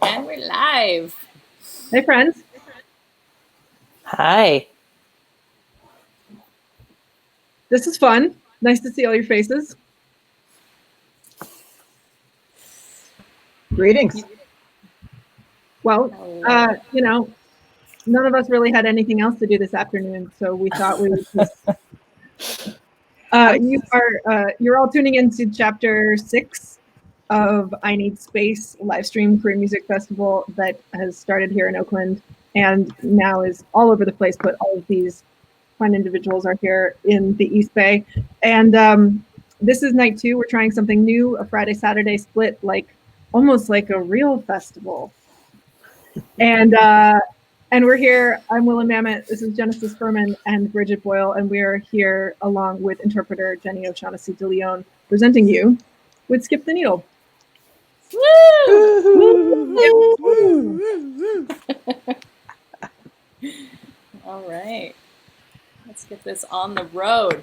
And we're live. Hey, friends. Hi. This is fun. Nice to see all your faces. Greetings. Well, none of us really had anything else to do this afternoon, so we thought we would just... You're all tuning into Chapter 6 of I Need Space live stream Korean music festival that has started here in Oakland and now is all over the place, but all of these fun individuals are here in the East Bay. And this is night 2. We're trying something new, a Friday-Saturday split, almost like a real festival. And we're here. I'm Willa Mamet. This is Genesis Furman and Bridget Boyle, and we're here along with interpreter Jenny O'Shaughnessy de Leon, presenting you with Skip the Needle. Woo! All right. Let's get this on the road.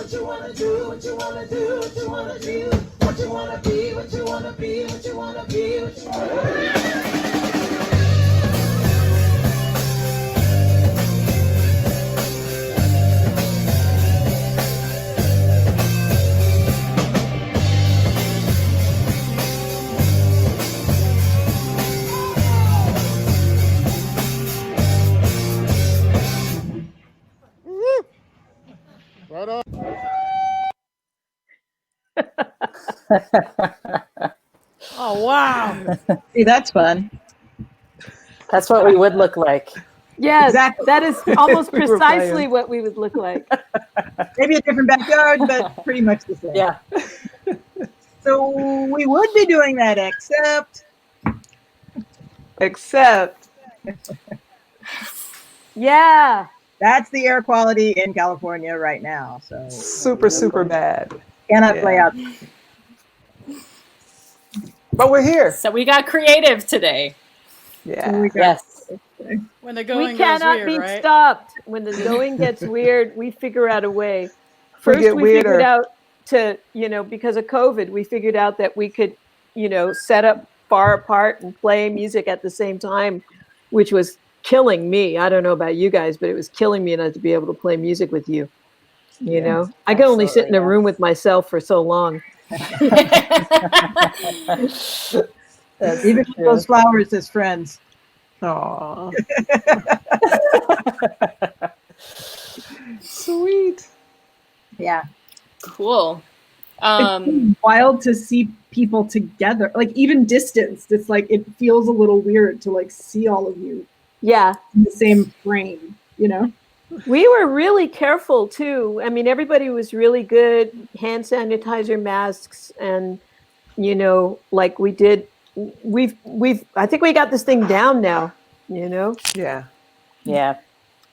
what you wanna do, what you wanna do, what you wanna do, what you wanna be, what you wanna be, what you wanna be, what you wanna be. Right on. Oh, wow. See, that's fun. That's what we would look like. Yes, Exactly. that is almost We were precisely playing. what we would look like. Maybe a different backyard, but pretty much the same. Yeah. So we would be doing that, except Yeah. that's the air quality in California right now. So super bad. cannot Yeah. play out. But we're here. So we got creative today. Yeah. We got- Yes. When the We going goes cannot weird, be right? stopped. When the going gets weird, we figure out a way. First, get we figured weirder. out to, because of COVID, we figured out that we could, set up far apart and play music at the same time, which was killing me. I don't know about you guys, but it was killing me not to be able to play music with you. You know, I could only sit in a absolutely, room with myself for so long. That's Even true. those flowers as friends. Aw. Sweet. Yeah. Cool. It's wild to see people together, like even distanced. It's like it feels a little weird to like see all of you Yeah. in the same frame, you know? We were really careful too. I mean, everybody was really good, hand sanitizer, masks, and like we did. We've. I think we got this thing down now. Yeah. Yeah,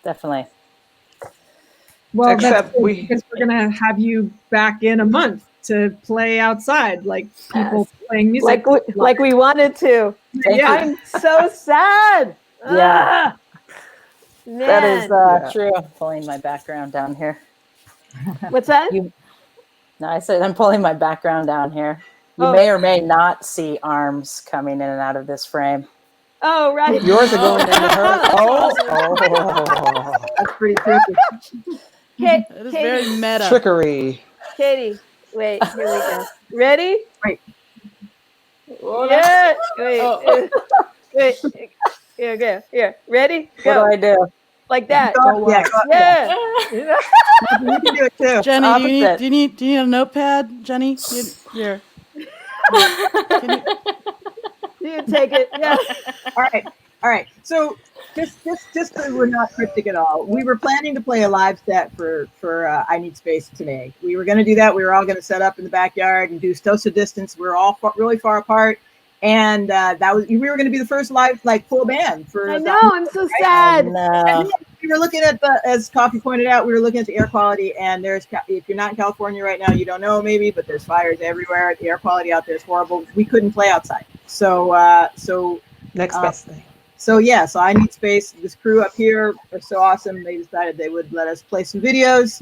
definitely. Well, Except that's good, we- because we're gonna have you back in a month to play outside, like people playing music. Like we wanted to. Yeah. I'm so sad. Yeah. That is Man. true. I'm pulling my background down here. What's that? No, I said I'm pulling my background down here. You Oh. may or may not see arms coming in and out of this frame. Oh, right. Yours are going into her. Oh. That's pretty tricky. Ka- It is Katie, very meta. Trickery. Katie, wait. Here we go. Ready? Wait. Yeah. Wait. Oh. Wait. Here, go. Here. Ready? What Go. do I do? Like that. Yeah, Yeah. you can do it too. Jenny, Opposite. do you need a notepad? Jenny, here. Can You take it. Yeah. All right. So just so we're not cryptic at all, we were planning to play a live set for I Need Space today. We were going to do that. We were all going to set up in the backyard and do social distance. We were all really far apart, and we were going to be the first live full band for. I know. I'm so sad. And No. then we were looking at as Coffee pointed out, we were looking at the air quality, and if you're not in California right now, you don't know maybe, but there's fires everywhere. The air quality out there is horrible. We couldn't play outside. So Next best thing. So I Need Space. This crew up here are so awesome. They decided they would let us play some videos.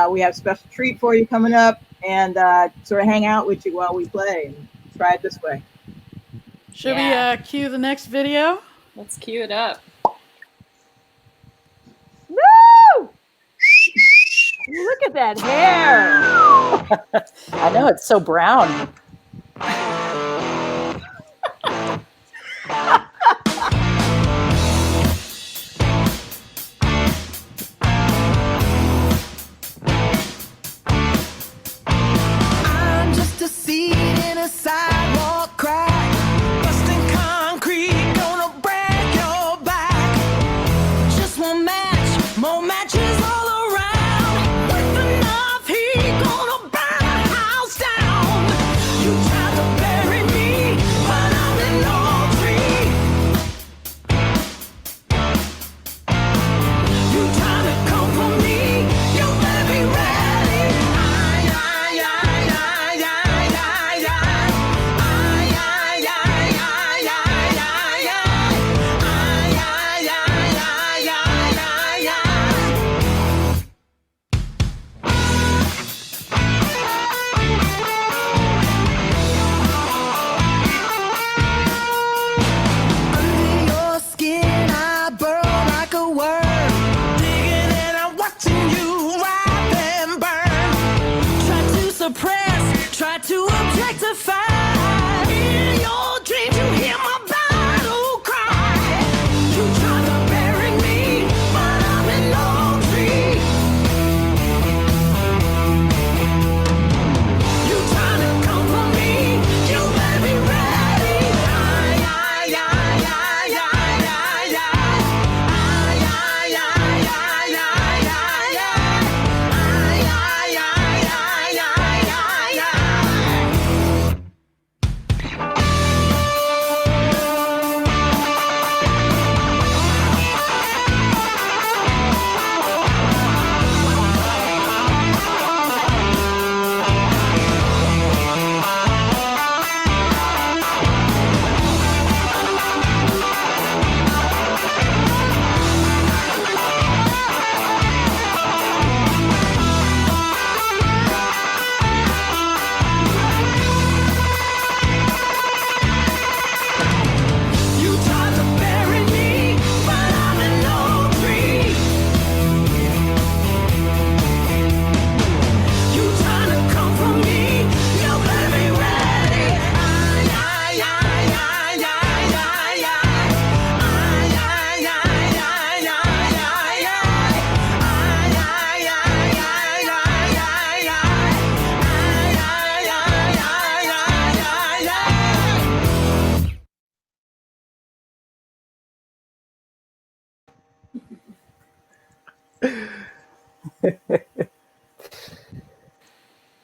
We have a special treat for you coming up, and sort of hang out with you while we play and try it this way. Should Yeah. we cue the next video? Let's cue it up. Woo! Look at that hair. I know, it's so brown. I'm just a seed in a sidewalk crack, busting concrete, gonna break your back. Just one match, more matches all around. With enough heat, gonna burn the house down. You tried to bury me, but I'm an old tree. You trying to come for me, you better be ready.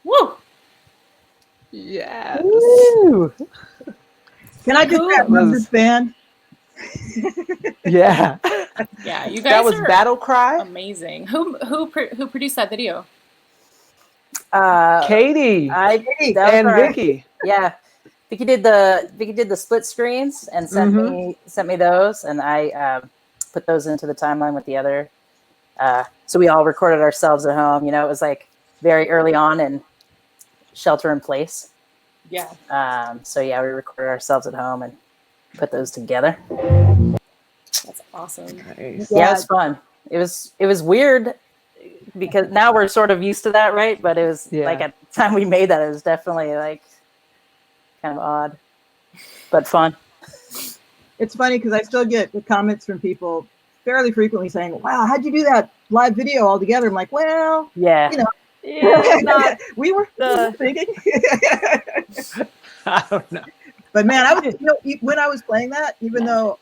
Woo! Yes. Woo! Can I just grab Was- this band? Yeah. Yeah, you guys That was are Battle Cry. amazing. Who produced that video? Katie That was and our- Vicky. Yeah, Vicky did the split screens and sent me those, and I put those into the timeline with the other. So we all recorded ourselves at home. You know, it was like very early on in shelter in place. Yeah. So yeah, we recorded ourselves at home and put those together. That's awesome. Nice. Yeah, it was fun. It was weird because now we're sort of used to that, right? But it was like at the time we made that, it was definitely like kind of odd, but fun. It's funny because I still get the comments from people fairly frequently saying, "Wow, how'd you do that live video all together?" I'm like, "Well, Yeah, you know, Yeah, not we were the- thinking." I don't know. But man, I was, you know, when I was playing that, even though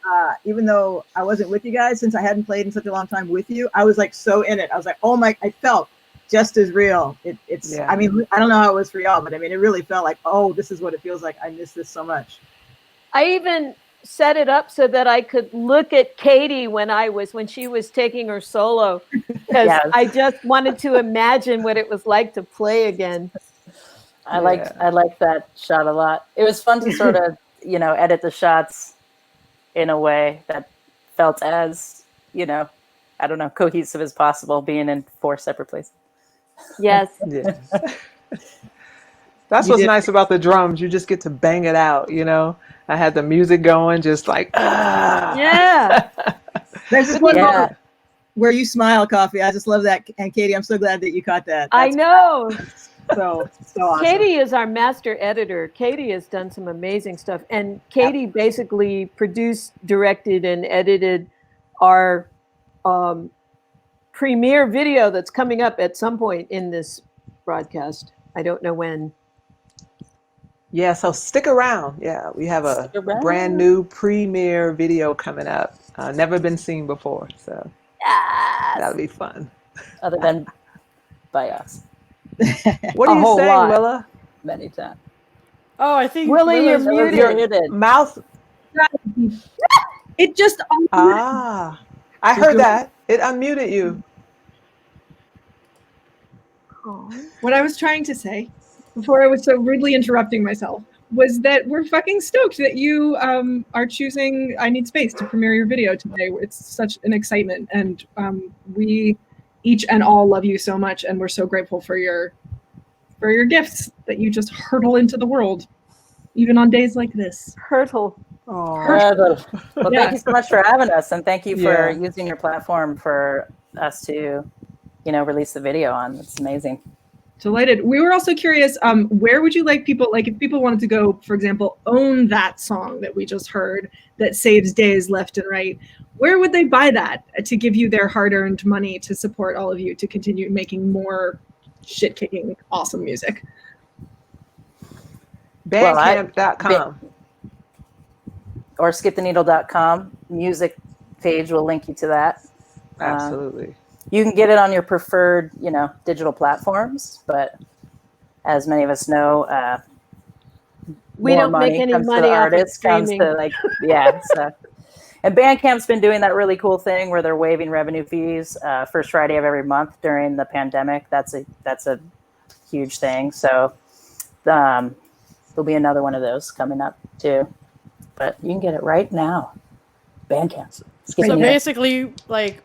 I wasn't with you guys, since I hadn't played in such a long time with you, I was like so in it. I was like, oh my, I felt just as real. It's, Yeah. I mean, I don't know how it was for y'all, but I mean, it really felt like, oh, this is what it feels like. I miss this so much. I even set it up so that I could look at Katie when she was taking her solo, because Yes. I just wanted to imagine what it was like to play again. I liked that shot a lot. It was fun to sort of, you know, edit the shots in a way that felt as, you know, I don't know, cohesive as possible, being in 4 separate places. Yes. Yes. That's You what's did- nice about the drums. You just get to bang it out, you know. I had the music going, just like Yeah. There's this one Yeah. moment where you smile, Coffee. I just love that. And Katie, I'm so glad that you caught that. I That's know. so awesome. Katie is our master editor. Katie has done some amazing stuff. And Katie basically produced, directed, and edited our premiere video that's coming up at some point in this broadcast. I don't know when. Yeah, so stick around. Yeah, we have a Stick around. brand new premiere video coming up. Never been seen before, so that'll be fun. Other than by us What A are you whole saying, lot. Willa? many times. Oh, I think Willie, you're Willa's- muted. Muted. Mouth. It just Ah, I heard that. It unmuted you. what I was trying to say before I was so rudely interrupting myself was that we're fucking stoked that you are choosing I Need Space to premiere your video today. It's such an excitement, and we each and all love you so much, and we're so grateful for your gifts that you just hurtle into the world, even on days like this. Hurtle. Oh, Well, Yeah. thank you so much for having us, and thank you for Yeah. using your platform for us to, you know, release the video on. It's amazing. Delighted. We were also curious, where would you like people, like if people wanted to go, for example, own that song that we just heard that saves days left and right, where would they buy that to give you their hard-earned money to support all of you to continue making more shit-kicking awesome music? Well, Bandcamp.com. Or skiptheneedle.com music page will link you to that. Absolutely. You can get it on your preferred, you know, digital platforms, but as many of us know, We more don't make any comes to money the off of artist, comes streaming. to like, yeah. So. And Bandcamp's been doing that really cool thing where they're waiving revenue fees first Friday of every month during the pandemic. That's a huge thing. So there'll be another one of those coming up too. But you can get it right now. Bandcamp. So basically, like,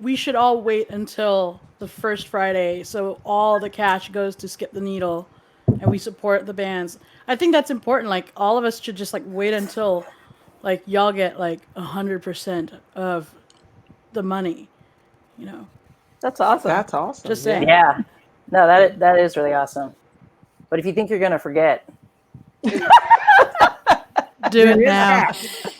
we should all wait until the first Friday, so all the cash goes to Skip the Needle, and we support the bands. I think that's important. Like, all of us should just like wait until, like, y'all get like 100% of the money. You know, That's awesome. That's awesome. Just saying. Yeah. No, that is really awesome. But if you think you're gonna forget, do it now.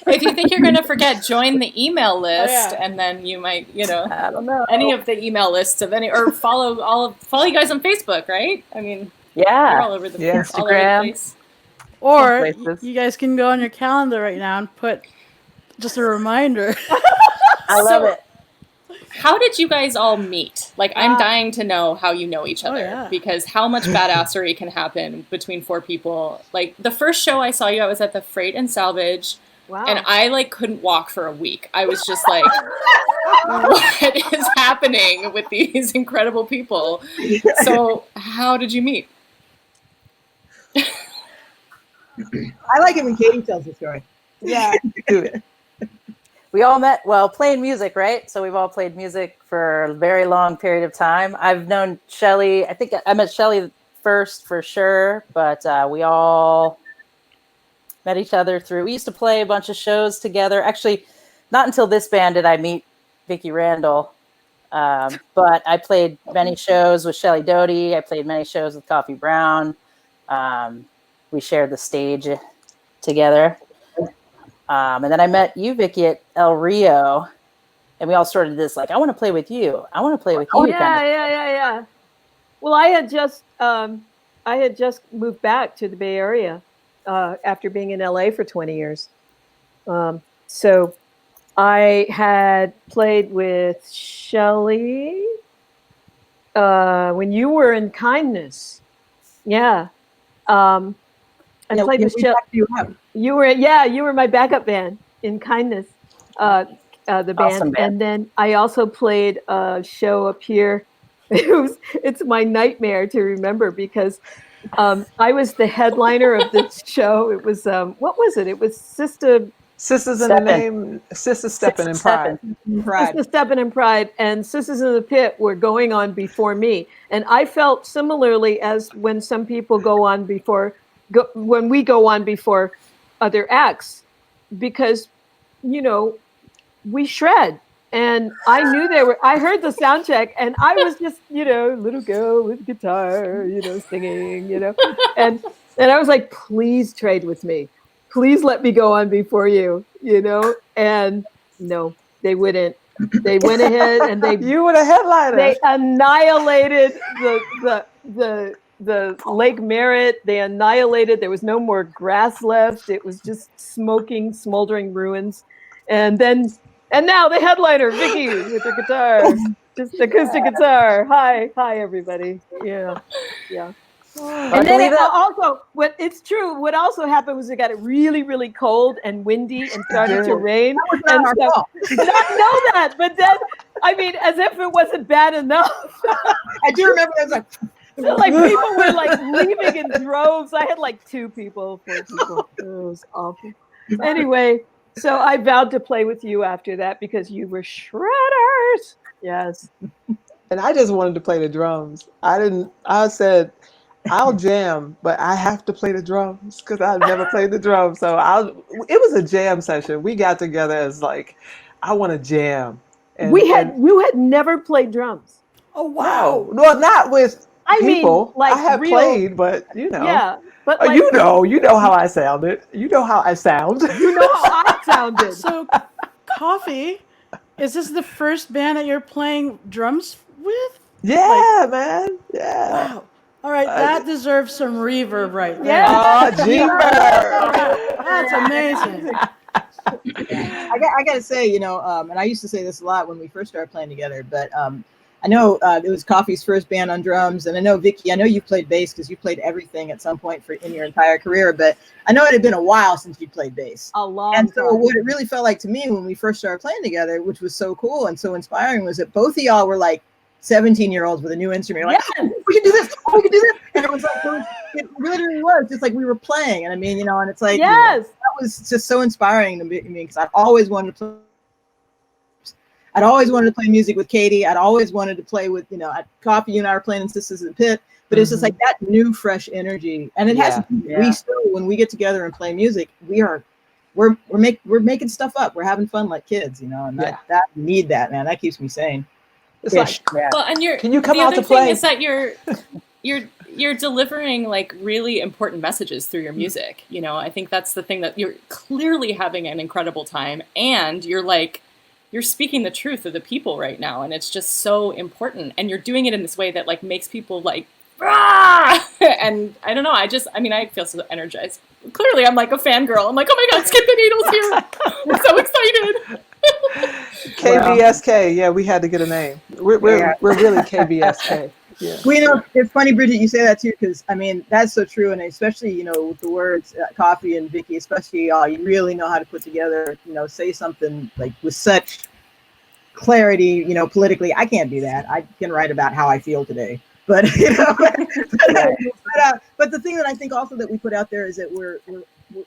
If you think you're going to forget, join the email list, yeah. and then you might, you know, I don't know. any of the email lists of any, or follow you guys on Facebook, right? I mean, you're Yeah. all over the Yeah. all over the Instagram. place. Or Some places. you guys can go on your calendar right now and put just a reminder. I love So- it. how did you guys all meet? Like, I'm dying to know how you know each other, yeah. because how much badassery can happen between 4 people. Like, the first show I saw you, I was at the Freight and Salvage, Wow. and I, like, couldn't walk for a week. I was just like, what is happening with these incredible people? So, how did you meet? I like it when Katie tells the story. Yeah. Do it. We all met, well, playing music, right? So we've all played music for a very long period of time. I've known Shelly, I think I met Shelly first for sure, but we all met each other through, we used to play a bunch of shows together. Actually, not until this band did I meet Vicki Randall, but I played many shows with Shelly Doty. I played many shows with Coffee Brown. We shared the stage together. And then I met you, Vicki, at El Rio, and we all started this, like, I want to play with you. I want to play with you. Yeah. Well, I had just moved back to the Bay Area after being in LA for 20 years. So I had played with Shelly when you were in Kindness. Yeah. I played with Shelly. You were my backup band in Kindness, the band. Awesome band. And then I also played a show up here. It's my nightmare to remember because I was the headliner of this show. It was what was it? It was Sisters in the Name, Sisters Steppin' in Pride. Sisters Steppin' in Pride, and Sisters in the Pit were going on before me. And I felt similarly as when some people go on before. When we go on before other acts, because, you know, we shred, and I knew I heard the sound check, and I was just, you know, little girl with guitar, you know, singing, you know, and I was like, please trade with me, please let me go on before you, you know, and no, they wouldn't. They went ahead and you were the headliner. They annihilated the Lake Merritt. They annihilated. There was no more grass left. It was just smoking, smoldering ruins. And now the headliner, Vicki, with her guitar, just acoustic guitar. Hi, everybody. Yeah. And then also, it's true. What also happened was it got really, really cold and windy and started to rain. That was not our fault. I know that, but then, I mean, as if it wasn't bad enough. I do remember it was like. So, like, people were like leaving in droves. I had like 4 people. It was awful. Anyway, so I vowed to play with you after that because you were shredders. Yes. And I just wanted to play the drums. I said, I'll jam, but I have to play the drums because I've never played the drums. So it was a jam session. We got together as like, I want to jam. And you had never played drums. Oh, wow. Well, not with people. Like I have played, but you know. Yeah. But like, you know how I sounded. You know how I sound. You know how I sounded. So, Coffee, is this the first band that you're playing drums with? Yeah, man. Yeah. Wow. All right, that deserves some reverb right there. Yeah. Oh, Jeeper. That's amazing. I got to say, you know, and I used to say this a lot when we first started playing together, but I know it was Coffee's first band on drums, and I know, Vicki, I know you played bass because you played everything at some point in your entire career, but I know it had been a while since you played bass. A long And so time. what it really felt like to me when we first started playing together, which was so cool and so inspiring, was that both of y'all were like 17-year-olds with a new instrument. You're like, oh, we can do this. Oh, we can do this. And it was like, it literally was just like we were playing. And I mean, you know, and it's like, yes, you know, that was just so inspiring to me because I've always wanted to play. I'd always wanted to play music with Katie. I'd always wanted to play with, you know, at Coffee, you and I were playing in Sisters in the Pit, but it's just like that new, fresh energy. And it has, we still, when we get together and play music, we're making stuff up. We're having fun like kids, you know, and that need that, man. That keeps me sane. It's like, well, and can you come the out other to play? thing is that you're delivering like really important messages through your music. You know, I think that's the thing, that you're clearly having an incredible time, and you're speaking the truth of the people right now, and it's just so important. And you're doing it in this way that like makes people like, rah! And I don't know. I feel so energized. Clearly, I'm like a fangirl. I'm like, oh my God, Skip the Needle's here! I'm so excited. KBSK. Yeah, we had to get a name. We're really KBSK. Yeah. Well, it's funny, Bridget, you say that too, because I mean that's so true, and especially with the words Coffee and Vicky, especially y'all, you really know how to put together, say something like with such clarity, politically. I can't do that. I can write about how I feel today, but but the thing that I think also that we put out there is that we're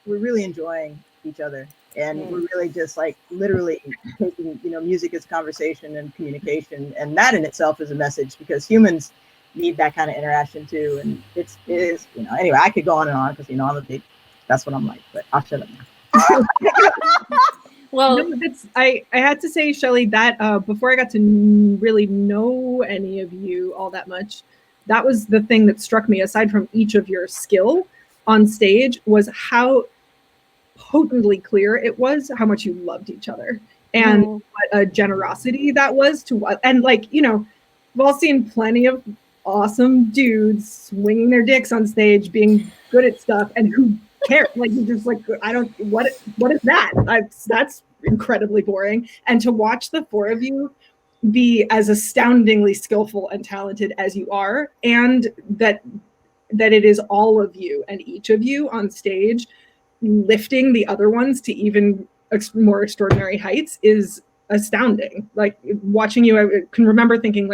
really enjoying each other. And we're really just like literally taking, music as conversation and communication. And that in itself is a message because humans need that kind of interaction too. And it is, anyway, I could go on and on because, I'm a big, that's what I'm like, but I'll shut up now. Well, I had to say, Shelley, that before I got to really know any of you all that much, that was the thing that struck me, aside from each of your skill on stage, was how potently clear it was how much you loved each other and what a generosity that was to what. And we've all seen plenty of awesome dudes swinging their dicks on stage, being good at stuff, and who cares? You're just I don't. What is that? That's incredibly boring. And to watch the four of you be as astoundingly skillful and talented as you are, and that it is all of you and each of you on stage lifting the other ones to even more extraordinary heights is astounding. Watching you, I can remember thinking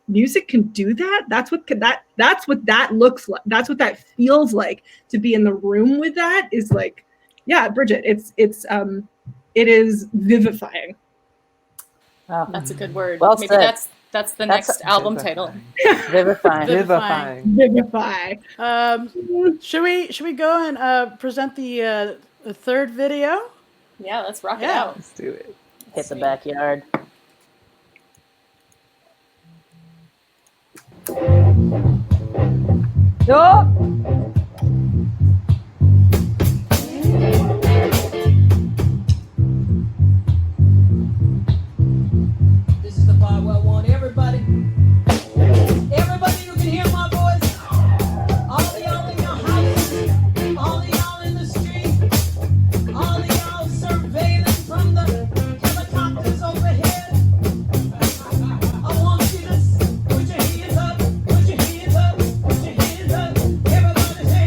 music can do that. That's what that looks like. That's what that feels like to be in the room with that is yeah, Bridget, it is vivifying. Wow. That's a good word. Well Maybe said. that's the next album title. Vivifying. Vivify. Should we go and present the third video? Yeah, let's rock it out. Let's do it. Hit the backyard. Oh! This is the part where I want everybody who can hear my voice, all of y'all in your house, all of y'all in the street, all of y'all surveilling from the helicopters overhead. I want you to put your hands up, put your hands up, put your hands up. Everybody say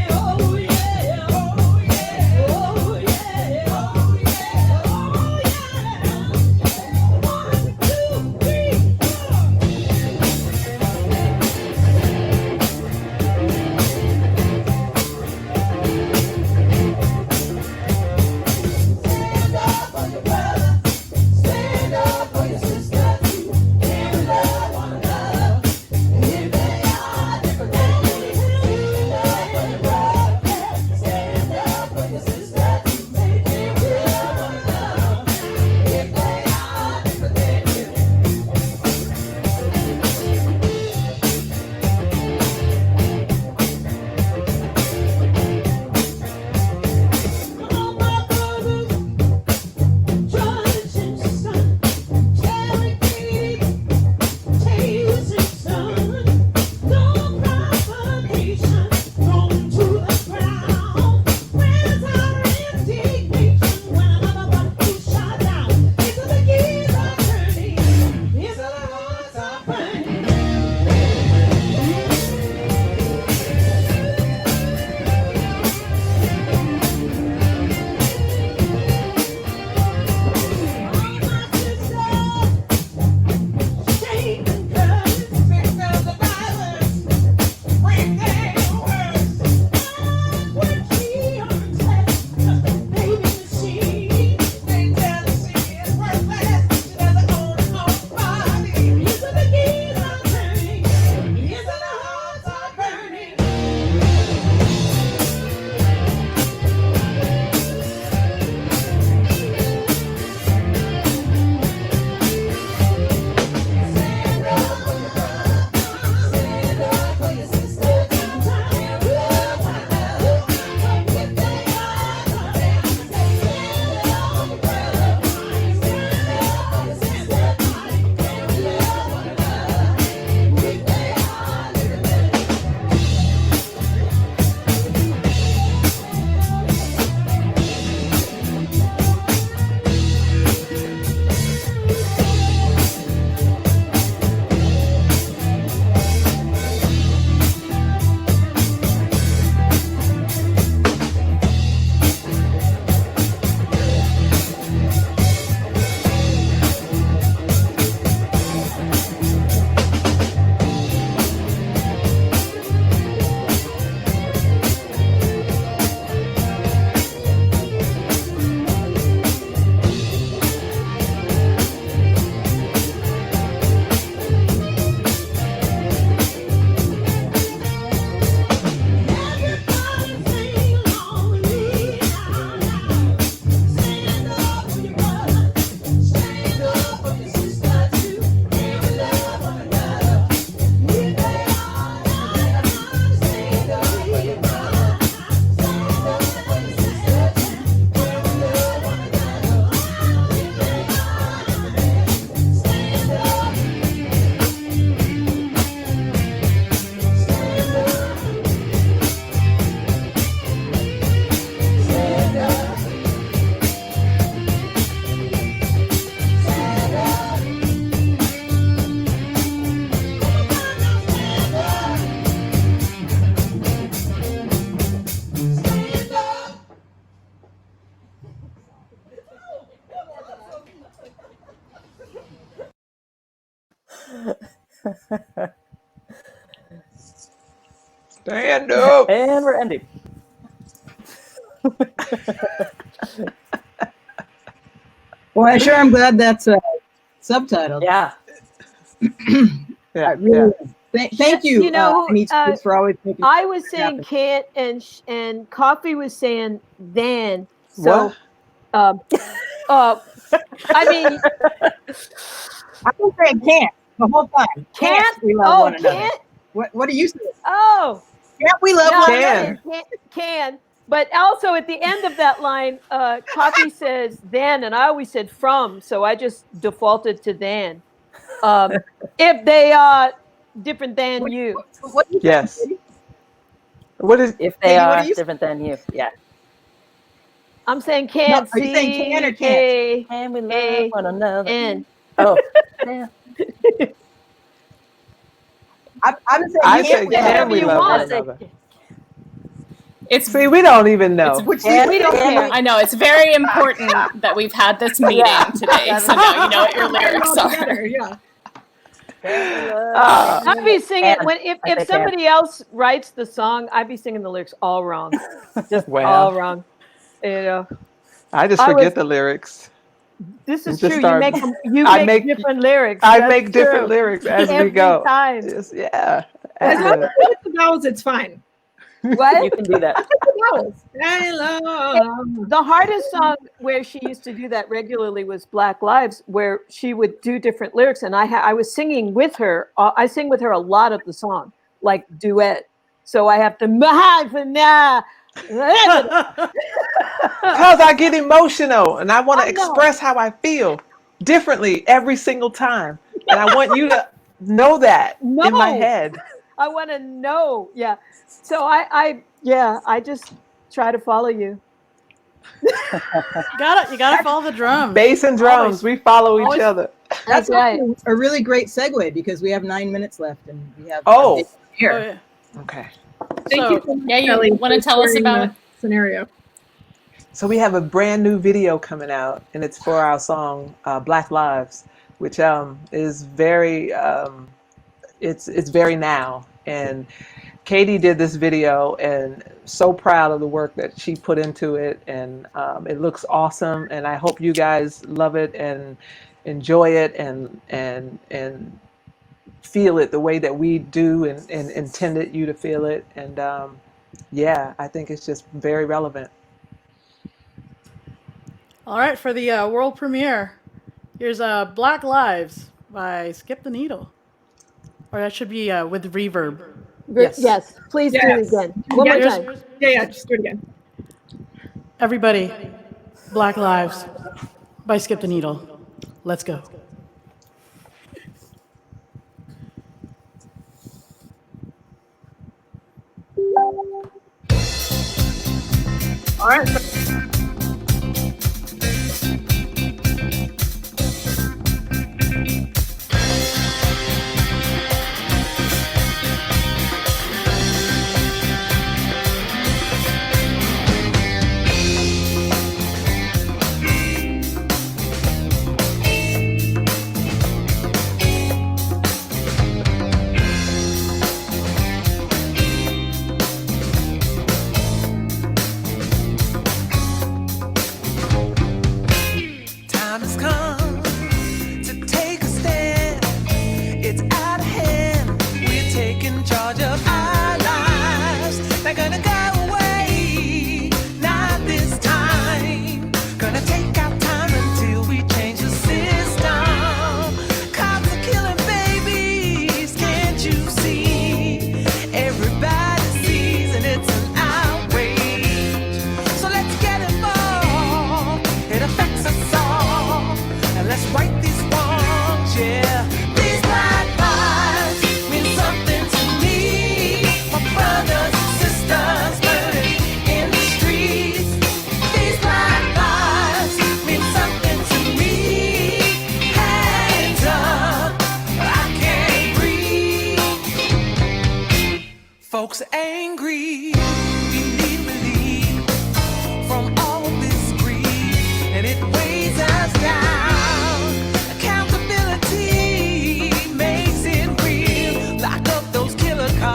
Stand up. And we're ending. Well, I sure am glad that's subtitled. Yeah. Yeah, Really, thank you, You know, Anita Space, for always making. I was saying happen. can't, and Coffee was saying then. So, What? I mean, I've been saying can't the whole time. can't. We love Oh, one another. can't. What do you say? Oh, Can't we love no, one I another? Can. can. But also at the end of that line, Coffee says then, and I always said from, so I just defaulted to then. If they are different than you. What do you Yes. say? What is? If they Katie, what are do you say? different than you. Yeah. I'm saying can't. Are you saying can or can't? And we love A- one another. N. Oh. Yeah. I'm saying I can't say we love can we you love one want. another? It's See, we don't even know. It's- We don't care. I know it's very important that we've had this meeting today, so now you know what your lyrics All are. together, yeah. I'd be singing And when I say if somebody else writes the song, I'd be singing the lyrics all wrong, just Well. all wrong. You know, I just I forget was- the lyrics. this is Just true. start- You make them, you I make make- different lyrics. I That's make different true. lyrics as we Every go. time. Yes, yeah. As long as you hit the vowels, it's fine. What? You can do that. The vowels. Hello. The hardest song where she used to do that regularly was Black Lives, where she would do different lyrics, and I was singing with her. I sing with her a lot of the song, like duet. So I have to Because I get emotional and I want I to know. express how I feel differently every single time. And I want you to know that in my No. head. I want to know. Yeah. So I just try to follow you. You gotta follow the drums. Bass and drums, Always. we follow each Always. other. That's That's right. a really great segue because we have 9 minutes left and we have Oh. a big here. Oh, yeah. Okay. Thank So- you so much, Yeah, you Kelly, wanna for tell us sharing about- the scenario. So we have a brand new video coming out, and it's for our song "Black Lives," which is very it's very now. And Katie did this video, and so proud of the work that she put into it, and it looks awesome. And I hope you guys love it and enjoy it and feel it the way that we do and intended you to feel it. And yeah, I think it's just very relevant. All right, for the world premiere, here's Black Lives by Skip the Needle. Or that should be with reverb. Yes. Please do Yes. it again. One more Yeah, time. Yeah, just do it again. Everybody, Black Lives by Skip the Needle. Let's go. All right. Time has come to take a stand. It's out of hand. We're taking charge of our lives. They're gonna go away. Not this time. Gonna take our time until we change the system. Cops are killing babies. Can't you see? Everybody sees and it's an outrage. So let's get involved. It affects us all. And let's right these wrongs, yeah. These black lives mean something to me. My brothers and sisters burning in the streets. These black lives mean something to me. Hands up, I can't breathe. Folks are angry, we need relief from all this grief, and it weighs us down. Accountability makes it real. Lock up those killer cops.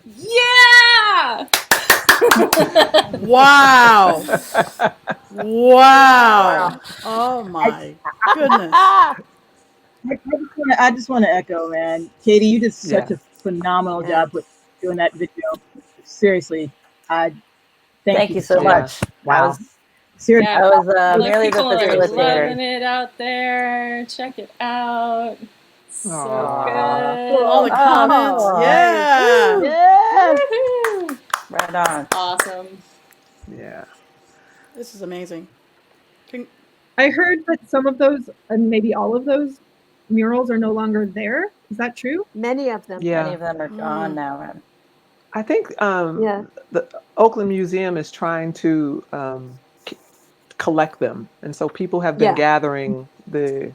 Yeah! Wow. Wow. Oh my goodness. I just want to echo, man. Katie, you did such Yeah. a phenomenal Yeah. job with doing that video. Seriously, I Thank you so Yeah. much. Wow. I Seriously, was Like, merely the people are facilitator. loving it out there. Check it out. So Aw. good. All the comments. Oh, Yeah. Yes. Woohoo! right on. Awesome. Yeah. This is amazing. I heard that some of those, and maybe all of those murals are no longer there. Is that true? Many of them. Yeah. Many of them are gone now. Right? I think Yeah. the Oakland Museum is trying to collect them, and so people have been Yeah. gathering the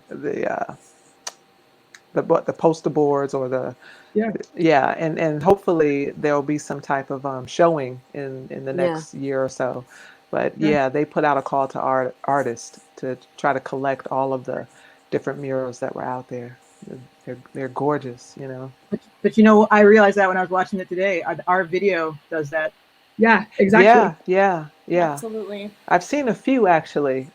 poster boards or and hopefully there'll be some type of showing in the next year or so. But yeah, they put out a call to artists to try to collect all of the different murals that were out there. They're gorgeous, you know. but you know, I realized that when I was watching it today. Our video does that. Yeah, exactly. Yeah. Absolutely. I've seen a few actually,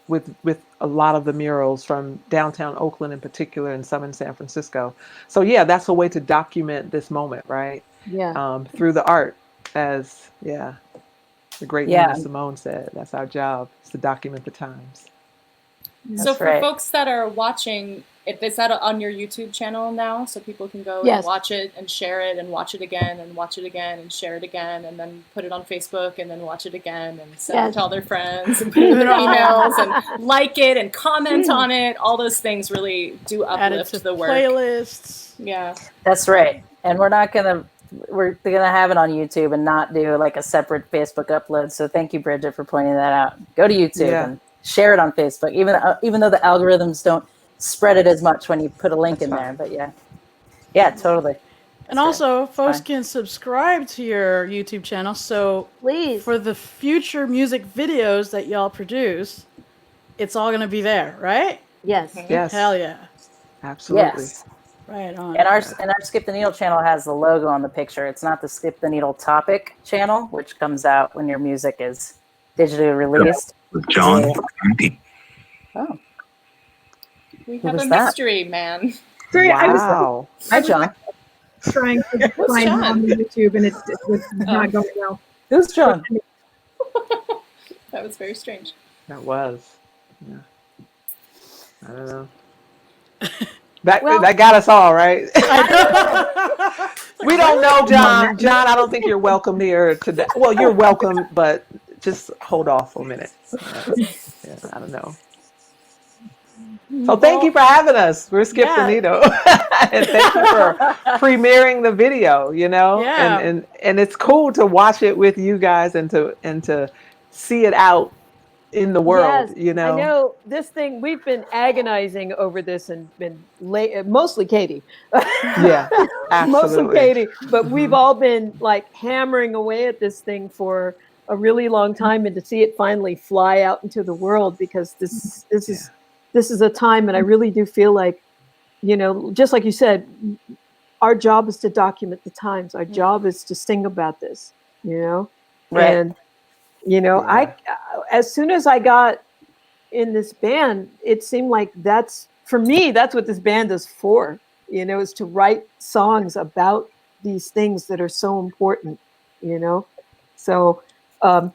with a lot of the murals from downtown Oakland in particular, and some in San Francisco. So yeah, that's a way to document this moment, right? Yeah. Through the art, as the great Yeah. Nina Simone said, that's our job, is to document the times. So That's for right. folks that are watching, is that on your YouTube channel now? So people can go Yes. and watch it and share it and watch it again and watch it again and share it again and then put it on Facebook and then watch it again and send it Yes. to all their friends and put it in their emails and like it and comment on it. All those things really do Add it uplift to the work. playlists. Yeah. That's right. And we're gonna have it on YouTube and not do like a separate Facebook upload. So thank you, Bridget, for pointing that out. Go to YouTube and share it on Facebook, even though the algorithms don't spread it as much when you put a link That's in fine. there. But yeah, totally. And That's also, folks Fine. can subscribe to your YouTube channel. So Please. for the future music videos that y'all produce, it's all going to be there, right? Yes. Yes, Hell yeah. absolutely. Yes. Right on. And our Skip the Needle channel has the logo on the picture. It's not the Skip the Needle topic channel, which comes out when your music is digitally released. John. Oh, We Who have was a that? mystery man. Sorry, Wow. hi, John. trying to find John? it on YouTube and it was not going well. Who's John? That was very strange. That was. Yeah. I don't know. That got us all right. We don't know, John. John, I don't think you're welcome here today. Well, you're welcome, but just hold off for a minute. Yeah, I don't know. So thank you for having us. We're Skip the Needle. And thank you for premiering the video, you know? Yeah. And it's cool to watch it with you guys and to see it out in the world, Yes, you know? I know this thing, we've been agonizing over this and been mostly Katie. Yeah, Mostly absolutely. Katie. But we've all been like hammering away at this thing for a really long time, and to see it finally fly out into the world, because this is a time, and I really do feel like, you know, just like you said, our job is to document the times. Our job is to sing about this, you know? Right. And you know, as soon as I got in this band, it seemed like that's what this band is for, you know, is to write songs about these things that are so important, you know? So, you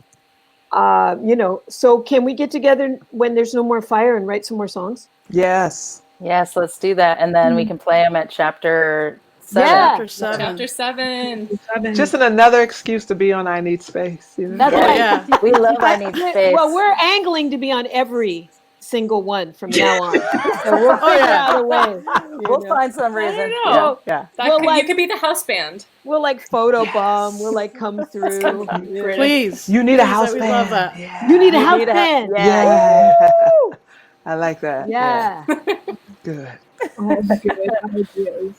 know, so can we get together when there's no more fire and write some more songs? Yes. Yes, let's do that. And then we can play them at chapter 7. Yeah. Chapter 7. Chapter 7. Just another excuse to be on I Need Space, you know? That's right. Yeah. We love I Need Space. Well, we're angling to be on every single one from now on. So we'll figure out a way. We'll find some reason. I don't know. Yeah. You could be the house band. We'll like photobomb. We'll like come through. you know. Please. You need a Please, house we band. love that. Yeah. You need a house band. Yeah. I like that. Yeah. Good. Oh, good ideas.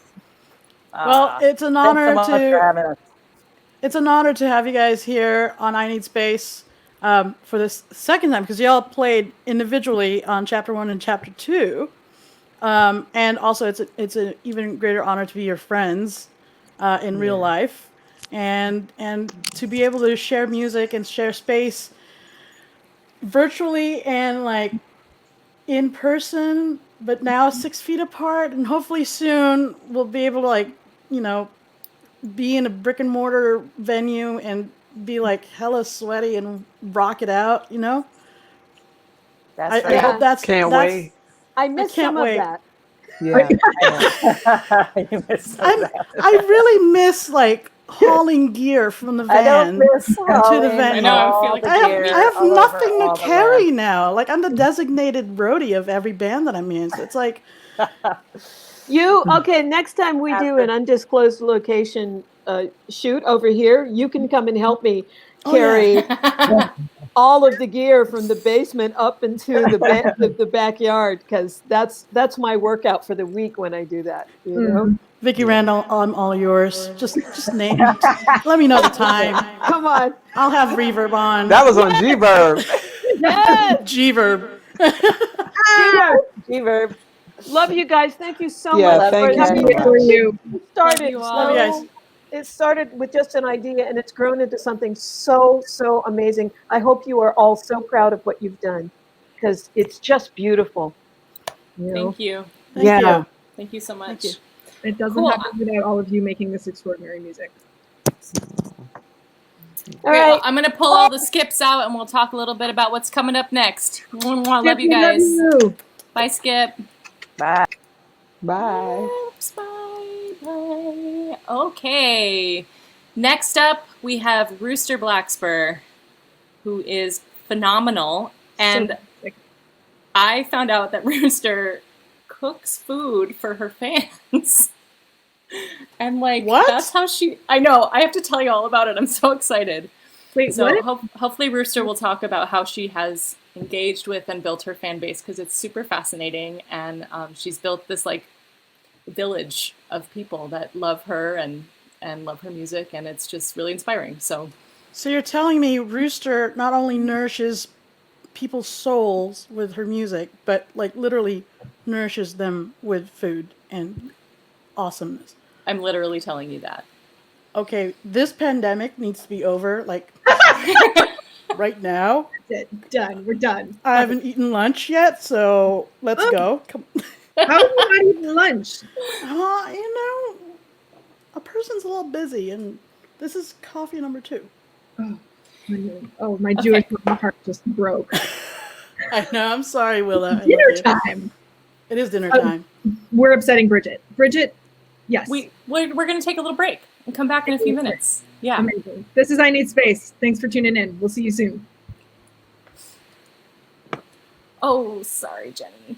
Well, it's an Thanks honor so much for having us. It's an honor to have you guys here on I Need Space for this second time, because y'all played individually on Chapter 1 and Chapter 2. And also, it's an even greater honor to be your friends in real life, and to be able to share music and share space virtually and like in person, but now 6 feet apart, and hopefully soon we'll be able to like, you know, be in a brick and mortar venue and be like hella sweaty and rock it out, you know? That's I hope right. Can't that's wait. I miss can't some of wait. that. Yeah. You missed that. I really miss like hauling gear from the I don't van miss to the hauling I know, I feel all like the I have- gear I have all over nothing to all the carry land. now. Like I'm the designated roadie of every band that I'm in. So it's like Okay, next time we do an undisclosed location shoot over here, you can come and help me Oh, yeah. carry all of the gear from the basement up into the backyard, because that's my workout for the week when I do that, you know? Vicky Randall, I'm all yours. Just name. Let me know the time. Come on. I'll have reverb on. That was on G-Verb. Yes. G-verb. G-Verb. Love you guys. Thank you so Yeah, much. thank you Love so you. much. It started you all. Love you guys. It started with just an idea, and it's grown into something so amazing. I hope you are all so proud of what you've done, because it's just beautiful. You know? Thank you. Thank you. Thank you so much. Thank you. It doesn't Cool. happen without all of you making this extraordinary music. All Great. right. Well, I'm going to pull all the skips out and we'll talk a little bit about what's coming up next. Love you guys. you. Bye, Skip. Bye. Bye. Oops, bye. Bye. Okay. Next up, we have Rooster Blackspur, who is phenomenal. And sick. I found out that Rooster cooks food for her fans. And like, What? that's how I know, I have to tell you all about it. I'm so excited. Wait, So what? hopefully Rooster will talk about how she has engaged with and built her fan base, because it's super fascinating. And she's built this like village of people that love her and love her music. And it's just really inspiring. So So you're telling me Rooster not only nourishes people's souls with her music, but like literally nourishes them with food and awesomeness. I'm literally telling you that. Okay, this pandemic needs to be over, like right now. That's it. Done. We're done. I haven't eaten lunch yet, so let's go. Come. How are you not eating lunch? You know, a person's a little busy, and this is coffee number 2. Oh, my Jewish heart just broke. I know. I'm sorry, Willa. I love Dinner you. time. It is dinner time. We're upsetting Bridget. Bridget, yes. We're going to take a little break and come back in a few minutes. Yeah. Amazing. This is I Need Space. Thanks for tuning in. We'll see you soon. Oh, sorry, Jenny.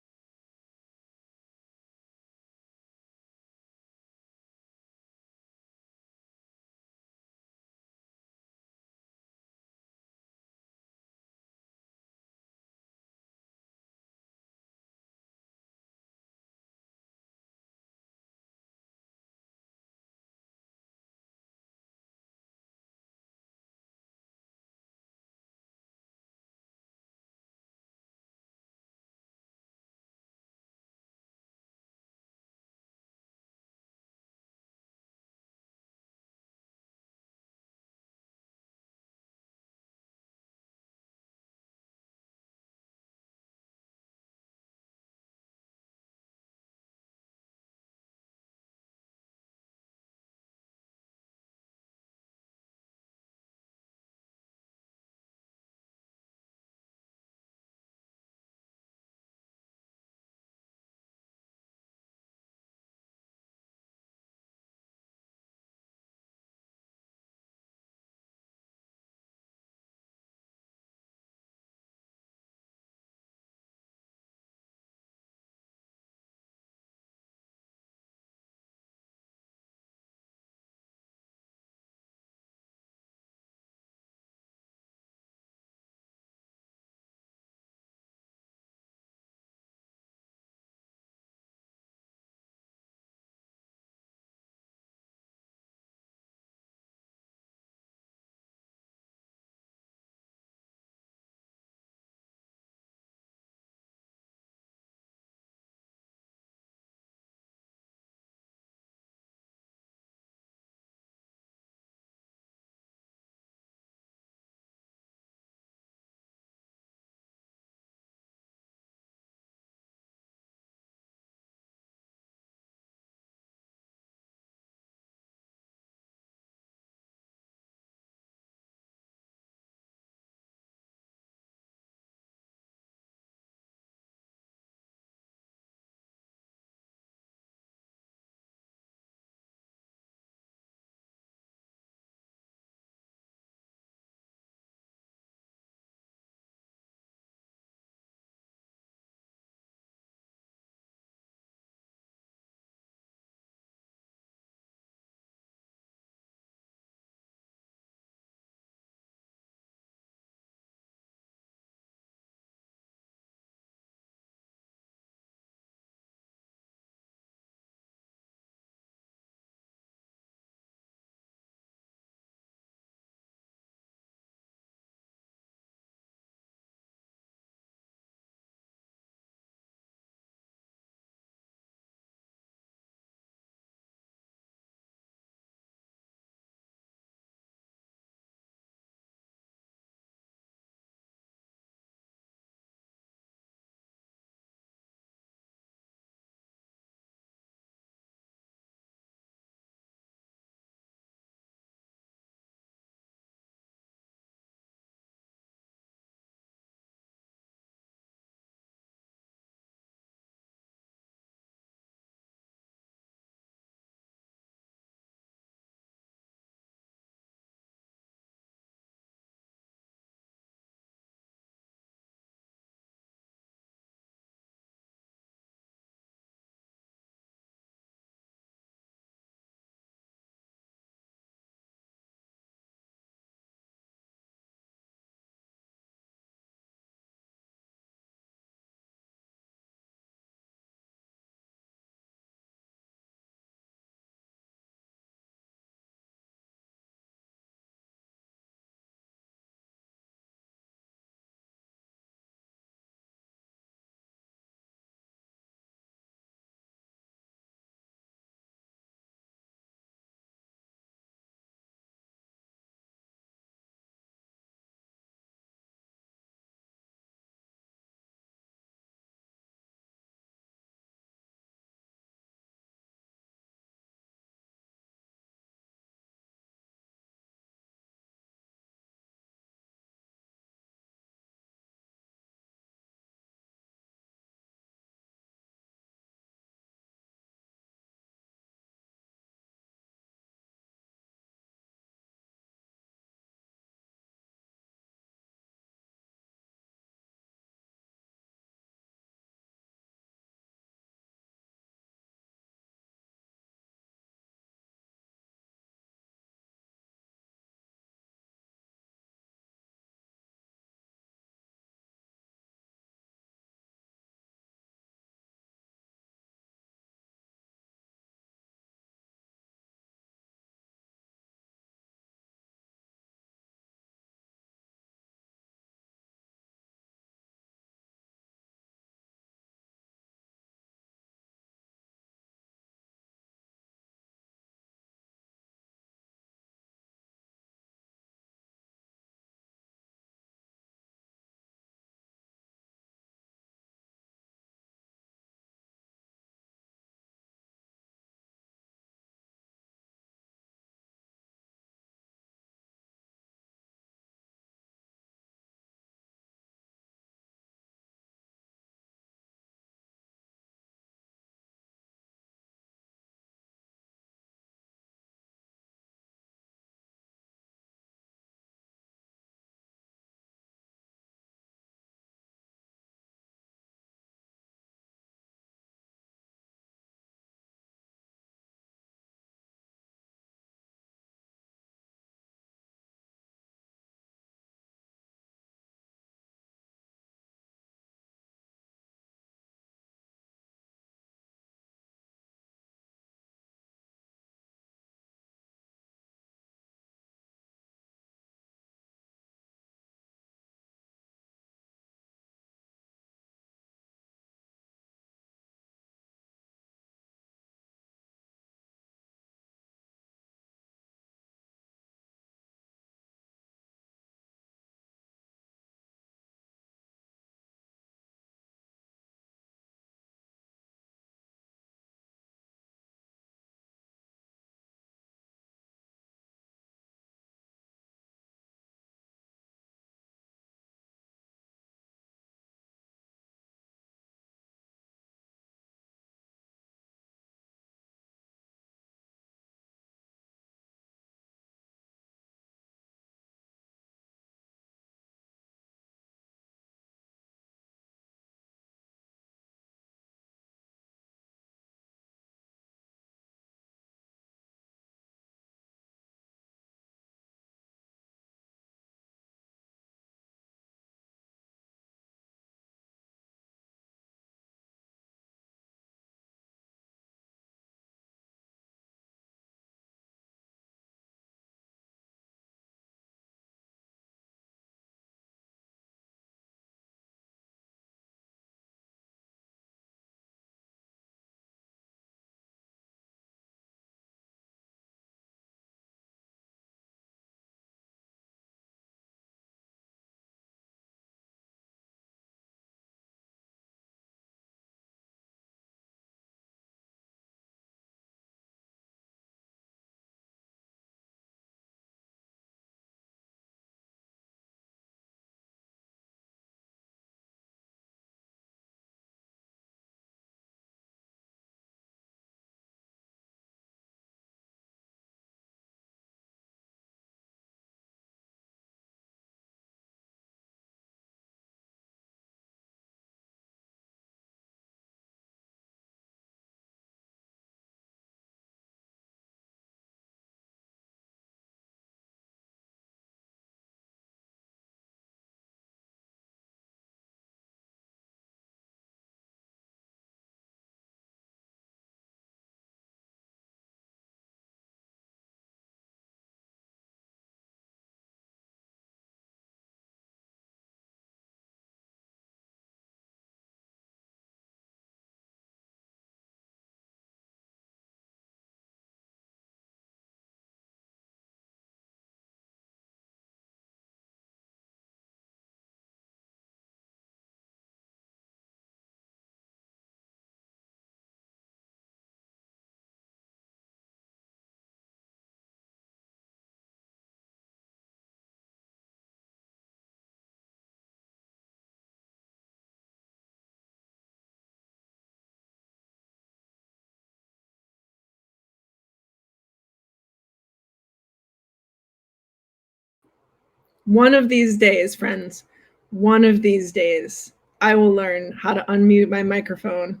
One of these days, friends, one of these days, I will learn how to unmute my microphone.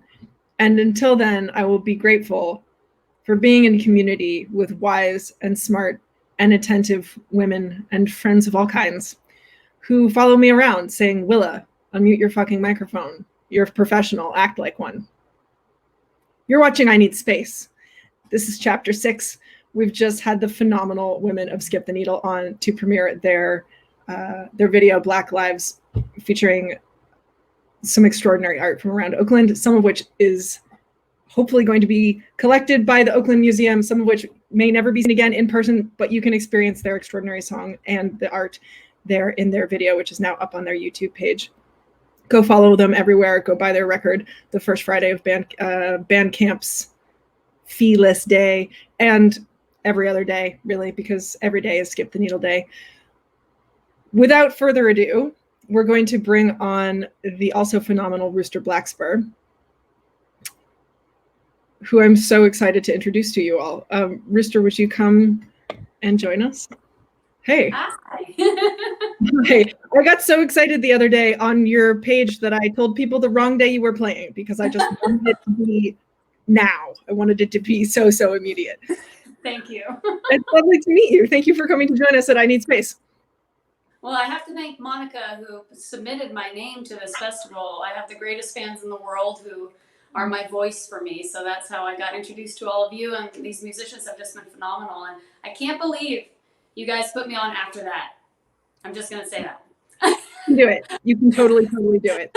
And until then, I will be grateful for being in community with wise and smart and attentive women and friends of all kinds who follow me around saying, Willa, unmute your fucking microphone. You're a professional, act like one. You're watching I Need Space. This is chapter 6. We've just had the phenomenal women of Skip the Needle on to premiere their video, Black Lives, featuring some extraordinary art from around Oakland, some of which is hopefully going to be collected by the Oakland Museum, some of which may never be seen again in person, but you can experience their extraordinary song and the art there in their video, which is now up on their YouTube page. Go follow them everywhere. Go buy their record the first Friday of Bandcamp's fee-less day, and every other day, really, because every day is Skip the Needle Day. Without further ado, we're going to bring on the also phenomenal Rooster Blackspur, who I'm so excited to introduce to you all. Rooster, would you come and join us? Hey. Hi. Hey, I got so excited the other day on your page that I told people the wrong day you were playing because I just wanted it to be now. I wanted it to be so immediate. Thank you. It's lovely to meet you. Thank you for coming to join us at I Need Space. Well, I have to thank Monica who submitted my name to this festival. I have the greatest fans in the world who are my voice for me. So that's how I got introduced to all of you. And these musicians have just been phenomenal. And I can't believe you guys put me on after that. I'm just going to say that. You can do it. You can totally do it.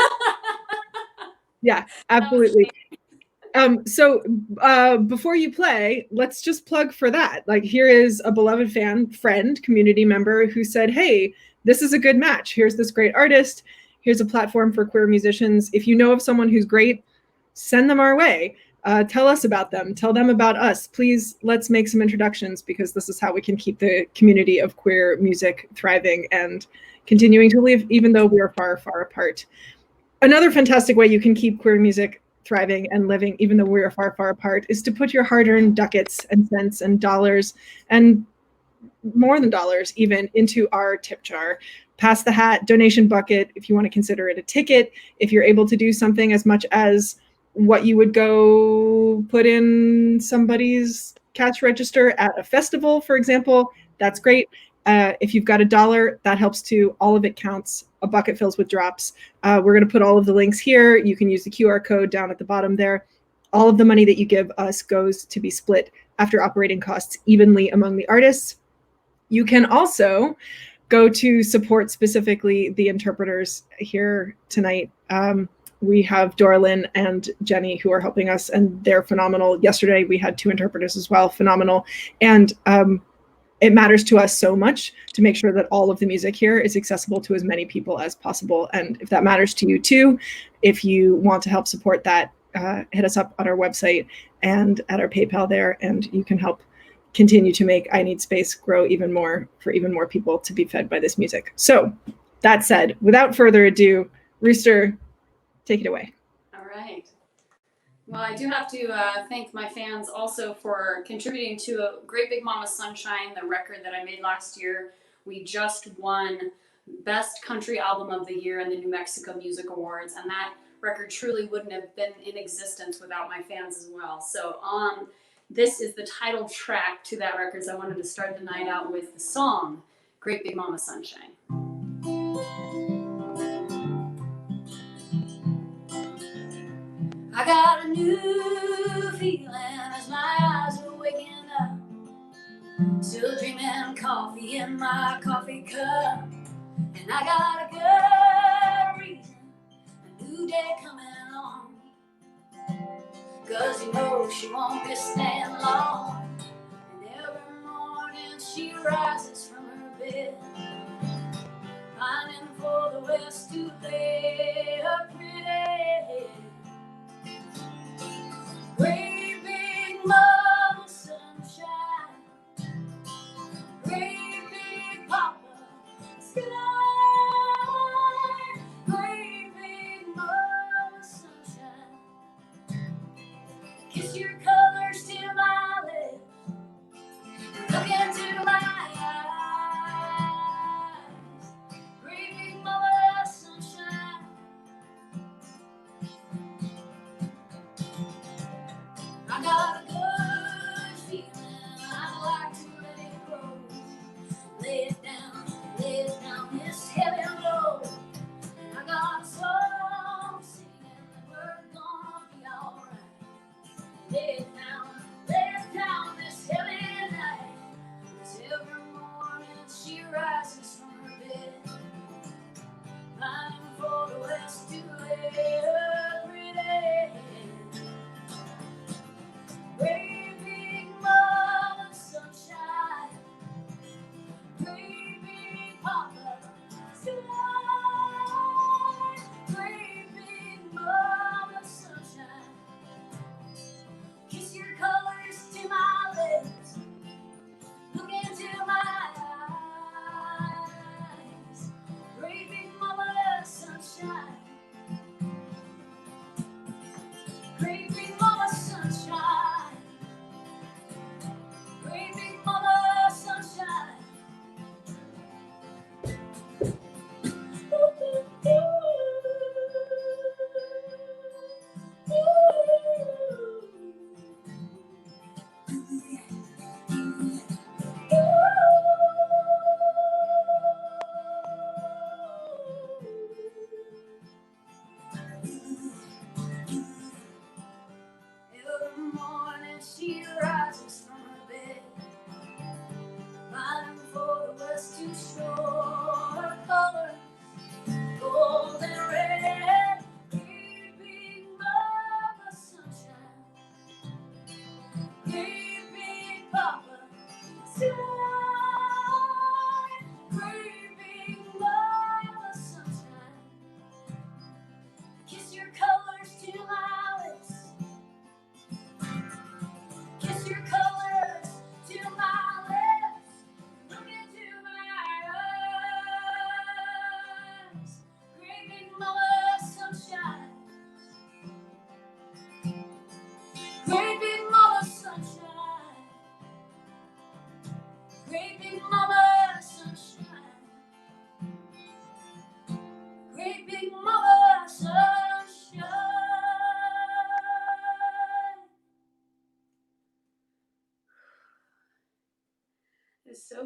Yeah, absolutely. So before you play, let's just plug for that. Like, here is a beloved friend, community member who said, hey, this is a good match. Here's this great artist. Here's a platform for queer musicians. If you know of someone who's great, send them our way. Tell us about them. Tell them about us. Please, let's make some introductions, because this is how we can keep the community of queer music thriving and continuing to live, even though we are far apart. Another fantastic way you can keep queer music thriving and living, even though we are far apart, is to put your hard-earned ducats and cents and dollars, and more than dollars even, into our tip jar. Pass the hat donation bucket if you want to consider it a ticket. If you're able to do something as much as what you would go put in somebody's cash register at a festival, for example, that's great. If you've got $1, that helps too. All of it counts. A bucket fills with drops. We're going to put all of the links here. You can use the QR code down at the bottom there. All of the money that you give us goes to be split after operating costs evenly among the artists. You can also go to support specifically the interpreters here tonight. We have Doralyn and Jenny who are helping us, and they're phenomenal. Yesterday we had 2 interpreters as well, phenomenal. And it matters to us so much to make sure that all of the music here is accessible to as many people as possible. And if that matters to you too, if you want to help support that, hit us up on our website and at our PayPal there, and you can help continue to make I Need Space grow even more, for even more people to be fed by this music. So that said, without further ado, Rooster, take it away. All right. Well, I do have to thank my fans also for contributing to a Great Big Mama Sunshine, the record that I made last year. We just won Best Country Album of the Year in the New Mexico Music Awards, and that record truly wouldn't have been in existence without my fans as well. So this is the title track to that record, so I wanted to start the night out with the song Great Big Mama Sunshine. I got a new feeling as my eyes are waking up, still dreaming coffee in my coffee cup, and I got a good reason, a new day coming on, 'cause you know she won't be staying long, and every morning she rises from her bed, pining for the west to lay her pretty head. Great big mama sunshine, great big papa sky, great big mama sunshine, kiss your colors to my lips, look into my eyes.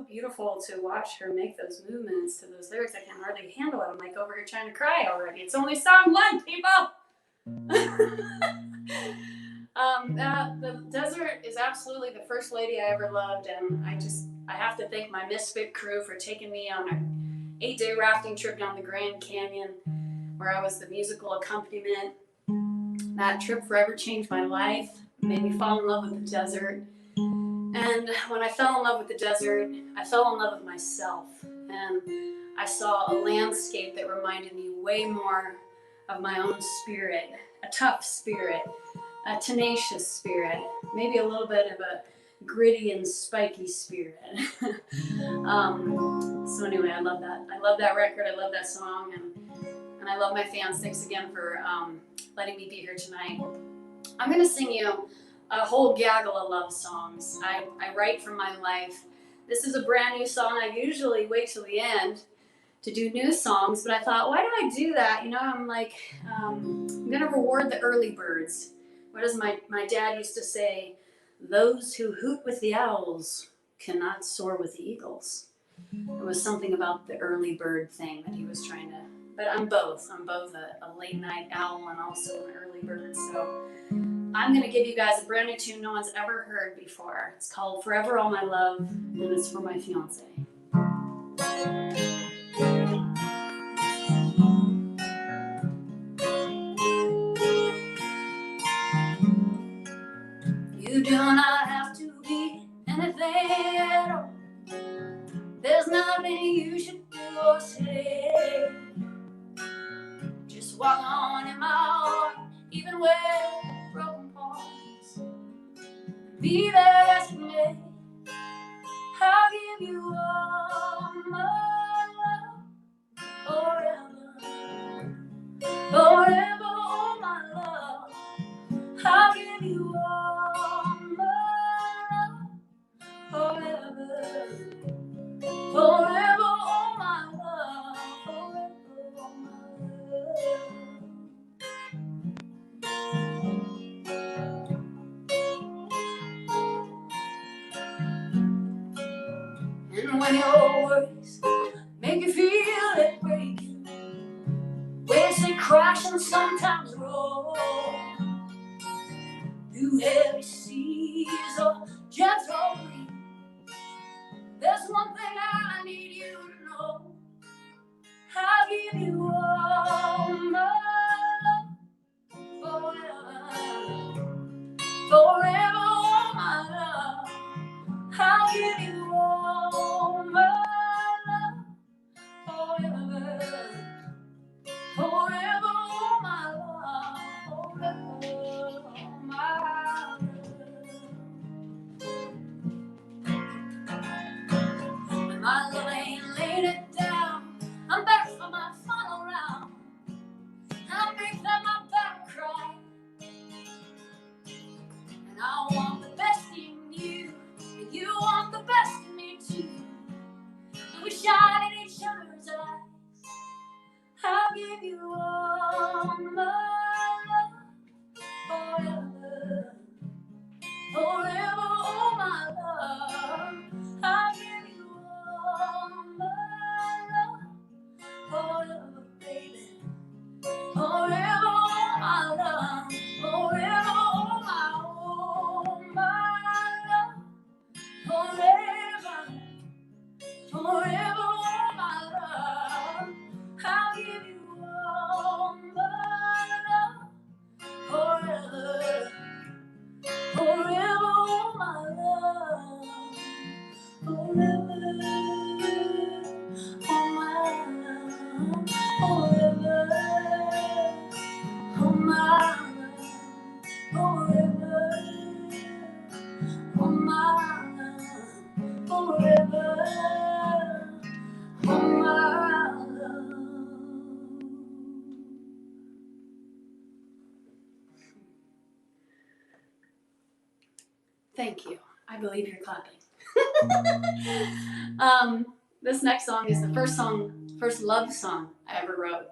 beautiful to watch her make those movements to those lyrics. I can hardly handle it. I'm like over here trying to cry already. It's only song 1, people. The desert is absolutely the first lady I ever loved, and I have to thank my Misfit crew for taking me on an 8-day rafting trip down the Grand Canyon, where I was the musical accompaniment. That trip forever changed my life, made me fall in love with the desert. And when I fell in love with the desert, I fell in love with myself. And I saw a landscape that reminded me way more of my own spirit, a tough spirit, a tenacious spirit, maybe a little bit of a gritty and spiky spirit. So anyway, I love that. I love that record. I love that song. And I love my fans. Thanks again for letting me be here tonight. I'm going to sing you a whole gaggle of love songs. I write from my life. This is a brand new song. I usually wait till the end to do new songs, but I thought, why do I do that? You know, I'm like, I'm going to reward the early birds. What does my dad used to say? Those who hoot with the owls cannot soar with the eagles. It was something about the early bird thing that he was trying to, but I'm both. I'm both a late night owl and also an early bird. So I'm going to give you guys a brand new tune no one's ever heard before. It's called Forever All My Love, and it's for my fiance. You do not have to be anything at all. There's nothing you should do or say. Just walk on in my heart, even with broken parts. Be there as you may. I'll give you all my love forever. Forever, all my love. I'll give you all my love forever. Forever, all my love. Forever, all my love. And when your worries make you feel it break, waves they crash and sometimes roll through heavy seas or gentle breeze. There's one thing I need you to know. I'll give you all my love forever. Forever, all my love. I'll give you all my love forever. Forever, all my love. Forever, all my love. And my love ain't laid it down. I'm back for my final round. I'll make that my back cry. And I want the best in you, and you want the best in me too. And we shine in each other's eyes. I'll give you all my love forever. Forever, all my love. I'll give you all my love forever, baby. Forever, all my love. Forever, all my love. Forever, forever, all my love. I'll give you all my love forever. Forever, all my love. Forever, all my love. Forever, all my love. Forever, all my love. Forever, all my love. Thank you. I believe you're clapping. This next song is the first love song I ever wrote.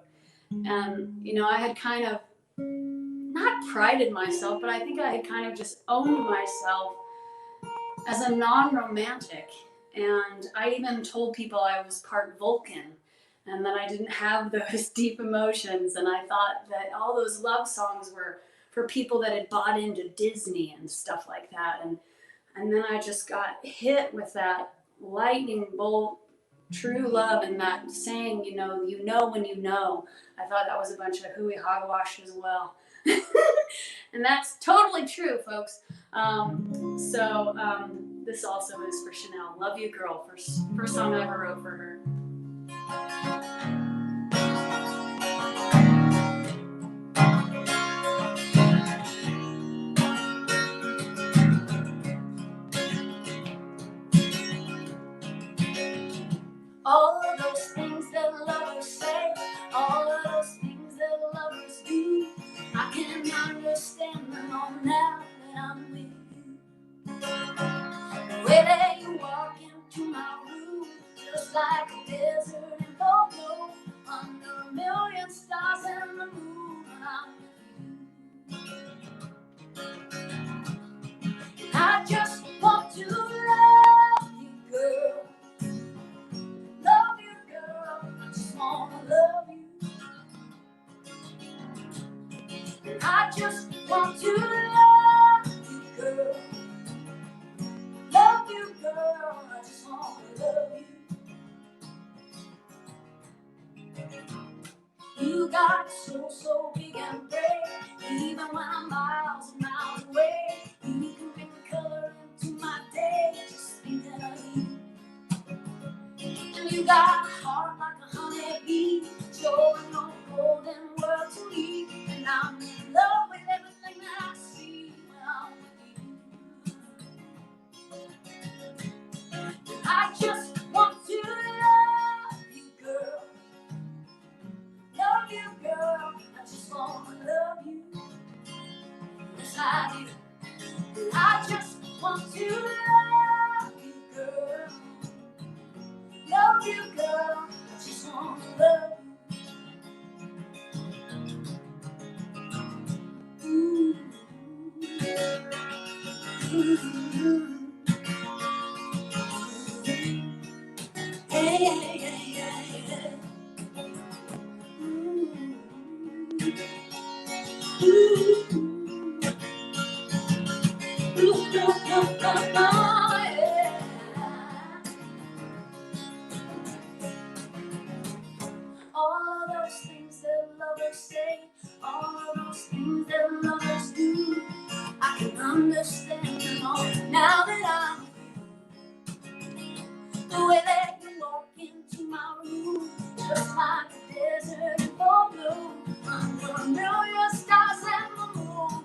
And, you know, I had kind of not prided myself, but I think I had kind of just owned myself as a non-romantic. And I even told people I was part Vulcan and that I didn't have those deep emotions. And I thought that all those love songs were for people that had bought into Disney and stuff like that. And then I just got hit with that lightning bolt, true love, and that saying, you know when you know. I thought that was a bunch of hooey hogwash as well. And that's totally true, folks. This also is for Chanel. Love You Girl, first song I ever wrote for her. All of those things that lovers say, all of those things that lovers do, I can understand them all now that I'm with you. The way that you walk into my room feels like a desert in full bloom, under a million stars and the moon when I'm with you. And I just want to love you, girl. Love you, girl. I just wanna love you. And I just want to love you, girl. Love you, girl. I just wanna love you. You got so big and brave, even when I'm miles and miles away. You can bring the color into my day, just thinking of you. And you got a heart like a honeybee, showing your golden world to me. And I'm in love with everything that I see when I'm with you. And I just want to love you, girl. Love you, girl. I just wanna love you. Yes, I do. And I just want to love you, girl. Love you, girl. I just wanna love you. Ooh. Ooh. Hey, hey, hey, hey. Ooh. Ooh. Ooh, yeah. All of those things that lovers say, all of those things that lovers do, I can understand them all now that I'm the way that you walk into my room, just like a desert in full bloom, under a million stars and the moon.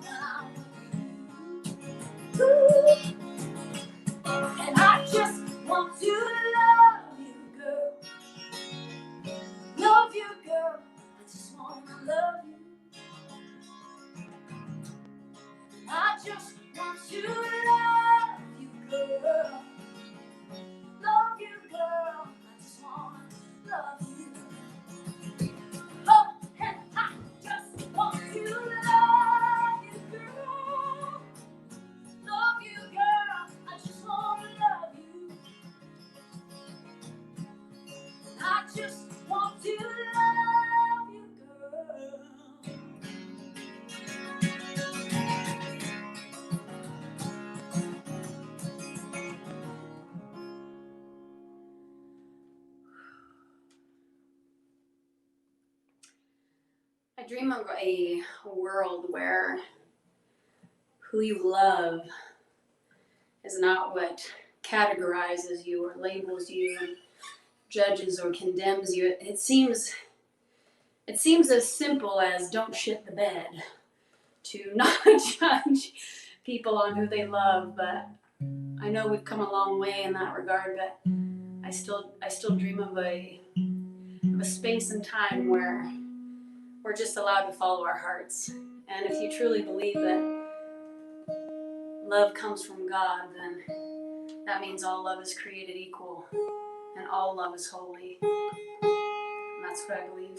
Ooh. And I just want to love you, girl. Love you, girl. I just wanna love you. I just want to love you, girl. Love you, girl. I just wanna love you. Oh, and I just want to love you, girl. Love you, girl. I just wanna love you. I just want to love you, girl. I dream of a world where who you love is not what categorizes you or labels you and judges or condemns you. It seems as simple as don't shit the bed, to not judge people on who they love. But I know we've come a long way in that regard, but I still dream of a space and time where we're just allowed to follow our hearts. And if you truly believe that love comes from God, then that means all love is created equal and all love is holy. And that's what I believe.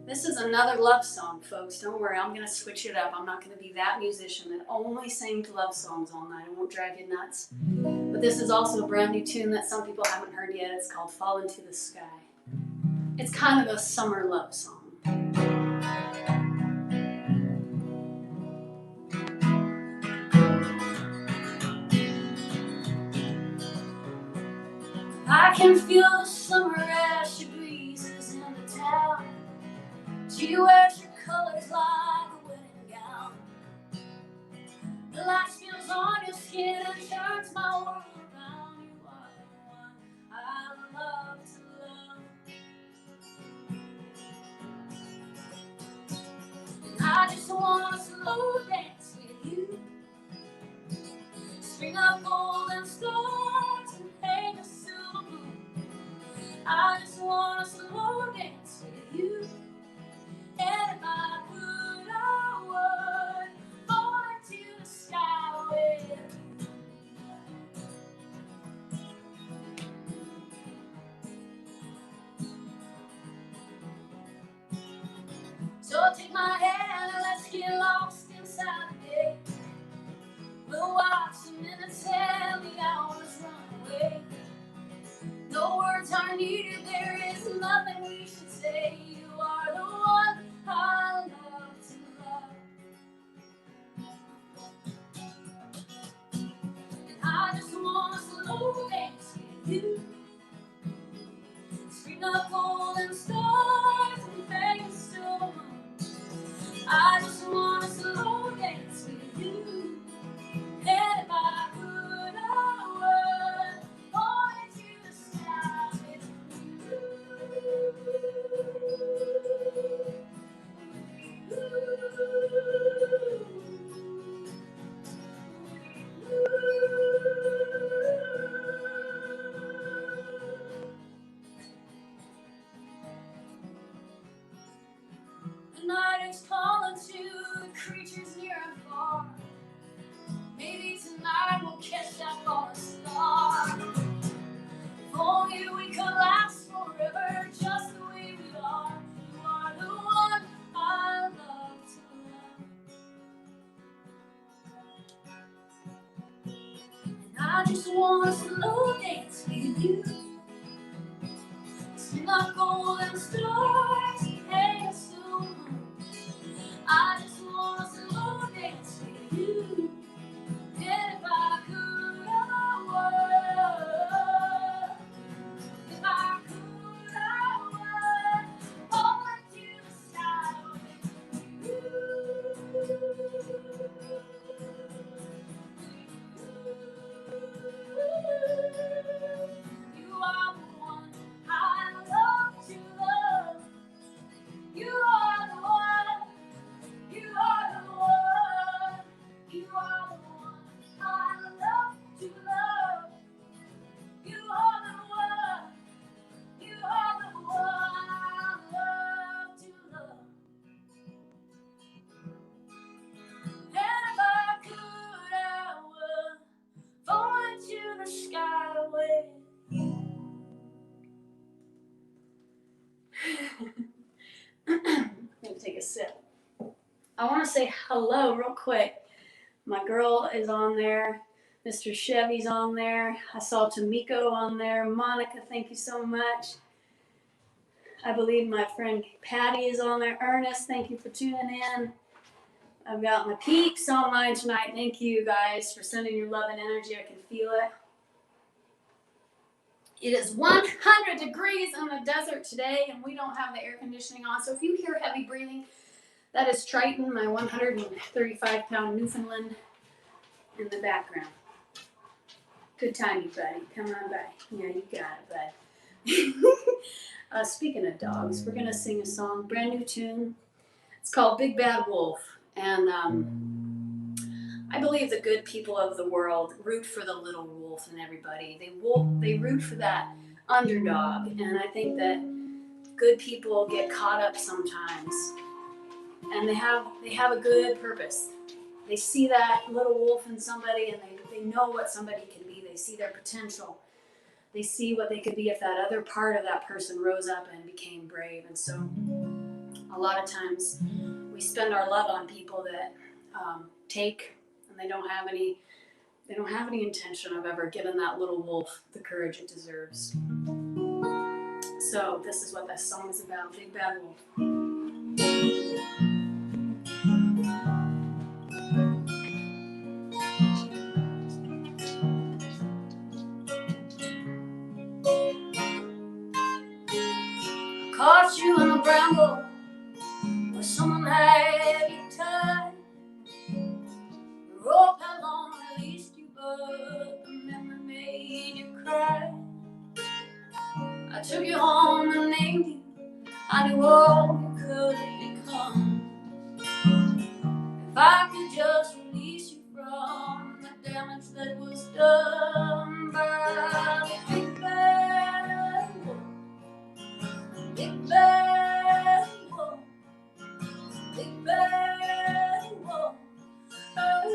This is another love song, folks. Don't worry, I'm going to switch it up. I'm not going to be that musician that only sings love songs all night. I won't drive you nuts. But this is also a brand new tune that some people haven't heard yet. It's called Fall Into the Sky. It's kind of a summer love song. I can feel the summer as she breezes into town. She wears her colors like a wedding gown. The light spills on your skin and turns my world around. You are the one I love to love. And I just want to slow dance with you. String up golden stars and hang a silver moon. I just want to slow dance with you. And if I could, I would fall into the sky with you. So take my hand and let's get lost inside the day. We'll watch the minutes and the hours run away. No words are needed, there is nothing we should say. You are the one I love to love. And I just want to slow dance with you. String up golden stars and hang a silver moon. I just want to slow dance with you. And if I could, I would fall into the sky with the night is calling to the creatures near and far. Maybe tonight we'll catch that falling star. If only we could last forever, just the way we are. You are the one I love to love. And I just want to slow dance with you. Sing up golden stars and hang a silver moon. I just want to slow dance with you. And if I could, I would. If I could, I would fall into the sky with you. You are the one I love to love. You are the one. You are the one. You are the one I love to love. You are the one. You are the one I love to love. And if I could, I would fall into the sky with you. I'm gonna take a sip. I want to say hello real quick. My girl is on there. Mr. Chevy's on there. I saw Tamiko on there. Monica, thank you so much. I believe my friend Patty is on there. Ernest, thank you for tuning in. I've got my peeps online tonight. Thank you guys for sending your love and energy. I can feel it. It is 100 degrees in the desert today, and we don't have the air conditioning on. So if you hear heavy breathing, that is Triton, my 135-pound Newfoundland, in the background. Good time, you buddy. Come on by. Yeah, you got it, bud. Speaking of dogs, we're going to sing a song, brand new tune. It's called Big Bad Wolf. And I believe the good people of the world root for the little wolf and everybody. They root for that underdog. And I think that good people get caught up sometimes. And they have a good purpose. They see that little wolf in somebody and they know what somebody can be. They see their potential. They see what they could be if that other part of that person rose up and became brave. And so a lot of times we spend our love on people that take and they They don't have any intention of ever giving that little wolf the courage it deserves. So this is what that song is about, Big Bad Wolf. Caught you in a bramble where someone had you tied. The rope had long released you, but the memory made you cry. I took you home and named you. I knew all you could become. If I could just release you from the damage that was done by the big bad wolf. Big bad wolf. Big bad wolf. Oh.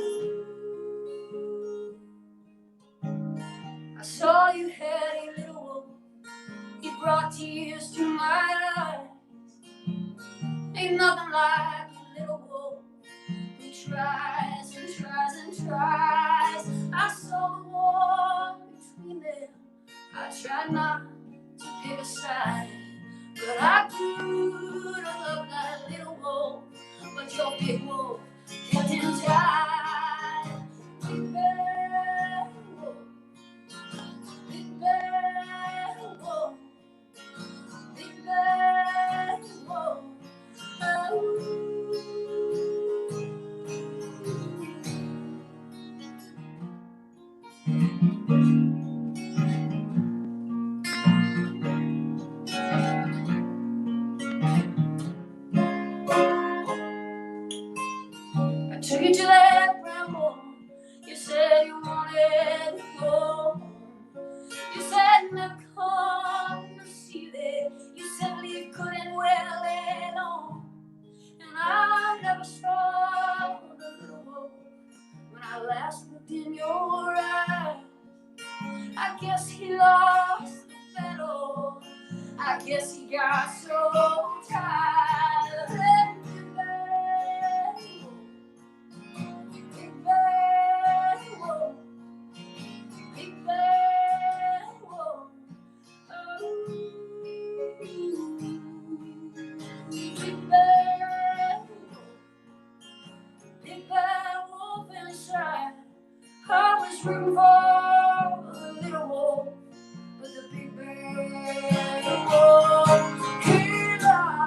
I saw you had a little wolf. You brought tears to my eyes. Ain't nothing like a little wolf who tries and tries and tries. I saw the war between them. I tried not to pick a side, but I grew to love that little wolf. But your big wolf kept him tied. Big bad wolf. Big bad wolf. Big bad wolf. Oh. I took you to that bramble. You said you wanted to go. You said never come to see that. You said leave good and well and on. And I never saw the little wolf when I last looked in your eyes. I guess he lost the battle. I guess he got so tired of letting Big bad wolf. Big bad wolf. Big bad wolf. Oh. Big bad wolf. Big bad wolf inside. I was rooting for the little wolf, but the big bad wolf, he lies.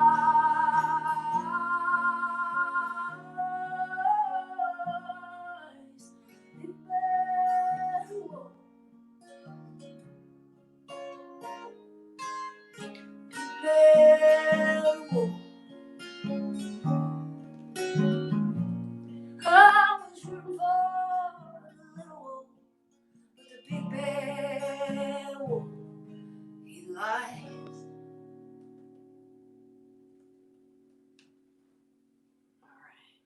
Big bad wolf. Big bad wolf. I was rooting for the little wolf, but the big bad wolf, he lies. All right,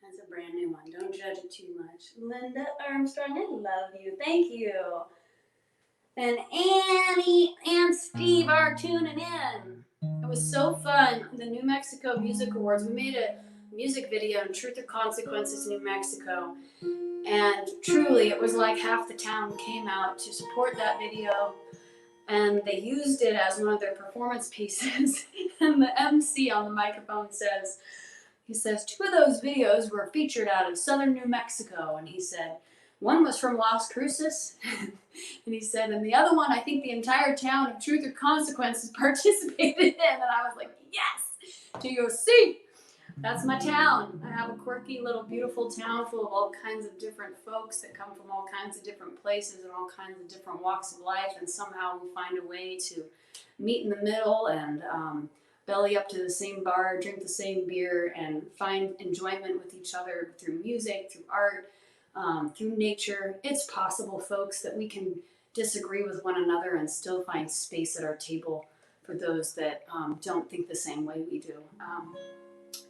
that's a brand new one. Don't judge it too much. Linda Armstrong, I love you. Thank you. And Annie and Steve are tuning in. It was so fun. The New Mexico Music Awards. We made a music video in Truth or Consequences, New Mexico. And truly, it was like half the town came out to support that video. And they used it as one of their performance pieces. And the MC on the microphone says, he says, 2 of those videos were featured out of southern New Mexico. And he said, one was from Las Cruces. And he said, and the other one, I think the entire town of Truth or Consequences participated in. And I was like, yes, TOC. That's my town. I have a quirky little beautiful town full of all kinds of different folks that come from all kinds of different places and all kinds of different walks of life. And somehow we find a way to meet in the middle and belly up to the same bar, drink the same beer, and find enjoyment with each other through music, through art, through nature. It's possible, folks, that we can disagree with one another and still find space at our table for those that don't think the same way we do.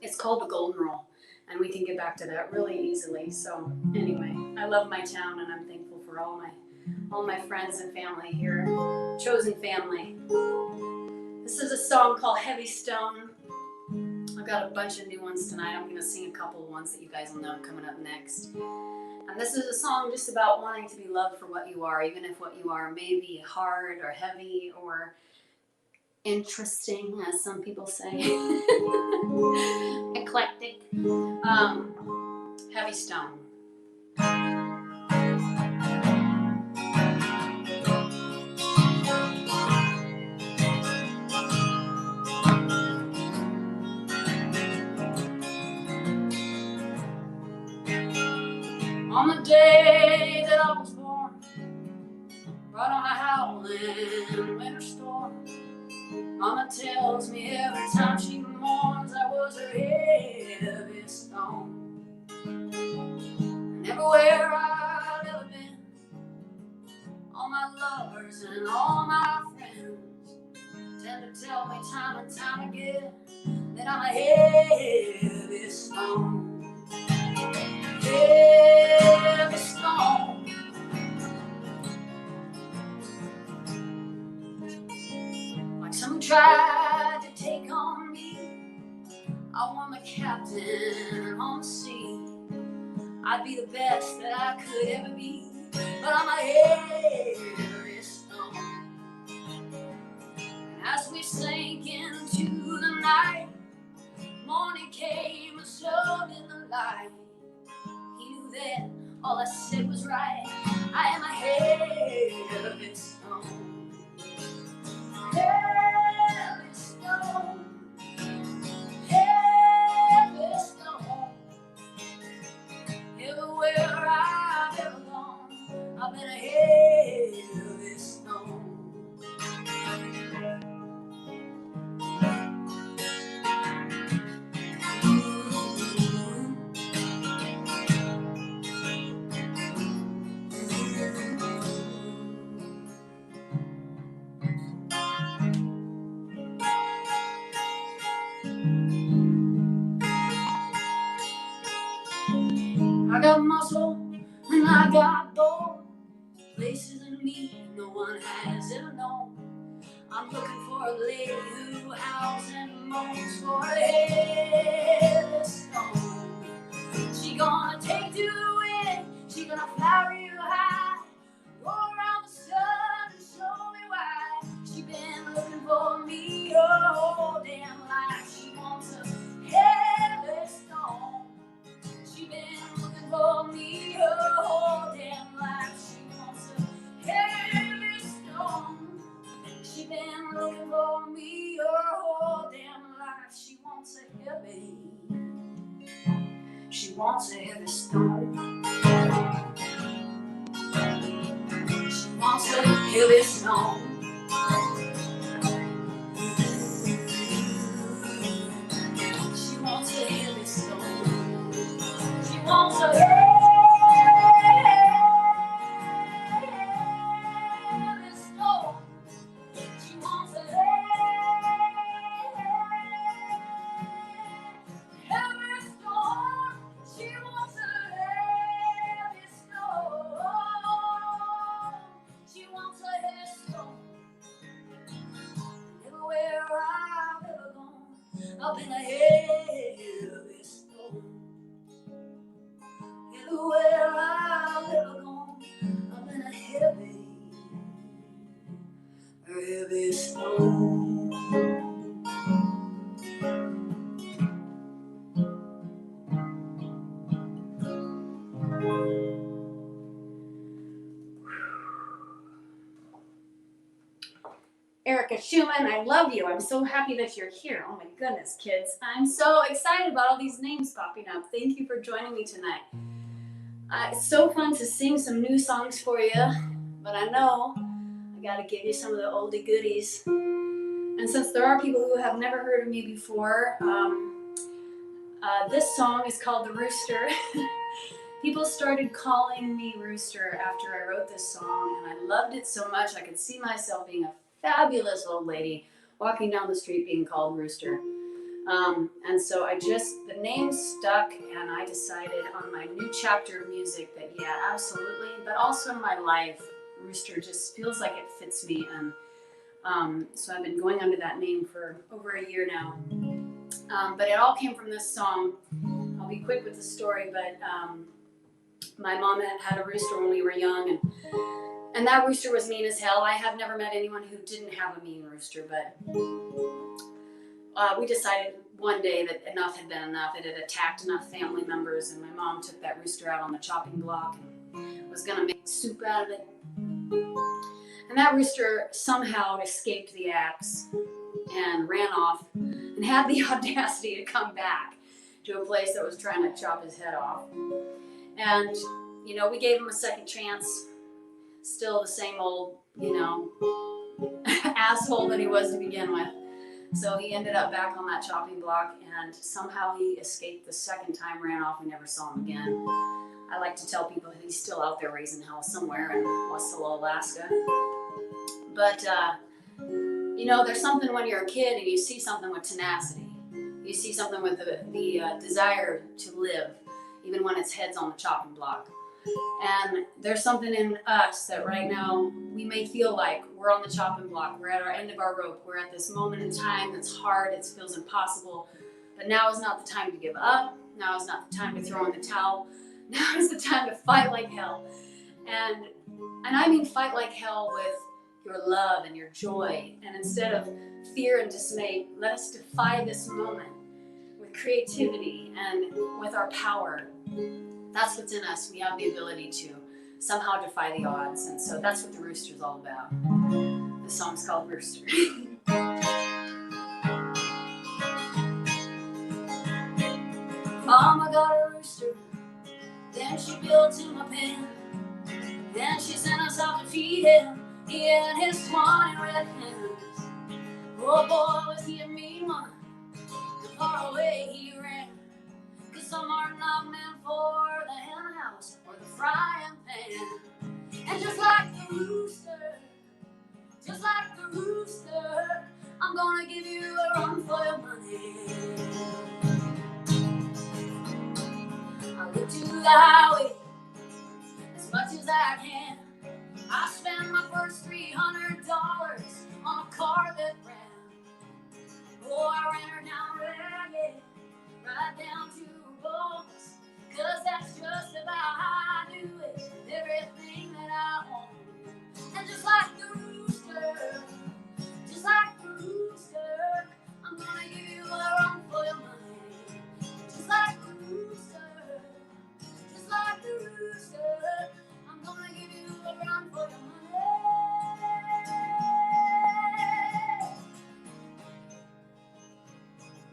It's called the Golden Rule, and we can get back to that really easily. So anyway, I love my town, and I'm thankful for all my friends and family here, chosen family. This is a song called Heavy Stone. I've got a bunch of new ones tonight. I'm going to sing a couple of ones that you guys will know coming up next. And this is a song just about wanting to be loved for what you are, even if what you are may be hard or heavy or interesting, as some people say. Eclectic. Heavy Stone. On the day that I was born, right on a howling winter storm, Mama tells me every time she mourns I was her heaviest stone. And everywhere I've ever been, all my lovers and all my friends tend to tell me time and time again that I'm a heavy stone. Heavy stone. Like some tried to take on me, I want the captain on the sea. I'd be the best that I could ever be, but I'm a heavy stone. And as we sank into the night, morning came and showed in the light. He knew that all I said was right. I am a heavy stone. Heavy stone. Heavy stone. Everywhere I've ever gone, I've been a heavy stone. I got muscle and I got bone, places in me no one has ever known. I'm looking for a lady who howls and moans for a heavy stone. She gonna take to the wind, she gonna fly real high, go around the sun and show me why. She been looking for me her whole damn life. She wants a heavy stone. She been looking for me her whole damn life. She wants a heavy stone. She been looking for me her whole damn life. She wants a heavy. She wants a heavy stone. She wants a heavy stone. She wants a heavy stone. She wants a heavy stone. She wants a heavy stone. She wants a heavy stone. She wants a heavy stone. Everywhere I've ever gone, I've been a heavy stone. Everywhere I've ever gone, I've been a heavy stone. Erica Schumann, I love you. I'm so happy that you're here. Oh my goodness, kids. I'm so excited about all these names popping up. Thank you for joining me tonight. It's so fun to sing some new songs for you, but I know I gotta give you some of the oldie goodies. And since there are people who have never heard of me before, this song is called The Rooster. People started calling me Rooster after I wrote this song, and I loved it so much I could see myself being a fabulous old lady walking down the street being called Rooster. And so the name stuck, and I decided on my new chapter of music that, yeah, absolutely, but also in my life, Rooster just feels like it fits me. And so I've been going under that name for over a year now. But it all came from this song. I'll be quick with the story, but My mom had a rooster when we were young, and that rooster was mean as hell. I have never met anyone who didn't have a mean rooster, but we decided one day that enough had been enough. It had attacked enough family members, and my mom took that rooster out on the chopping block and was going to make soup out of it. And that rooster somehow escaped the axe and ran off and had the audacity to come back to a place that was trying to chop his head off. And, you know, we gave him a second chance. Still the same old, you know, asshole that he was to begin with. So he ended up back on that chopping block, and somehow he escaped the second time, ran off, and never saw him again. I like to tell people that he's still out there raising hell somewhere in Wasilla, Alaska. But, you know, there's something when you're a kid and you see something with tenacity. You see something with the desire to live, even when its head's on the chopping block. And there's something in us that right now we may feel like we're on the chopping block. We're at our end of our rope. We're at this moment in time that's hard. It feels impossible. But now is not the time to give up. Now is not the time to throw in the towel. Now is the time to fight like hell. And I mean fight like hell with your love and your joy. And instead of fear and dismay, let us defy this moment with creativity and with our power. That's what's in us. We have the ability to somehow defy the odds. And so that's what the rooster's all about. The song's called Rooster. Mama got a rooster, then she built him a pen. Then she sent us out to feed him. He had his 20 red hens. Oh boy, was he a mean one. The far away he ran. 'Cause some are not meant for the hen house or the frying pan. And just like the rooster, I'm gonna give you a run for your money. I look to the highway as much as I can. I spent my first $300 on a car that ran. Oh, I ran her down ragged, right down to her bones. 'Cause that's just about how I do it with everything that I own. And just like the rooster, I'm gonna give you a run for your money. Just like the rooster, I'm gonna give you a run for your money.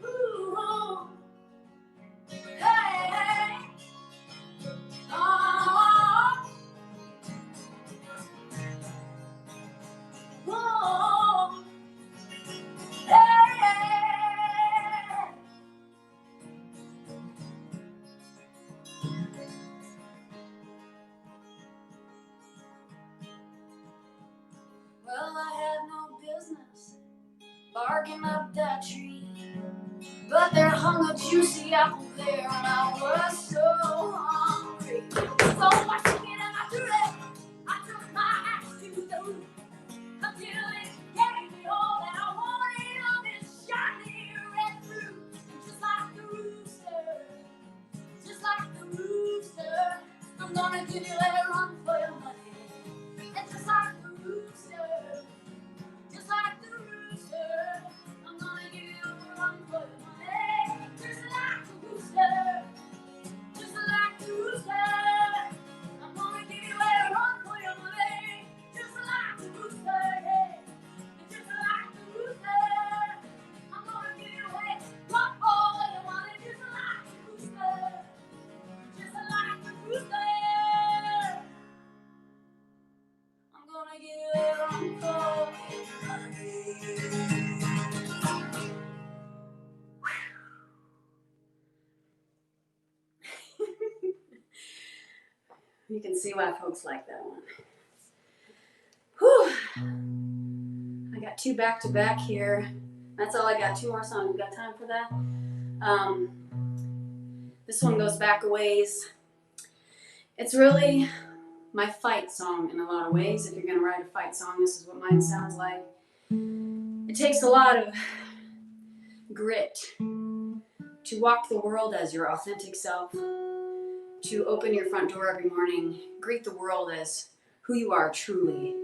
Ooh, hey, oh, oh, hey. Well, I had no business barking up that tree, but there hung a juicy apple there, and I was so hungry. So I took it and I threw it. I took my axe to the roof until it gave me all that I wanted of this shiny red fruit. And just like the rooster, I'm gonna give you a run for your money. And just like the rooster, I'm gonna give you a run for your money. Just like the rooster, I'm gonna give you a run for your money. Just like the rooster, yeah. And just like the rooster, I'm gonna give you a run for your money. Just like the rooster, I'm gonna give you a run for your money. You can see why folks like that one. Whew. I got 2 back-to-back here. That's all I got. 2 more songs. We got time for that? This one goes back a ways. It's really my fight song in a lot of ways. If you're going to write a fight song, this is what mine sounds like. It takes a lot of grit to walk the world as your authentic self. to open your front door every morning, greet the world as who you are truly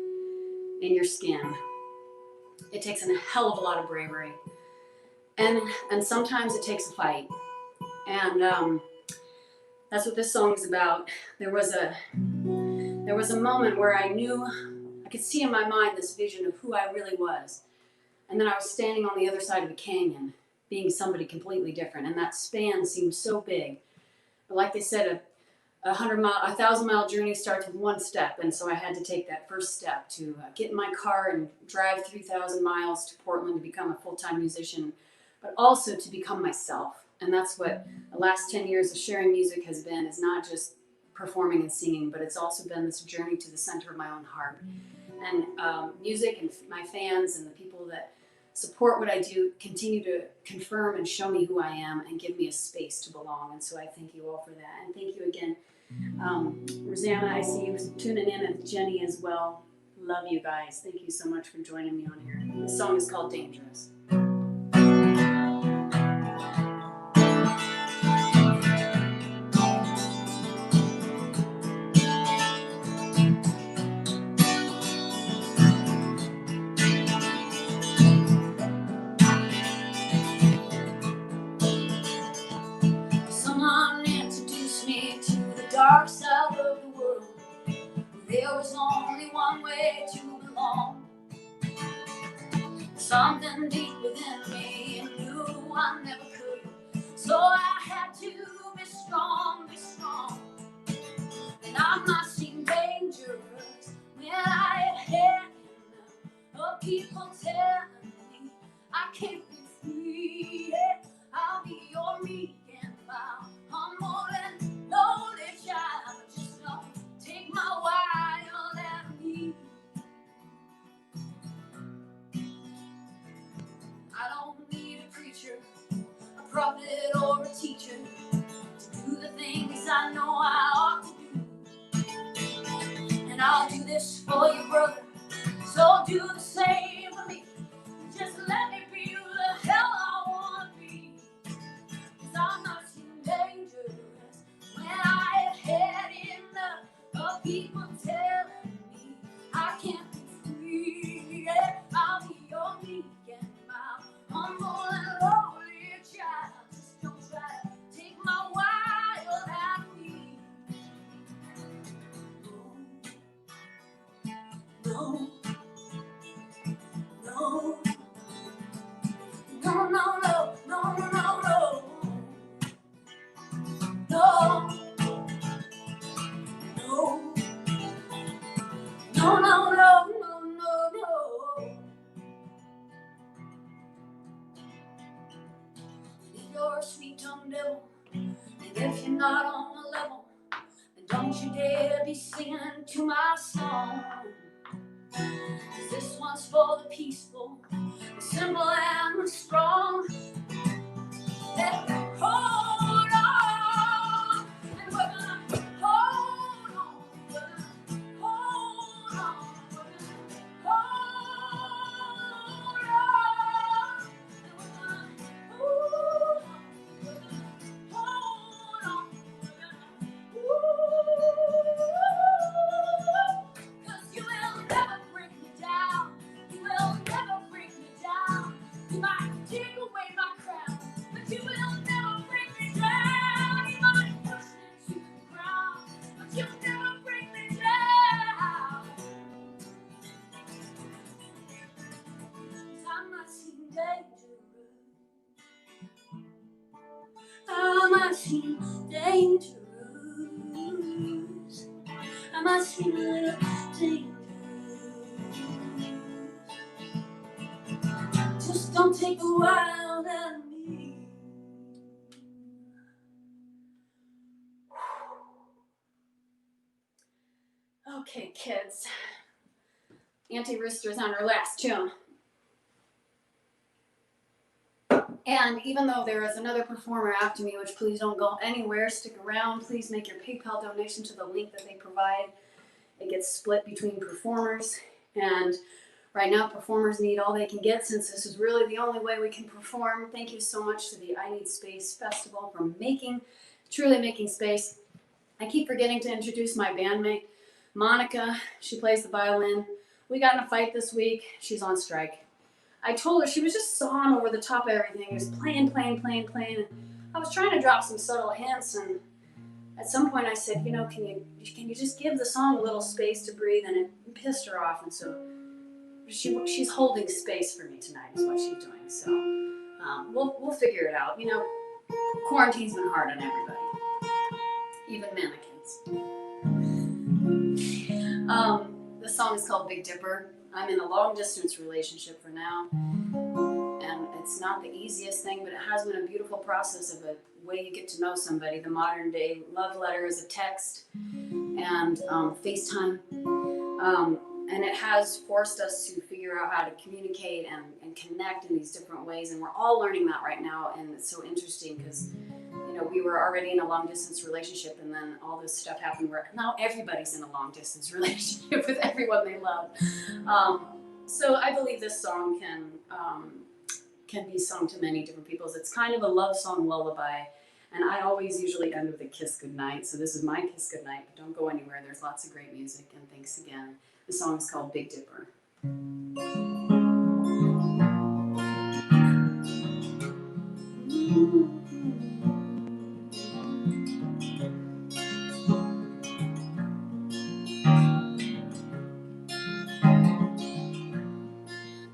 in your skin. It takes a hell of a lot of bravery. And sometimes it takes a fight. And that's what this song is about. There was a moment where I knew, I could see in my mind this vision of who I really was. And then I was standing on the other side of a canyon, being somebody completely different. And that span seemed so big. But like they said, a 1,000-mile journey starts with one step. And so I had to take that first step to get in my car and drive 3,000 miles to Portland to become a full-time musician, but also to become myself. And that's what the last 10 years of sharing music has been, is not just performing and singing, but it's also been this journey to the center of my own heart. And music and my fans and the people that support what I do continue to confirm and show me who I am and give me a space to belong. And so I thank you all for that. And thank you again, Rosanna, I see you tuning in, and Jenny as well. Love you guys. Thank you so much for joining me on here. This song is called Dangerous. Someone introduced me to the dark side of the world. There was only one way to belong. Something deep within me knew I never could. So I had to be strong, be strong. And I might seem dangerous when I had enough of people telling me I can't be free. Yeah, I'll be your meek and mild, humble and lonely child. Just don't take my wild out of me. I don't need a preacher, a prophet, or a teacher to do the things I know I ought to do. And I'll do this for you, brother, so do the same for me. Just let me be the hell I want to be. 'Cause I'm not too dangerous when I had enough of people telling me I can't be free. Yeah, I'll be your meek and mild, humble and lowly child. Just don't try to take my wild out of me. No, no, no, no, no, no, no, no, no, no, no, no, no, no, no, no. If you're a sweet-tongued devil, and if you're not on the level, then don't you dare be singing to my song. 'Cause this one's for the peaceful, the simple and the strong. That hold on, and we're gonna hold on, we're gonna hold on, we're gonna hold on, and we're gonna hold on, we're gonna hold on, we're gonna 'cause you will never break me down, you will never break me down. You might take away my crown, but you will never bring me down. You might push me to the ground, but you'll never bring me down. 'Cause I might seem dangerous. I might seem dangerous. I might seem a little dangerous. Just don't take the wild out of me. Okay, kids. Auntie Rooster's on her last tune. And even though there is another performer after me, which please don't go anywhere, stick around. Please make your PayPal donation to the link that they provide. It gets split between performers. And right now, performers need all they can get since this is really the only way we can perform. Thank you so much to the I Need Space Festival for truly making space. I keep forgetting to introduce my bandmate, Monica. She plays the violin. We got in a fight this week. She's on strike. I told her she was just sawing over the top of everything. It was playing. I was trying to drop some subtle hints, and at some point I said, can you just give the song a little space to breathe? And it pissed her off, and so she's holding space for me tonight is what she's doing. So we'll figure it out. Quarantine's been hard on everybody, even mannequins. The song is called Big Dipper. I'm in a long distance relationship for now, and it's not the easiest thing, but it has been a beautiful process of a way you get to know somebody. The modern day love letter is a text and FaceTime, and it has forced us to figure out how to communicate and connect in these different ways, and we're all learning that right now, and it's so interesting because we were already in a long distance relationship, and then all this stuff happened where now everybody's in a long distance relationship with everyone they love. So I believe this song can be sung to many different people. It's kind of a love song lullaby, and I always usually end with a kiss goodnight. So this is my kiss goodnight, but don't go anywhere. There's lots of great music, and thanks again. The song is called Big Dipper.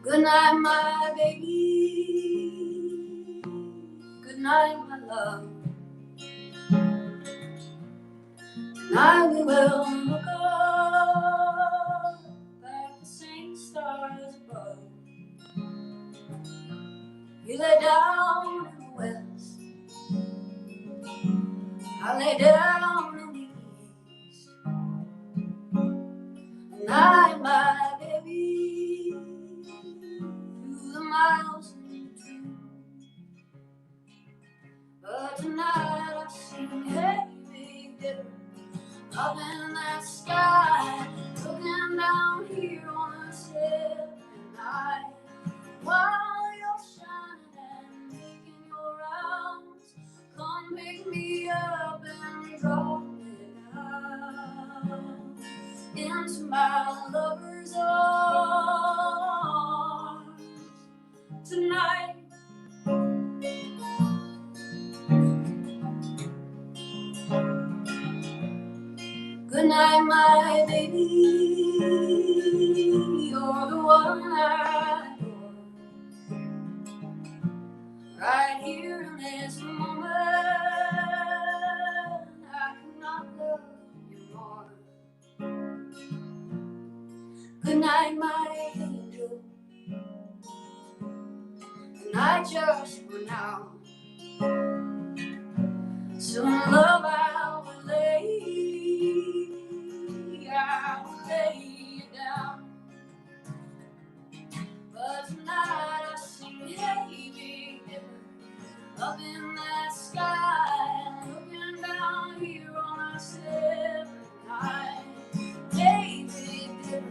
Good night, my baby. Good night, my love. Tonight we will look up at the same stars above. You lay down in the west, I lay down in the east. Night, my baby, through the miles in between. But tonight I sing, hey, Big Dipper, up in that sky, looking down here on us every night. While you're shining and making your rounds, come pick me up and drop me down into my lover's arms tonight. Good night, my baby, you're the one I adore. Right here in this moment, I cannot love you more. Good night, my angel. Good night, just for now. Soon, love, I will lay you down. But tonight I sing, hey, Big Dipper, up in that sky, looking down here on us every night. Hey, Big Dipper,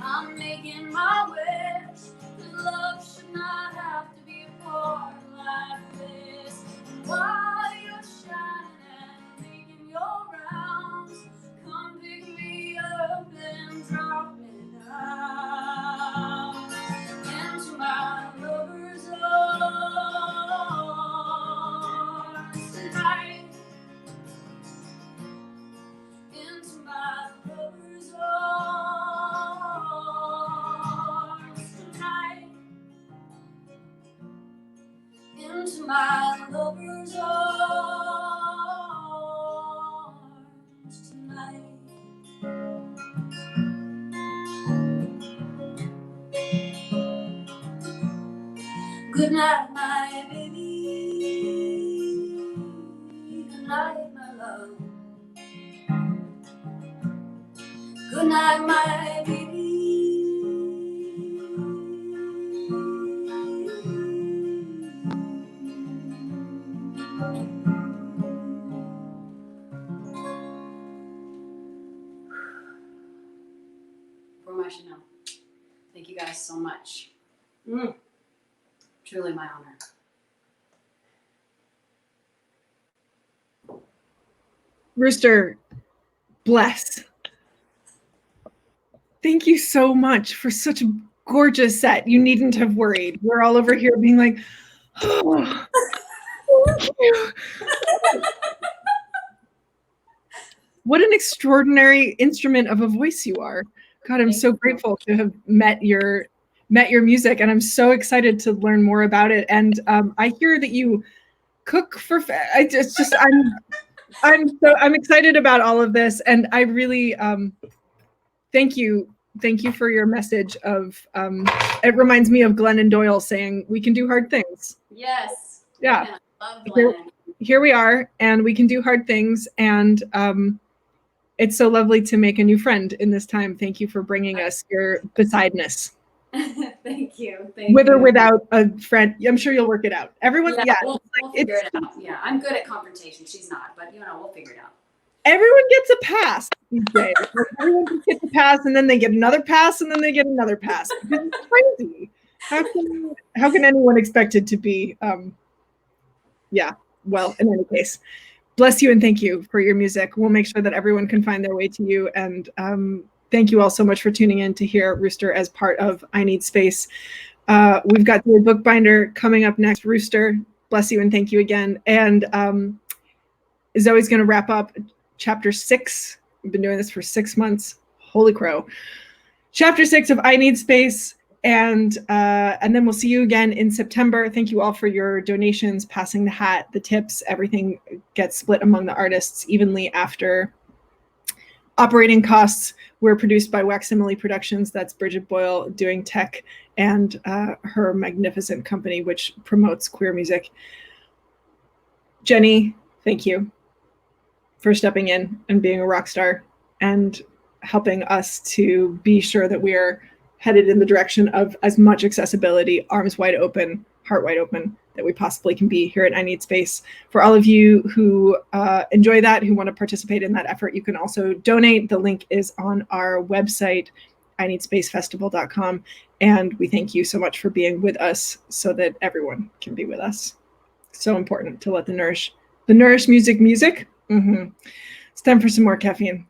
I'm making my wish, 'cause love should not have to be apart like this. And while you're shining and making your rounds, come pick me up and drop me down into my lover's arms tonight. Into my lover's arms tonight. Into my lover's arms tonight. Good night, my baby. Good night, my love. Good night, my baby. Poor my Chanel. Thank you guys so much. Truly my honor. Rooster, Bless. Thank you so much for such a gorgeous set. You needn't have worried. We're all over here being like, oh, thank you. What an extraordinary instrument of a voice you are. God, I'm so grateful to have met your music, and I'm so excited to learn more about it. And I hear that you cook for. I'm excited about all of this, and I really thank you for your message of. It reminds me of Glennon Doyle saying, "We can do hard things." Yes. Yeah. Glennon. I love Glennon. Here we are, and we can do hard things, and it's so lovely to make a new friend in this time. Thank you for bringing us your besideness. Thank you. With or without a friend, I'm sure you'll work it out. Everyone, Yeah, we'll figure it out. Yeah, I'm good at confrontation. She's not, but we'll figure it out. Everyone gets a pass these days. Everyone gets a pass, and then they get another pass, and then they get another pass. It's crazy. How can anyone expect it to be? Yeah. Well, in any case, bless you and thank you for your music. We'll make sure that everyone can find their way to you. And thank you all so much for tuning in to hear Rooster as part of I Need Space. We've got Zoe Bookbinder coming up next. Rooster, bless you and thank you again. And Zoe's going to wrap up chapter 6. We've been doing this for 6 months. Holy crow. Chapter 6 of I Need Space. And then we'll see you again in September. Thank you all for your donations, passing the hat, the tips. Everything gets split among the artists evenly after operating costs. We're produced by Waximile Productions. That's Bridget Boyle doing tech and her magnificent company, which promotes queer music. Jenny, thank you for stepping in and being a rock star and helping us to be sure that we are headed in the direction of as much accessibility, arms wide open, heart wide open, that we possibly can be here at I Need Space. For all of you who enjoy that, who want to participate in that effort, you can also donate. The link is on our website, ineedspacefestival.com. And we thank you so much for being with us so that everyone can be with us. So important to let the nourish music. It's time for some more caffeine.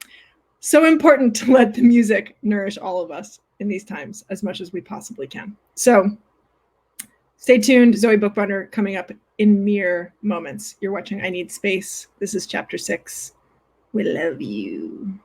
So important to let the music nourish all of us in these times as much as we possibly can. So stay tuned. Zoe Bookbinder coming up in mere moments. You're watching I Need Space. This is chapter 6. We love you.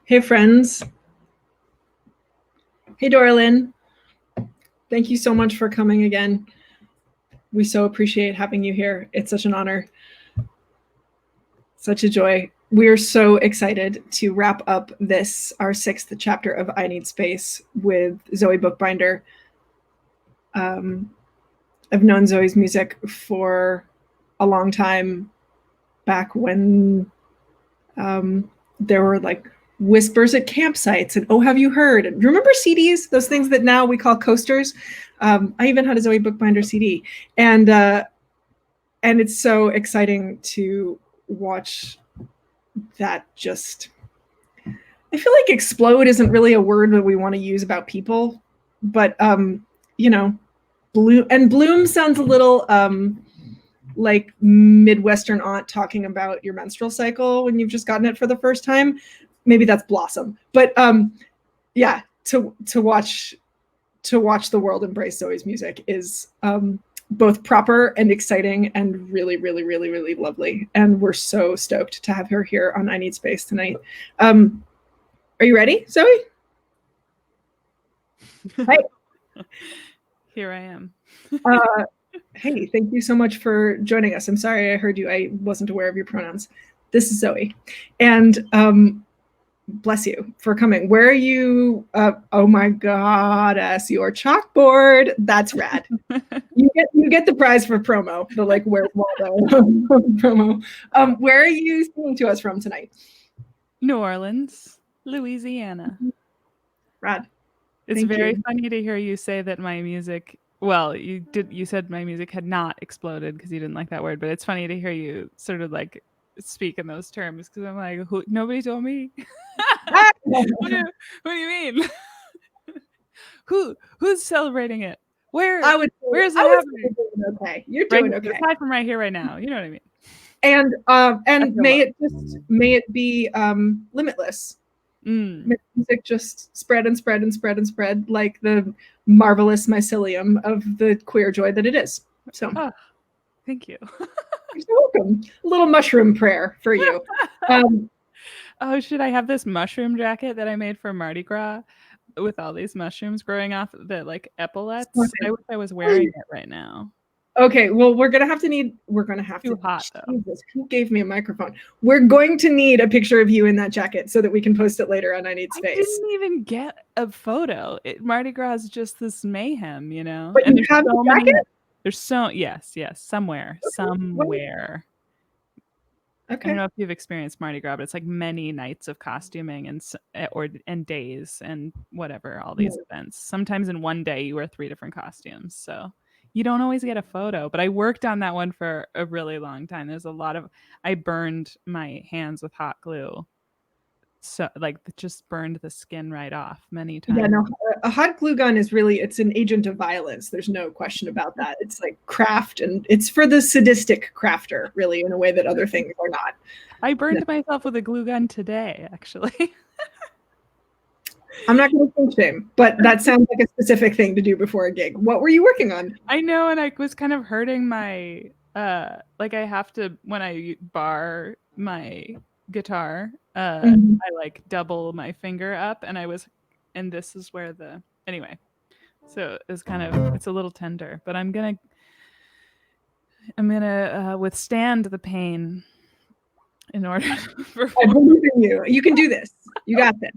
Hey, friends. Hey, Dorlin. Thank you so much for coming again. We so appreciate having you here. It's such an honor. Such a joy. We are so excited to wrap up this, our 6th chapter of I Need Space with Zoe Boekbinder. I've known Zoe's music for a long time, back when there were like whispers at campsites and oh, have you heard? And remember CDs, those things that now we call coasters? I even had a Zoe Boekbinder CD, and it's so exciting to watch that. Just, I feel like explode isn't really a word that we want to use about people, but you know, bloom sounds a little like Midwestern aunt talking about your menstrual cycle when you've just gotten it for the first time. Maybe that's blossom, but yeah, to watch the world embrace Zoe's music is both proper and exciting and really, really, really, really lovely. And we're so stoked to have her here on I Need Space tonight. Are you ready, Zoe? Hi. Here I am. Hey, thank you so much for joining us. I'm sorry I heard you. I wasn't aware of your pronouns. This is Zoe. And bless you for coming. Where are you? Oh my goddess, your chalkboard. That's rad. You get the prize for promo. The like Where's Waldo promo. Where are you singing to us from tonight? New Orleans, Louisiana. Rad. It's Thank very you. funny to hear you say that my music, well, you said my music had not exploded because you didn't like that word, but it's funny to hear you sort of like speak in those terms because I'm like, nobody told me. What do you mean? Who's celebrating it? Where's it happening? Okay, you're doing okay. Aside from right here, right now, you know what I mean. And may it be limitless. Music just spread and spread and spread and spread like the marvelous mycelium of the queer joy that it is. So, thank you. You're so welcome. A little mushroom prayer for you. Oh, should I have this mushroom jacket that I made for Mardi Gras with all these mushrooms growing off the like epaulets? I wish I was wearing it right now. Okay, well, we're gonna have to. Too hot though. Jesus, who gave me a microphone? We're going to need a picture of you in that jacket so that we can post it later on I Need Space. I didn't even get a photo. Mardi Gras is just this mayhem, you know. But and you have the jacket? There's so yes, somewhere. Okay. I don't know if you've experienced Mardi Gras, but it's like many nights of costuming and days and whatever, all these events. Sometimes in one day you wear 3 different costumes. So you don't always get a photo, but I worked on that one for a really long time. There's a lot of, I burned my hands with hot glue. So like just burned the skin right off many times. Yeah, no, a hot glue gun is really, it's an agent of violence. There's no question about that. It's like craft, and it's for the sadistic crafter, really, in a way that other things are not. I burned myself with a glue gun today, actually. I'm not going to think shame, but that sounds like a specific thing to do before a gig. What were you working on? I know, and I was kind of hurting my, like I have to, when I bar my guitar, I like double my finger up, and this is where anyway, so it's kind of, it's a little tender, but I'm gonna withstand the pain in order for. I believe in you. You can do this. You got this.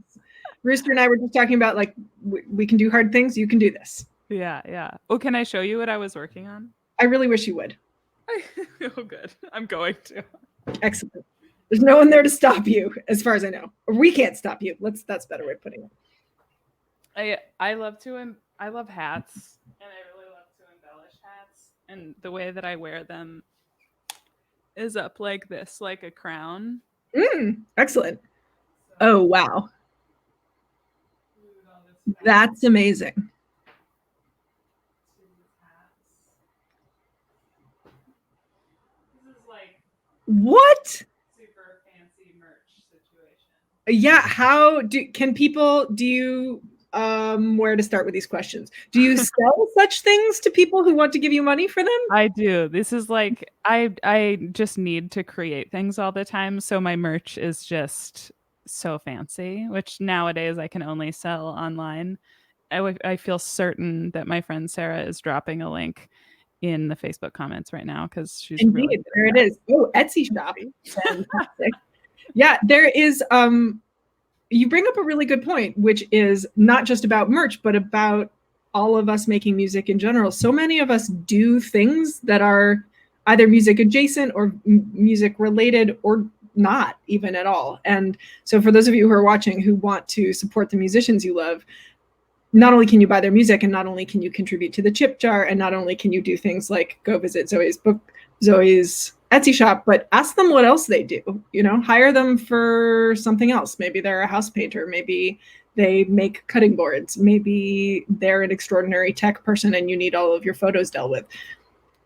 Rooster and I were just talking about like we can do hard things. You can do this. Yeah. Oh, can I show you what I was working on? I really wish you would. Oh, good. I'm going to. Excellent. There's no one there to stop you, as far as I know. Or we can't stop you. That's a better way of putting it. I love hats, and I really love to embellish hats. And the way that I wear them is up like this, like a crown. Excellent. Oh, wow. That's amazing. This is like what? Super fancy merch situation. Yeah. Do you where to start with these questions? Do you sell such things to people who want to give you money for them? I do. This is like, I just need to create things all the time. So my merch is just so fancy, which nowadays I can only sell online. I feel certain that my friend Sarah is dropping a link in the Facebook comments right now because she's really Indeed, there it is. Oh, Etsy shop. Fantastic. Yeah, there is. You bring up a really good point, which is not just about merch, but about all of us making music in general. So many of us do things that are either music adjacent or music related or not even at all. And so for those of you who are watching who want to support the musicians you love, not only can you buy their music and not only can you contribute to the chip jar and not only can you do things like go visit Zoe's Etsy shop, but ask them what else they do, hire them for something else. Maybe they're a house painter. Maybe they make cutting boards. Maybe they're an extraordinary tech person and you need all of your photos dealt with.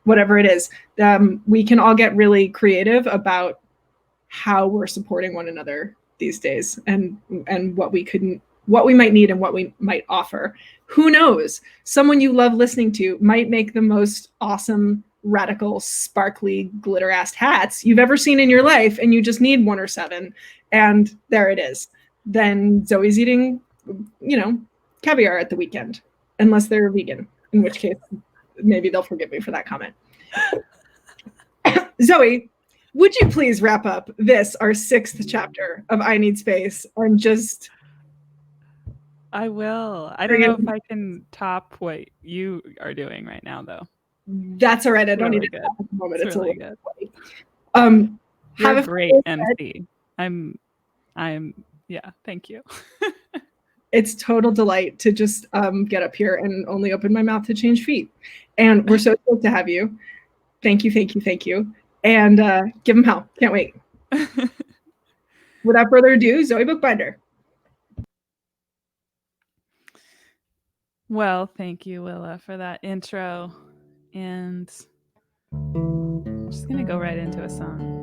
Whatever it is, we can all get really creative about how we're supporting one another these days and what we might need and what we might offer. Who knows? Someone you love listening to might make the most awesome, radical, sparkly, glitter-ass hats you've ever seen in your life, and you just need 1 or 7, and there it is. Then Zoe's eating, caviar at the weekend, unless they're vegan, in which case maybe they'll forgive me for that comment. Zoe, would you please wrap up our 6th chapter of I Need Space and just... I will. I don't know if I can top what you are doing right now, though. That's all right. I don't really need to talk at the moment. It's really good. You're have a great MC. Yeah, thank you. It's total delight to just get up here and only open my mouth to change feet. And we're so stoked to have you. Thank you, thank you, thank you. And give them hell. Can't wait. Without further ado, Zoe Boekbinder. Well, thank you, Willa, for that intro. And I'm just going to go right into a song.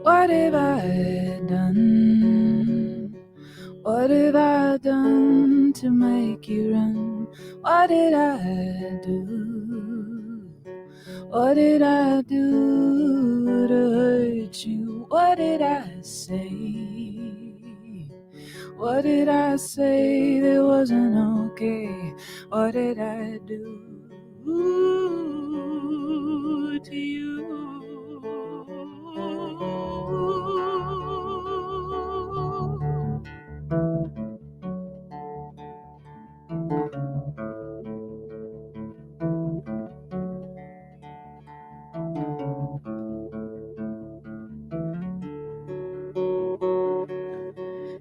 What have I done? What have I done to make you run? What did I do? What did I do to hurt you? What did I say? What did I say that wasn't okay? What did I do to you?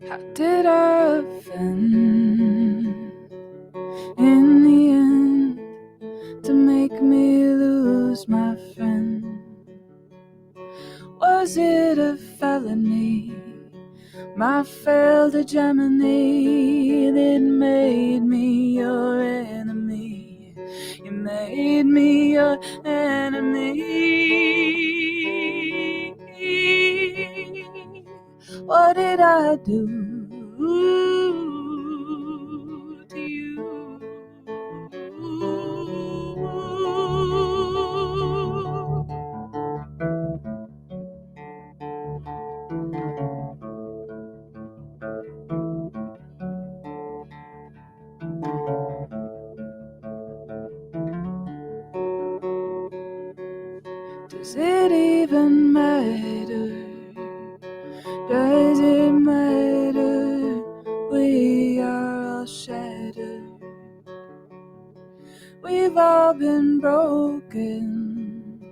How did I offend in the end to make me lose my friend? Was it a felony, my failed hegemony that made me your enemy? You made me your enemy. What did I do to you? Does it even matter? Does it matter? We are all shattered. We've all been broken.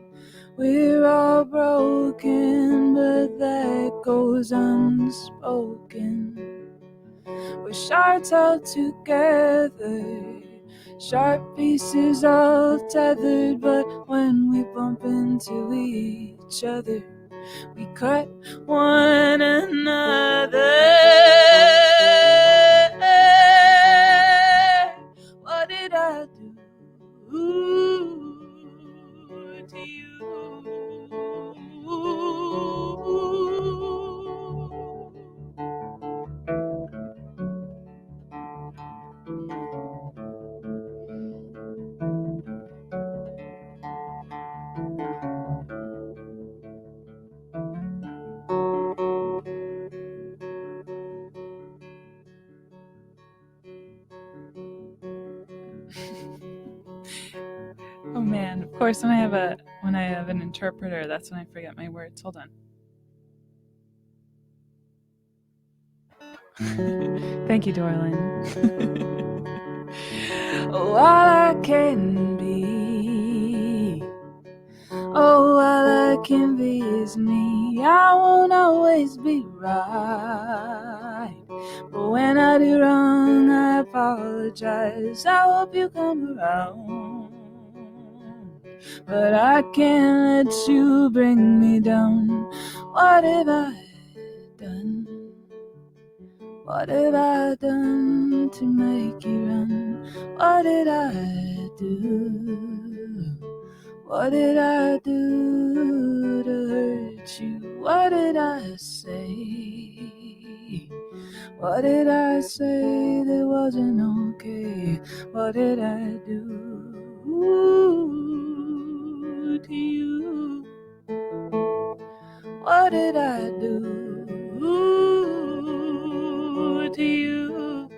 We're all broken, but that goes unspoken. We're shards held together, sharp pieces all tethered, but when we bump into each other, we cut one another. What did I do to you? course, when I have an interpreter, that's when I forget my words. Hold on. Thank you, Dorlin. Oh, all I can be. Oh, all I can be is me. I won't always be right. But when I do wrong, I apologize. I hope you come around. But I can't let you bring me down. What have I done? What have I done to make you run? What did I do? What did I do to hurt you? What did I say? What did I say that wasn't okay? What did I do to you? What did I do to you?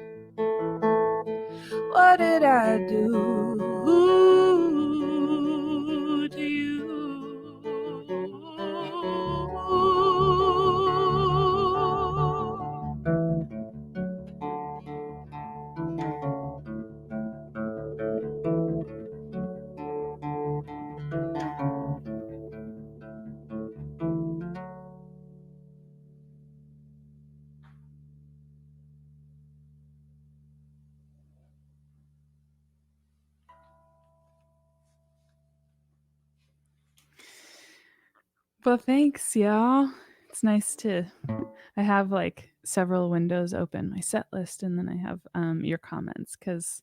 What did I do to you? Well, thanks, y'all. It's nice to. I have like several windows open, my set list, and then I have your comments, because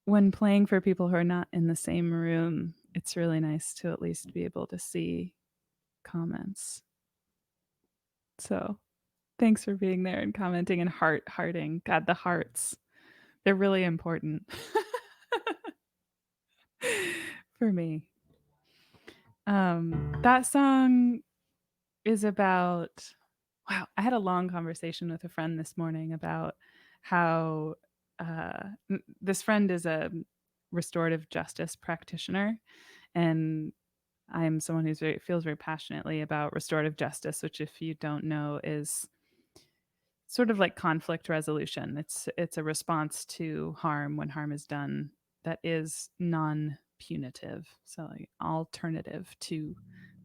when playing for people who are not in the same room, it's really nice to at least be able to see comments. So thanks for being there and commenting and hearting. God, the hearts. They're really important for me. That song is about, wow, I had a long conversation with a friend this morning about how this friend is a restorative justice practitioner, and I'm someone who feels very passionately about restorative justice, which, if you don't know, is sort of like conflict resolution. It's a response to harm when harm is done that is non-punitive, so like alternative to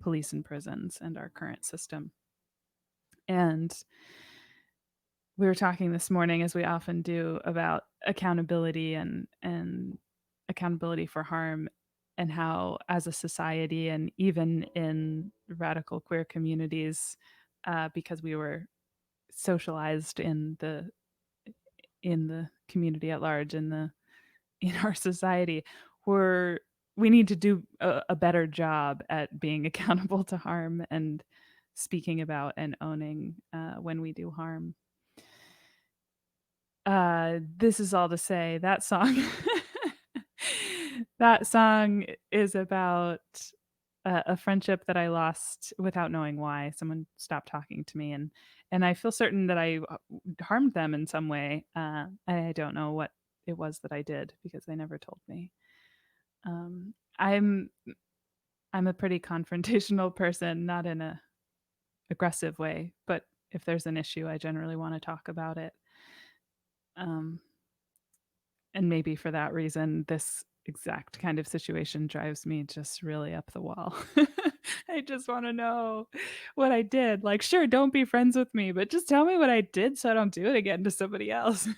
police and prisons and our current system. And we were talking this morning, as we often do, about accountability and accountability for harm, and how, as a society, and even in radical queer communities, because we were socialized in the community at large, in our society, we need to do a better job at being accountable to harm and speaking about and owning when we do harm. This is all to say that song that song is about a friendship that I lost without knowing why. Someone stopped talking to me, and I feel certain that I harmed them in some way. I don't know what it was that I did, because they never told me. I'm a pretty confrontational person, not in a aggressive way, but if there's an issue, I generally want to talk about it. And maybe for that reason, this exact kind of situation drives me just really up the wall. I just want to know what I did. Like, sure, don't be friends with me, but just tell me what I did so I don't do it again to somebody else.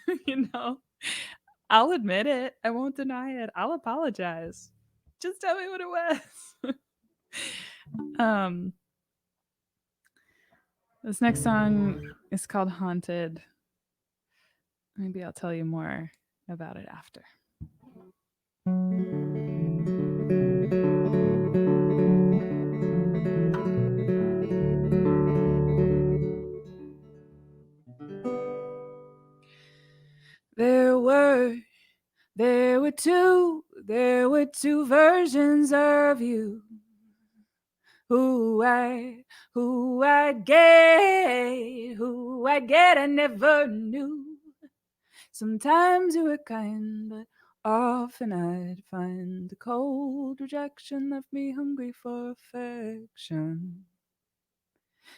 I'll admit it. I won't deny it. I'll apologize. Just tell me what it was. This next song is called Haunted. Maybe I'll tell you more about it after. There were two versions of you. Who I'd get, I never knew. Sometimes you were kind, but Often I'd find the cold rejection left me hungry for affection.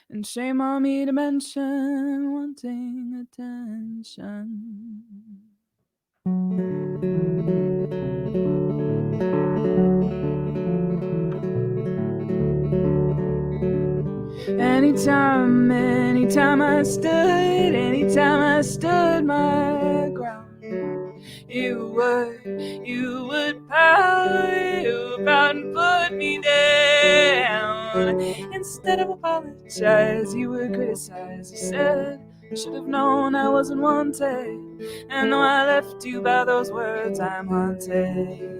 And shame on me to mention wanting attention. Anytime I stood my ground, you would pout and put me down. Instead of apologize, you would criticize. You said I should have known I wasn't wanted, and though I left you by those words, I'm haunted.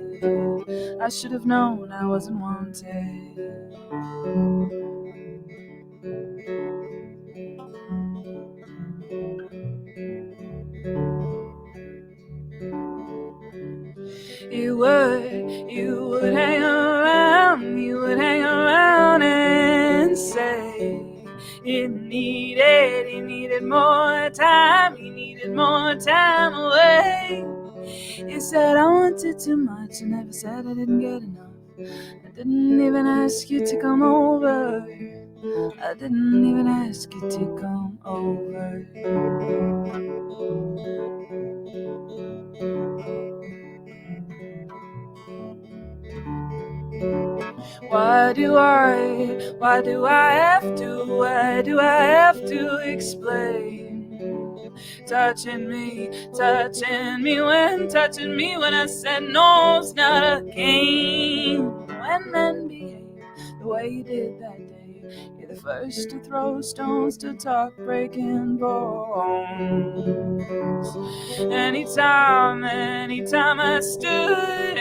I should have known I wasn't wanted. You would hang around and say he needed more time, away. You said I wanted too much, I never said I didn't get enough. I didn't even ask you to come over. I didn't even ask you to come over. Why do I have to explain? Touching me when I said no's not a game. When men behave the way you did that day, you're the first to throw stones, to talk breaking bones. Anytime I stood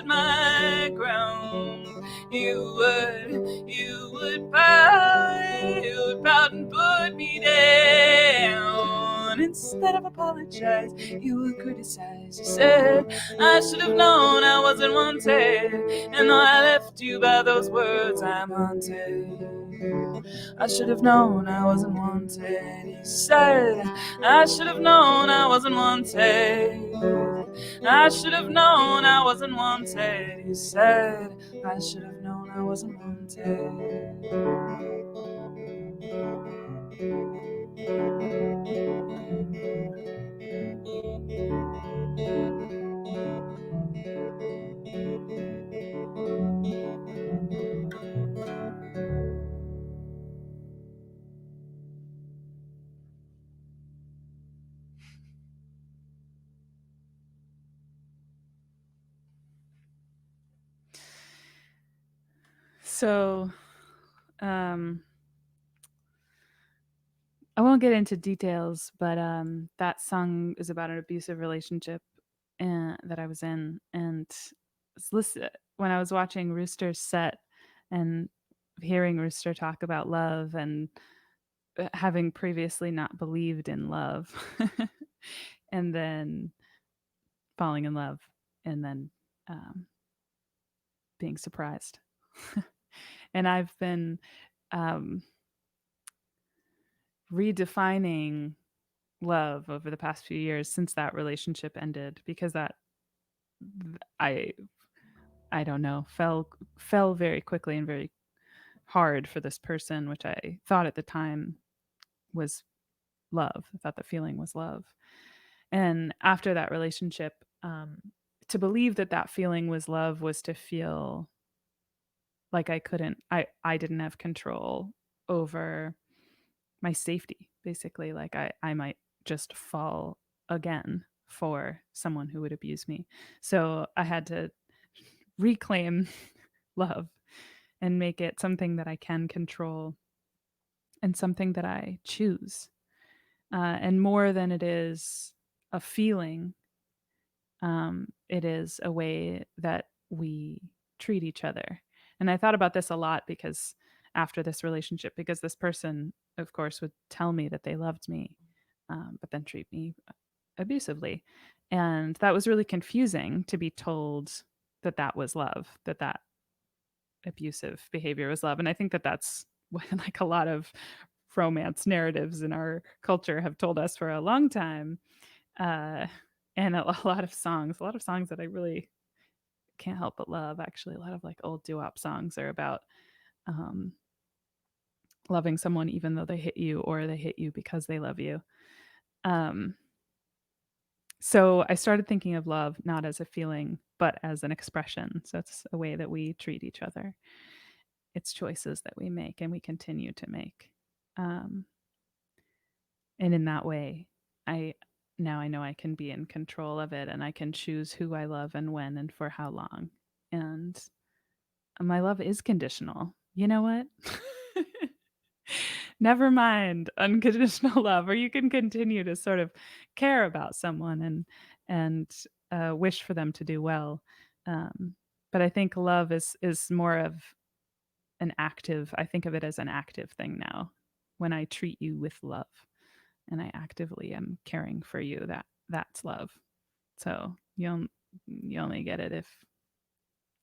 my ground, you would pout and put me down. Instead of apologize, you would criticize. You said I should have known I wasn't wanted, and though I left you by those words, I'm haunted. I should have known I wasn't wanted. You said I should have known I wasn't wanted. I should have known I wasn't wanted. You said I should have known I wasn't wanted. So, I won't get into details, but that song is about an abusive relationship that I was in, and when I was watching Rooster's set and hearing Rooster talk about love and having previously not believed in love, and then falling in love, and then being surprised. And I've been redefining love over the past few years since that relationship ended, because that I don't know, fell very quickly and very hard for this person, which I thought at the time was love. I thought the feeling was love. And after that relationship, to believe that feeling was love was to feel like I didn't have control over my safety, basically. Like I might just fall again for someone who would abuse me. So I had to reclaim love and make it something that I can control and something that I choose. And more than it is a feeling, it is a way that we treat each other. And I thought about this a lot because after this relationship, because this person, of course, would tell me that they loved me, but then treat me abusively. And that was really confusing, to be told that was love, that abusive behavior was love. And I think that's what, like, a lot of romance narratives in our culture have told us for a long time. and a lot of songs that I really can't help but love. Actually, a lot of like old doo-wop songs are about um, loving someone even though they hit you, or they hit you because they love you. Um, so I started thinking of love not as a feeling, but as an expression. So it's a way that we treat each other. It's choices that we make and we continue to make. Um, and in that way, I now I know I can be in control of it, and I can choose who I love and when and for how long. And my love is conditional. You know what? Never mind unconditional love, or you can continue to sort of care about someone and wish for them to do well. But I think love is more of an active. I think of it as an active thing now. When I treat you with love, and I actively am caring for you, that's love. So you only get it if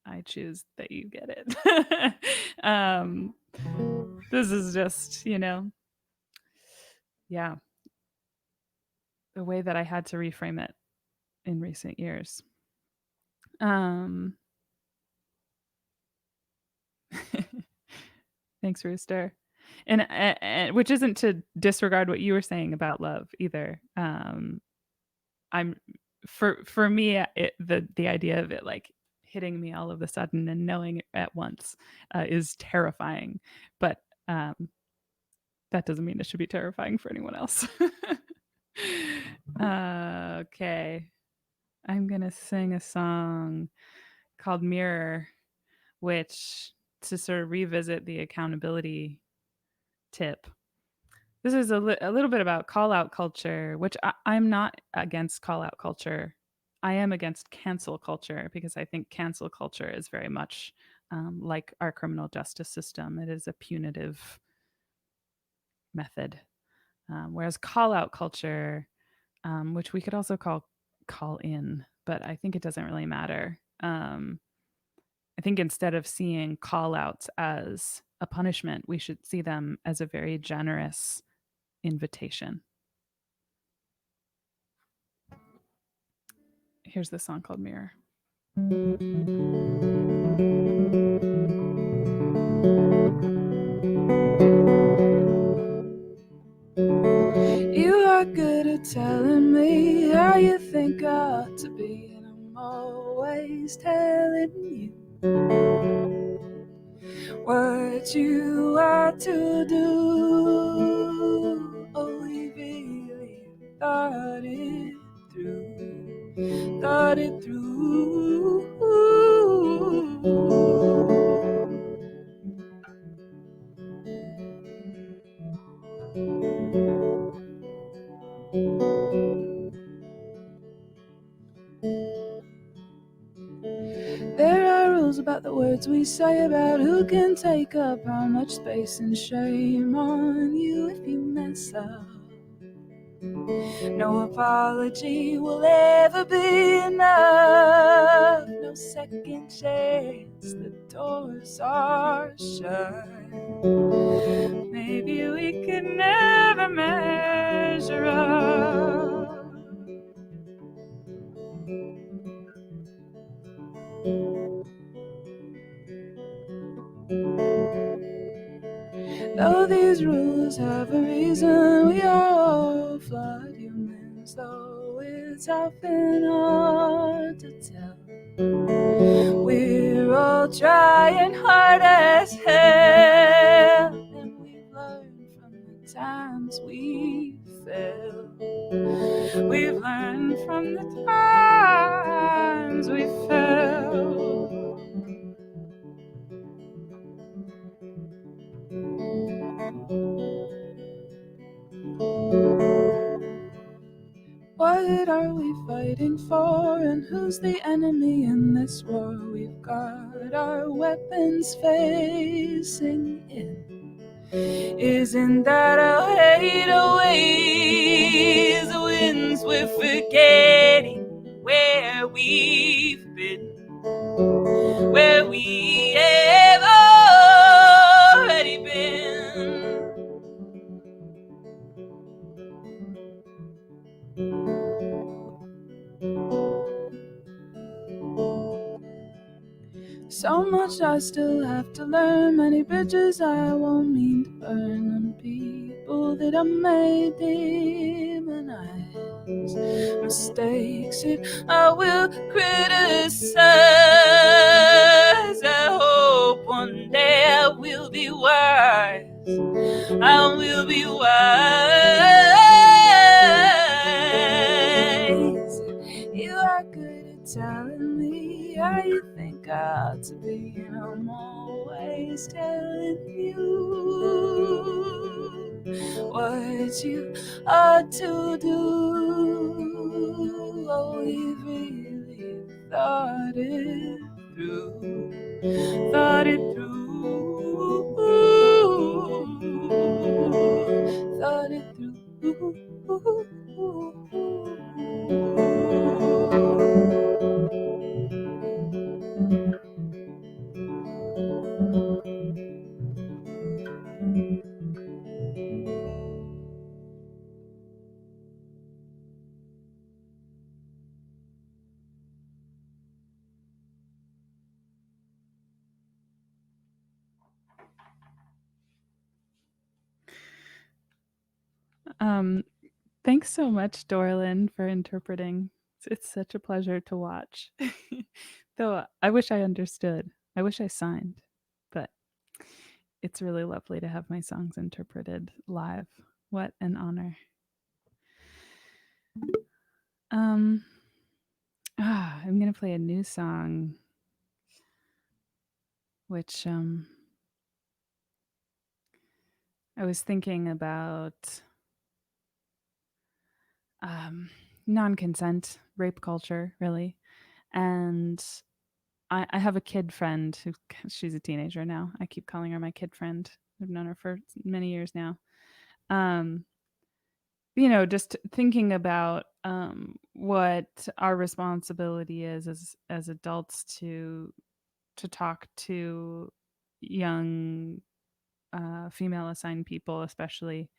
I choose that you get it. This is just, yeah, the way that I had to reframe it in recent years. Um, Thanks, Rooster. And which isn't to disregard what you were saying about love either. I'm for me, the idea of it like hitting me all of a sudden and knowing it at once is terrifying. But that doesn't mean it should be terrifying for anyone else. Okay. I'm going to sing a song called Mirror, which, to sort of revisit the accountability tip, this is a little bit about call out culture, which I'm not against call out culture. I am against cancel culture, because I think cancel culture is very much like our criminal justice system. It is a punitive method. Whereas call out culture, which we could also call in, but I think it doesn't really matter. I think instead of seeing call outs as a punishment, we should see them as a very generous invitation. Here's the song called Mirror. You are good at telling me how you think I ought to be, and I'm always telling you what you are to do. Oh, we really thought it through, thought it through. There are rules about the words we say, about who can take up how much space, and shame on you if you mess up. No apology will ever be enough. No second chance, the doors are shut. Maybe we could never measure up. Though these rules have a reason, we are all flawed humans, though it's often hard to tell. We're all trying hard as hell, and we've learned from the times we fell. We've learned from the times we fell. What are we fighting for, and who's the enemy in this war? We've got our weapons facing in. Isn't that a way to ways the winds? We're forgetting where we've been, where we have already been. So much I still have to learn, many bridges I won't mean to burn, and people that I made demonize mistakes that I will criticize. I hope one day I will be wise. I will be wise. You are good at telling me how you think I ought to be, and I'm always telling you what you ought to do. Oh, we really thought it through. Thought it through. Thought it through. Thanks so much, Dorlin, for interpreting. It's such a pleasure to watch. Though I wish I understood. I wish I signed. But it's really lovely to have my songs interpreted live. What an honor. I'm going to play a new song, which I was thinking about non-consent, rape culture, really. And I have a kid friend who, she's a teenager now. I keep calling her my kid friend. I've known her for many years now. Just thinking about what our responsibility is as adults to talk to young female assigned people, especially.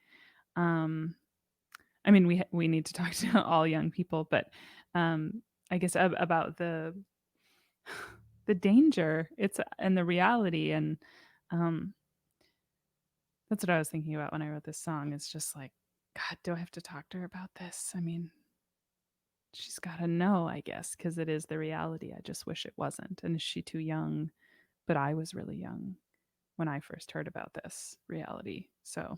I mean, we need to talk to all young people, but I guess about the danger and the reality, and that's what I was thinking about when I wrote this song. It's just like, God, do I have to talk to her about this? I mean, she's got to know, I guess, because it is the reality. I just wish it wasn't. And is she too young? But I was really young when I first heard about this reality. So.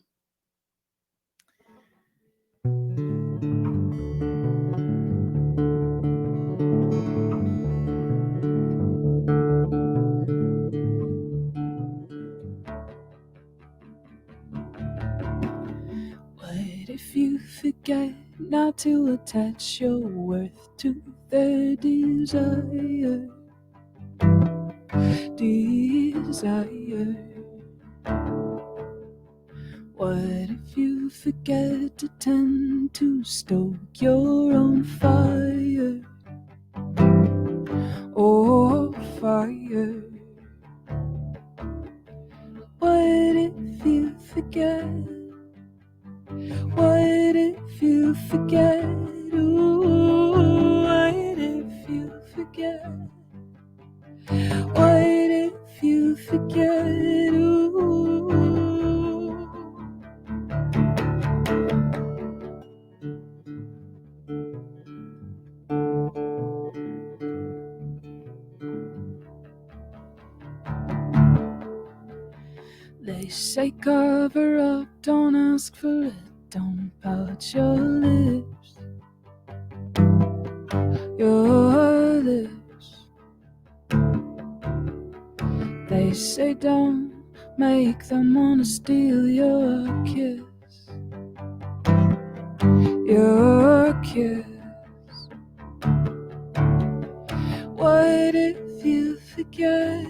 What if you forget not to attach your worth to their desire? What if you forget to tend to stoke your own fire? Oh, fire. What if you forget? What if you forget? Ooh, what if you forget? What if you forget? Ooh. They say cover up, don't ask for it, don't pout your lips. Your lips. They say don't make them wanna steal your kiss. Your kiss. What if you forget?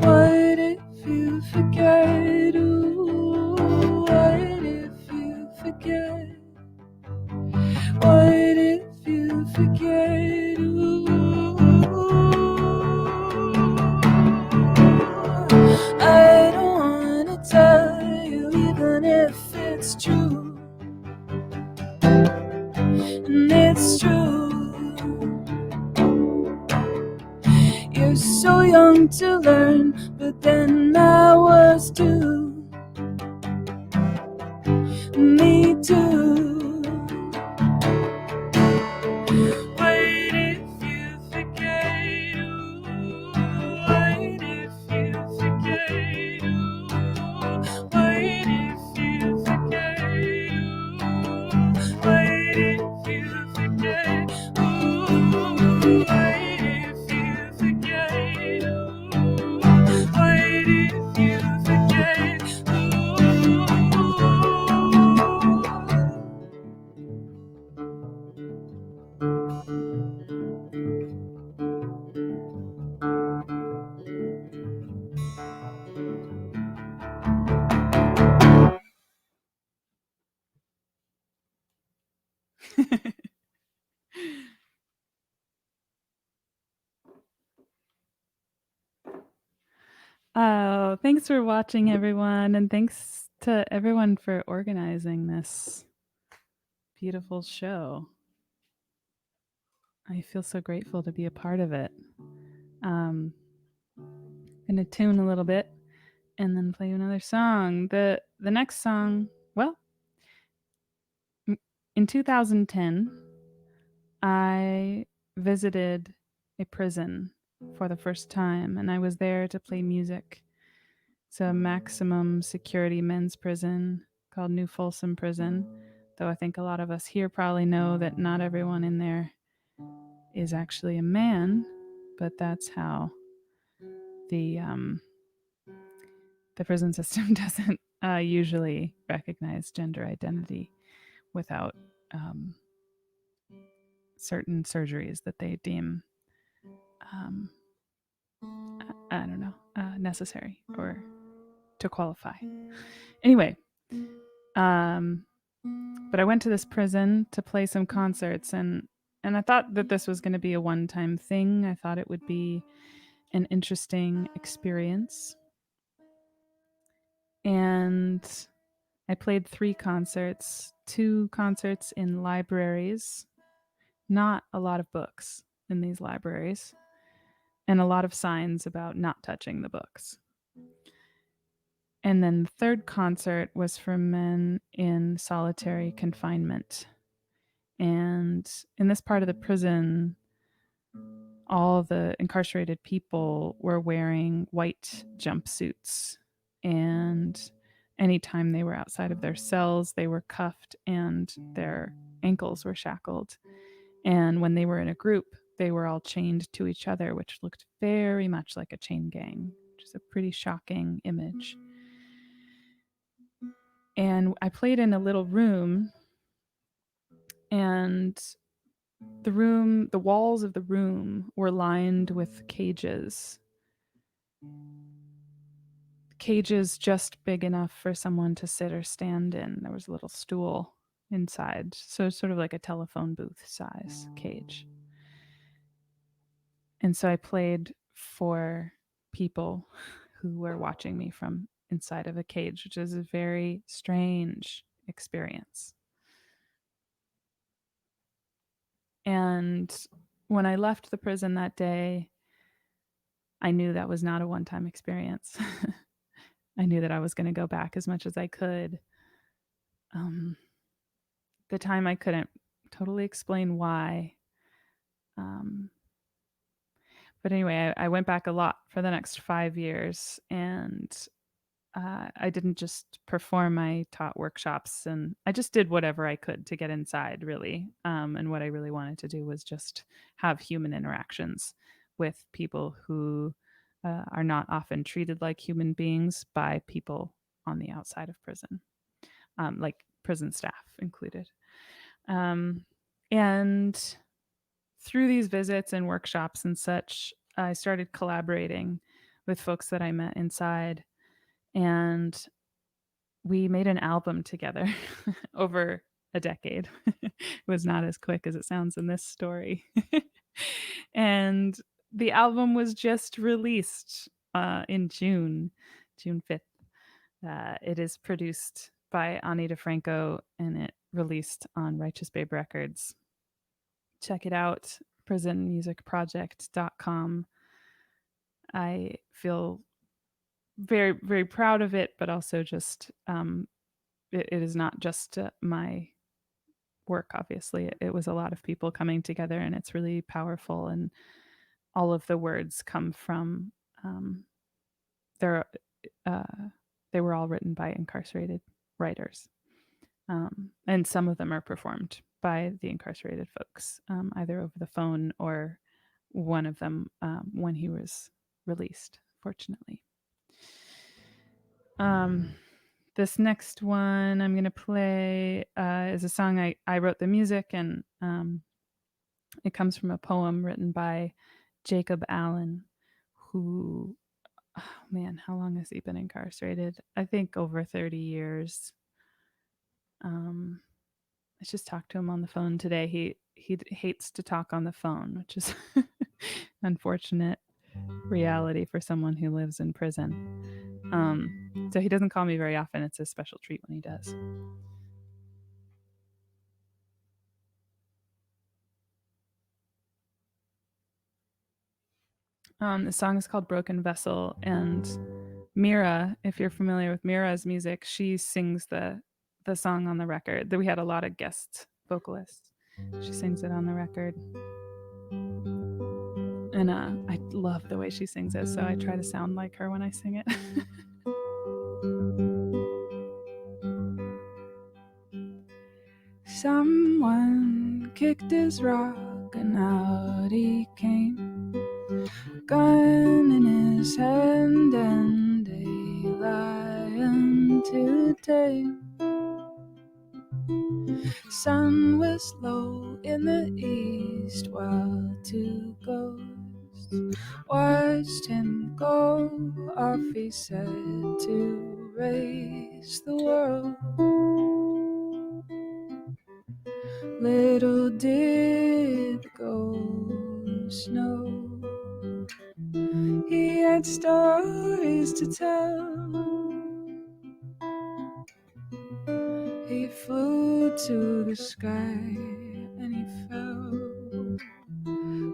What if you forget? Ooh, what if you forget? What if you forget? Ooh, I don't wanna tell you even if it's true. And it's true. You're so but then I was too. Me too. Wait if you forget. Ooh, wait if you forget. Ooh, wait if you forget. Ooh, wait if you forget. Ooh, wait if you forget. Ooh, wait if you forget. Ooh. Oh, thanks for watching, everyone, and thanks to everyone for organizing this beautiful show. I feel so grateful to be a part of it. I'm gonna tune a little bit and then play another song. The next song, well, in 2010, I visited a prison for the first time, and I was there to play music. It's a maximum security men's prison called New Folsom Prison, though I think a lot of us here probably know that not everyone in there is actually a man, but that's how the prison system doesn't usually recognize gender identity without certain surgeries that they deem I don't know necessary or to qualify. Anyway, but I went to this prison to play some concerts, and I thought that this was going to be a one-time thing. I thought it would be an interesting experience. And I played 3 concerts, 2 concerts in libraries, not a lot of books in these libraries, and a lot of signs about not touching the books. And then the third concert was for men in solitary confinement. And in this part of the prison, all the incarcerated people were wearing white jumpsuits. And anytime they were outside of their cells, they were cuffed and their ankles were shackled. And when they were in a group, they were all chained to each other, which looked very much like a chain gang, which is a pretty shocking image. And I played in a little room, and the walls of the room were lined with cages. Cages just big enough for someone to sit or stand in. There was a little stool inside, so it's sort of like a telephone booth size cage. And so I played for people who were watching me from inside of a cage, which is a very strange experience. And when I left the prison that day, I knew that was not a one-time experience. I knew that I was going to go back as much as I could. The time I couldn't totally explain why. But anyway, I went back a lot for the next 5 years, and I didn't just perform, I taught workshops, and I just did whatever I could to get inside, really. And what I really wanted to do was just have human interactions with people who are not often treated like human beings by people on the outside of prison, like prison staff included. And through these visits and workshops and such, I started collaborating with folks that I met inside, and we made an album together over a decade. It was not as quick as it sounds in this story. And the album was just released in June 5th. It is produced by Ani DeFranco, and it released on Righteous Babe Records. Check it out, prisonmusicproject.com. I feel very, very proud of it, but also just it is not just my work. Obviously, it was a lot of people coming together, and it's really powerful. And all of the words come from they're they were all written by incarcerated writers, and some of them are performed by the incarcerated folks, either over the phone or one of them when he was released, fortunately. This next one I'm going to play is a song I wrote the music, and it comes from a poem written by Jacob Allen, who, oh man, how long has he been incarcerated? I think over 30 years. I just talked to him on the phone today. He hates to talk on the phone, which is unfortunate reality for someone who lives in prison. So he doesn't call me very often. It's a special treat when he does. The song is called Broken Vessel, and Mira, if you're familiar with Mira's music, she sings the song on the record. We had a lot of guest vocalists. She sings it on the record. And I love the way she sings it, so I try to sound like her when I sing it. Someone kicked his rock and out he came, gun in his hand and a lion to tame. Sun was low in the east while two ghosts watched him go off, he said, to raise the world. Little did the ghost know he had stories to tell. He flew to the sky and he fell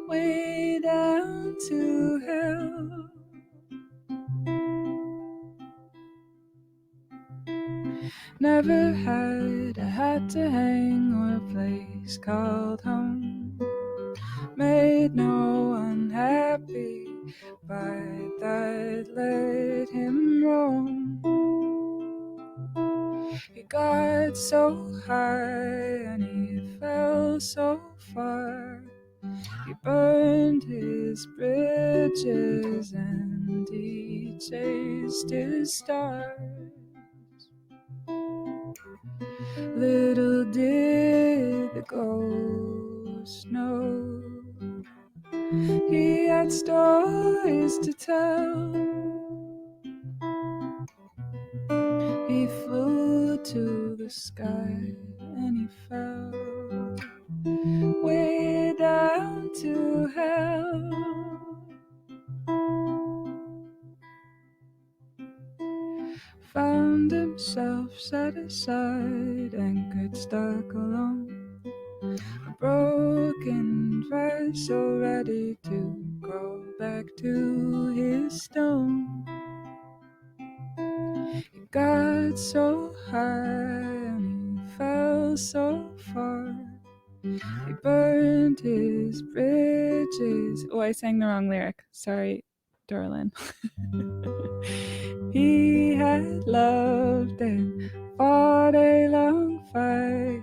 way down to hell. Never had a hat to hang or a place called home. Made no one happy, but that let him roam. He got so high and he fell so far. He burned his bridges and he chased his stars. Little did the ghost know he had stories to tell. He flew to the sky and he fell way down to hell. Found himself set aside, anchored, stuck alone, a broken vessel ready to crawl back to his stone. He got so high and he fell so far. He burned his bridges. Oh, I sang the wrong lyric. Sorry, darling. He had loved and fought a long fight,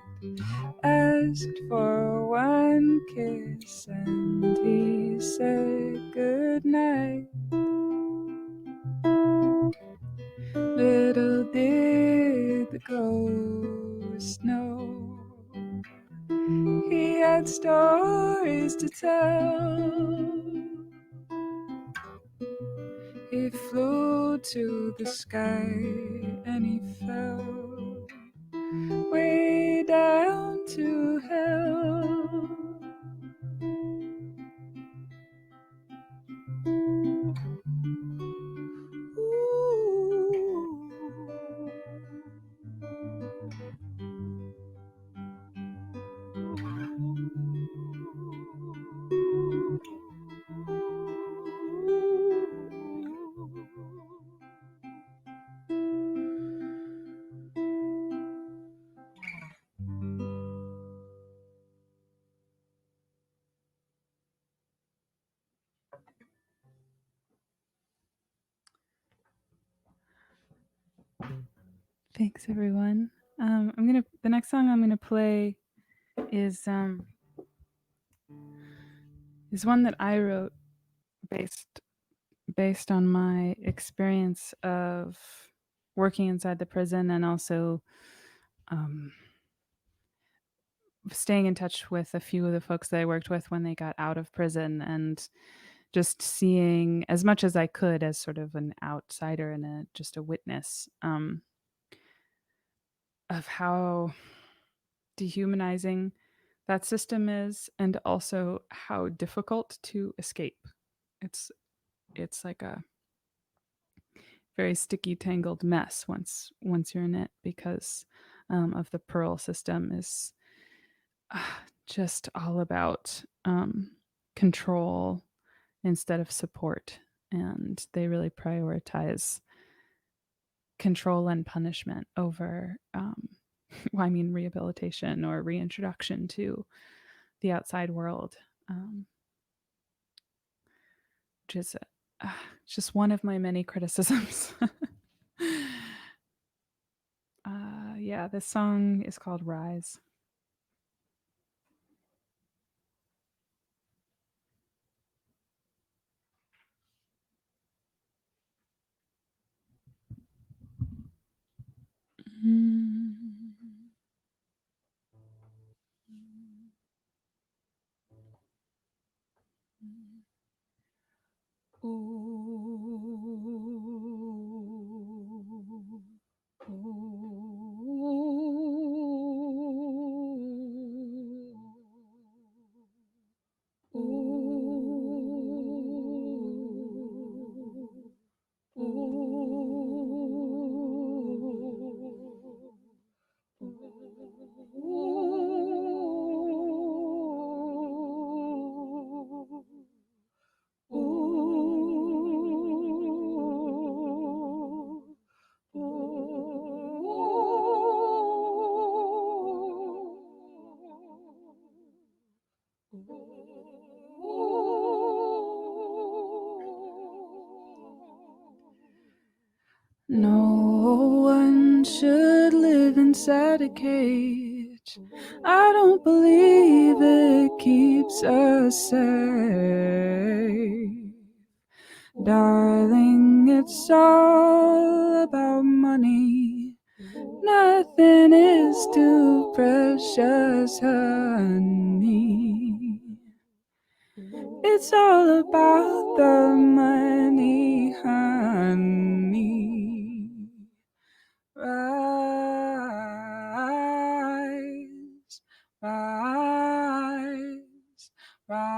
asked for one kiss and he said goodnight. Little did the ghost know he had stories to tell. He flew to the sky and he fell way down to hell. Thanks, everyone. The next song I'm gonna play is one that I wrote based on my experience of working inside the prison, and also staying in touch with a few of the folks that I worked with when they got out of prison, and just seeing as much as I could as sort of an outsider and just a witness of how dehumanizing that system is, and also how difficult to escape. It's like a very sticky, tangled mess once you're in it, because of the parole system is just all about control instead of support, and they really prioritize control and punishment over rehabilitation or reintroduction to the outside world, which is just one of my many criticisms. Yeah, this song is called Rise. No one should live inside a cage. I don't believe it keeps us safe. Darling, it's all about money. Nothing is too precious, honey. It's all about the money, honey. Rise, rise, rise.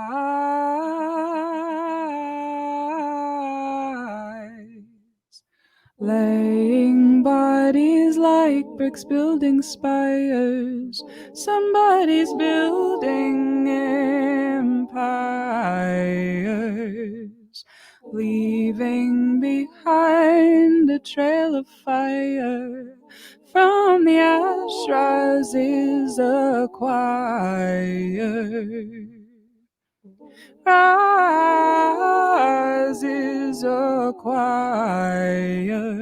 Laying bodies like bricks building spires. Somebody's building empires, leaving behind a trail of fire. From the ash rises a choir. Rises a choir.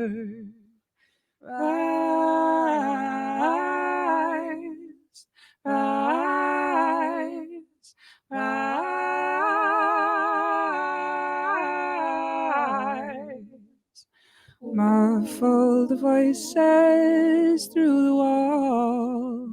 Rise, rise, rise. Muffled voices through the wall.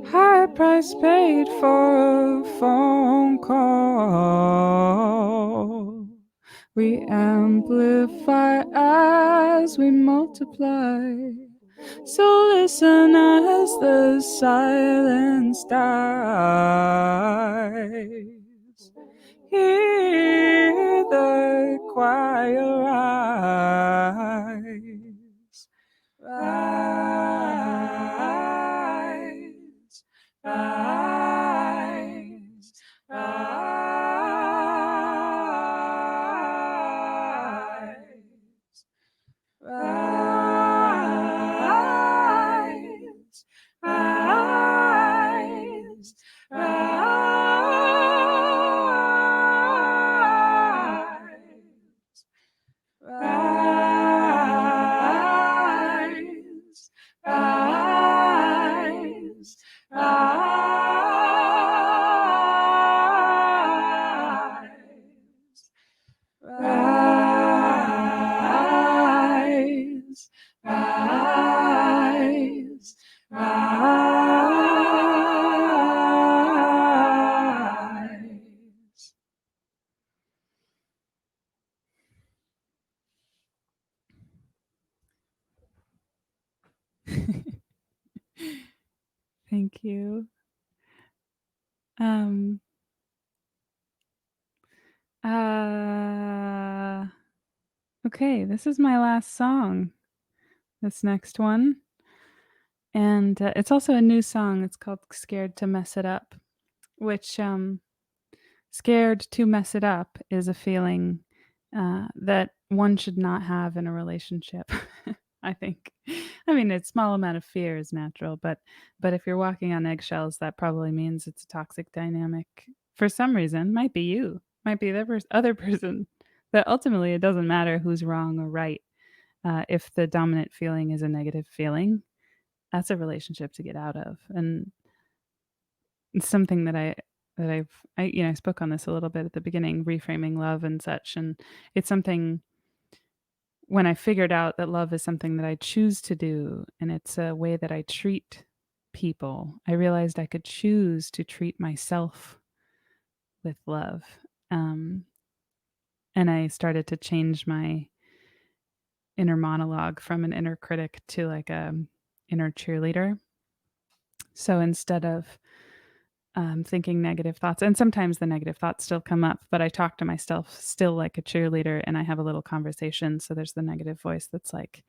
High price paid for a phone call. We amplify as we multiply. So listen as the silence dies. Hear the choir rise. Rise, rise, rise, rise, rise, rise. rise, rise, rise. Thank you. Okay, this is my last song. This next one. And it's also a new song. It's called Scared to Mess It Up, which scared to mess it up is a feeling that one should not have in a relationship. I think. I mean, a small amount of fear is natural, but if you're walking on eggshells, that probably means it's a toxic dynamic. For some reason, might be you, might be the other person. But ultimately, it doesn't matter who's wrong or right. If the dominant feeling is a negative feeling, that's a relationship to get out of, and it's something that I spoke on this a little bit at the beginning, reframing love and such, and it's something. When I figured out that love is something that I choose to do and it's a way that I treat people, I realized I could choose to treat myself with love. Um, and I started to change my inner monologue from an inner critic to like a inner cheerleader. So instead of thinking negative thoughts, and sometimes the negative thoughts still come up, but I talk to myself still like a cheerleader and I have a little conversation. So there's the negative voice that's like,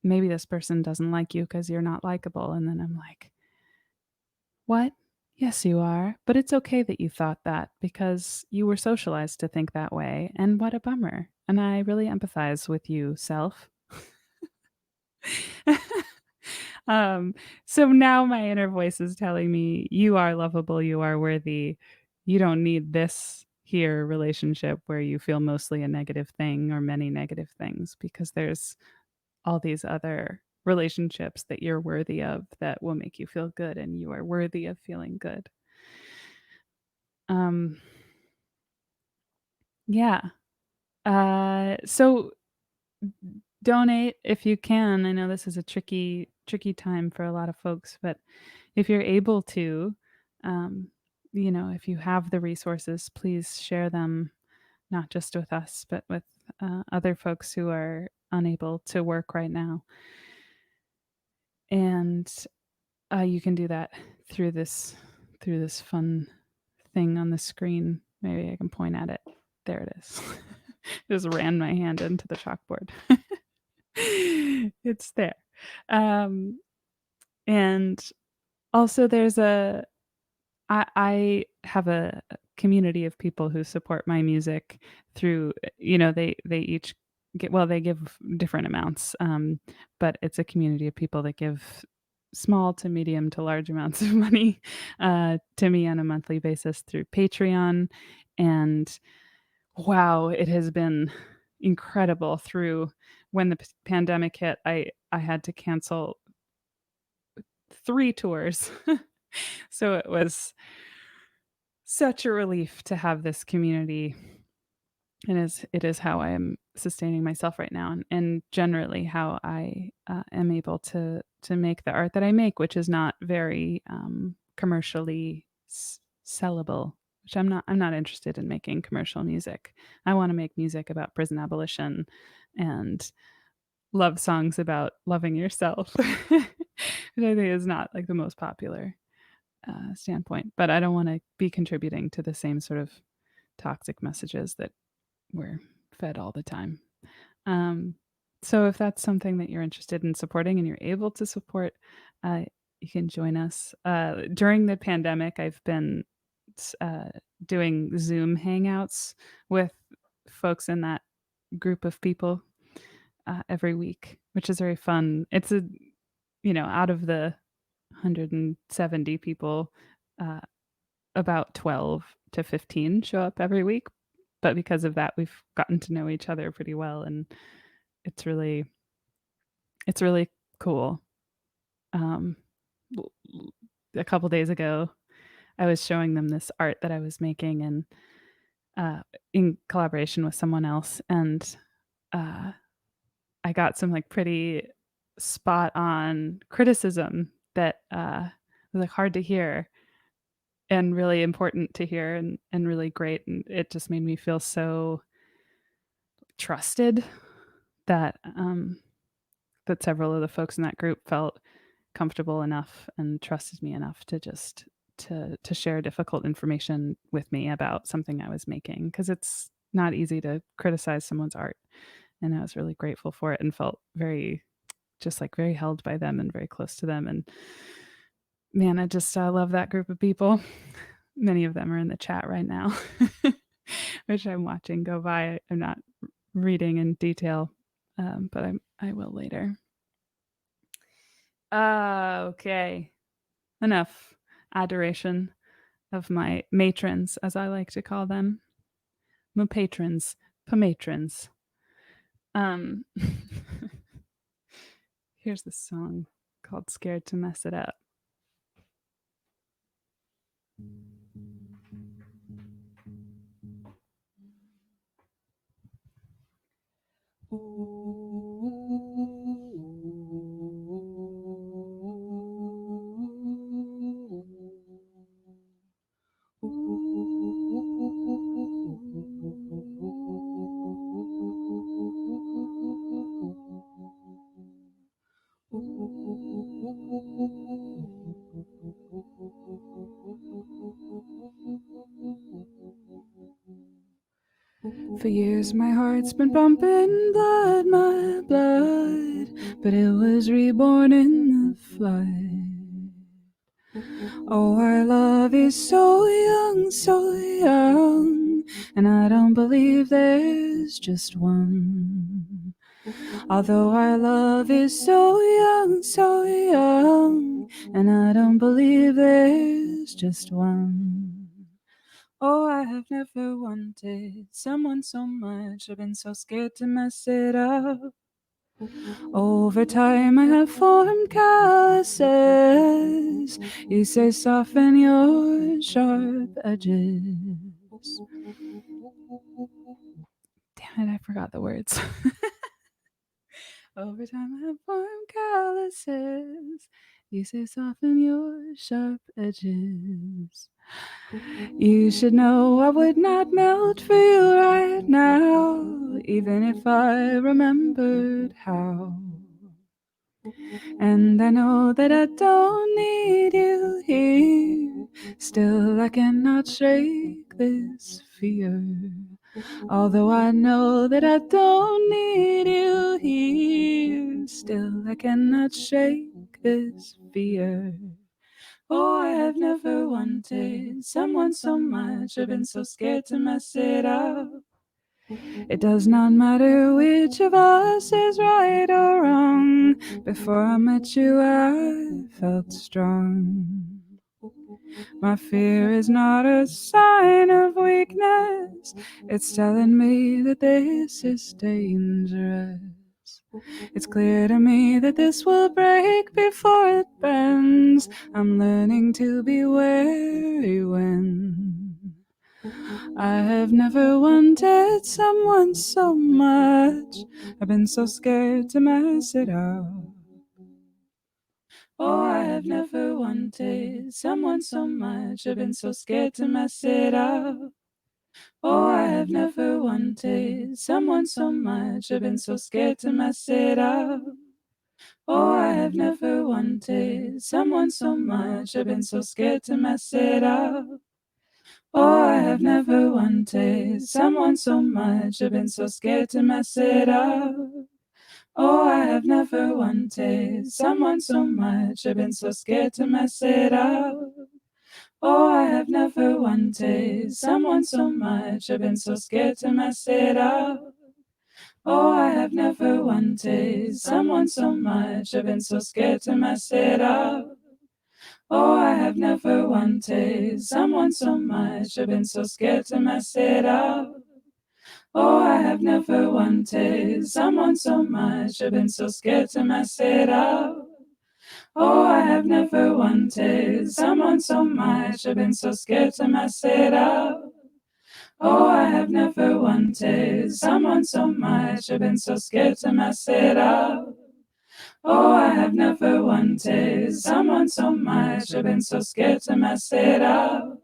maybe this person doesn't like you because you're not likable. And then I'm like, what? Yes, you are. But it's okay that you thought that because you were socialized to think that way. And what a bummer. And I really empathize with you, self. So now my inner voice is telling me, you are lovable, you are worthy. You don't need this here relationship where you feel mostly a negative thing or many negative things, because there's all these other relationships that you're worthy of that will make you feel good, and you are worthy of feeling good. Yeah. So donate if you can. I know this is a tricky time for a lot of folks, but if you're able to, if you have the resources, please share them, not just with us, but with other folks who are unable to work right now. And you can do that through this fun thing on the screen. Maybe I can point at it. There it is. Just ran my hand into the chalkboard. It's there. And also there's I have a community of people who support my music through, they each they give different amounts, but it's a community of people that give small to medium to large amounts of money to me on a monthly basis through Patreon. And wow, it has been incredible. Through when the pandemic hit, I had to cancel 3 tours. So it was such a relief to have this community. It is how I am sustaining myself right now, and generally how I am able to make the art that I make, which is not very commercially sellable. Which I'm not interested in making commercial music. I want to make music about prison abolition and love songs about loving yourself, which I think is not like the most popular standpoint. But I don't want to be contributing to the same sort of toxic messages that we're fed all the time. So if that's something that you're interested in supporting and you're able to support, you can join us. During the pandemic, I've been doing Zoom hangouts with folks in that group of people every week, which is very fun. It's out of the 170 people, about 12 to 15 show up every week. But because of that, we've gotten to know each other pretty well, and it's really cool. A couple days ago, I was showing them this art that I was making, and in collaboration with someone else, and I got some like pretty spot on criticism that was like hard to hear and really important to hear, and really great, and it just made me feel so trusted that that several of the folks in that group felt comfortable enough and trusted me enough to just to share difficult information with me about something I was making, because it's not easy to criticize someone's art, and I was really grateful for it and felt very just like very held by them and very close to them. And man, I just love that group of people. Many of them are in the chat right now, which I'm watching go by. I'm not reading in detail, but I will later. Okay, enough adoration of my matrons, as I like to call them, my patrons, pamatrons. Here's this song called "Scared to Mess It Up." For years my heart's been pumping blood, my blood, but it was reborn in the flood. Oh, our love is so young, and I don't believe there's just one. Although our love is so young, and I don't believe there's just one. Oh, I have never wanted someone so much. I've been so scared to mess it up. Over time I have formed calluses. You say soften your sharp edges. Damn it, I forgot the words. Over time I have formed calluses. You say soften your sharp edges. You should know I would not melt for you right now, even if I remembered how. And I know that I don't need you here. Still I cannot shake this fear. Although I know that I don't need you here, still I cannot shake this fear. Oh, I have never wanted someone so much. I've been so scared to mess it up. It does not matter which of us is right or wrong. Before I met you, I felt strong. My fear is not a sign of weakness. It's telling me that this is dangerous. It's clear to me that this will break before it bends. I'm learning to be wary when I have never wanted someone so much. I've been so scared to mess it up. Oh, I have never wanted someone so much. I've been so scared to mess it up. Oh, I have never wanted someone so much. I've been so scared to mess it up. Oh, I have never wanted someone so much. I've been so scared to mess it up. Oh, I have never wanted someone so much. I've been so scared to mess it up. Oh, I have never wanted someone so much. I've been so scared to mess it up. Oh, I have never wanted someone so much. I've been so scared to mess it up. Oh, I have never wanted someone so much. I've been so scared to mess it up. Oh, I have never wanted someone so much. I've been so scared to mess it up. Oh, I have never wanted someone so much. I've been so scared to mess it up. Oh, I have never wanted someone so much. I've been so scared to mess it up. Oh, I have never wanted someone so much. I've been so scared to mess it up. Oh, I have never wanted someone so much. I've been so scared to mess it up.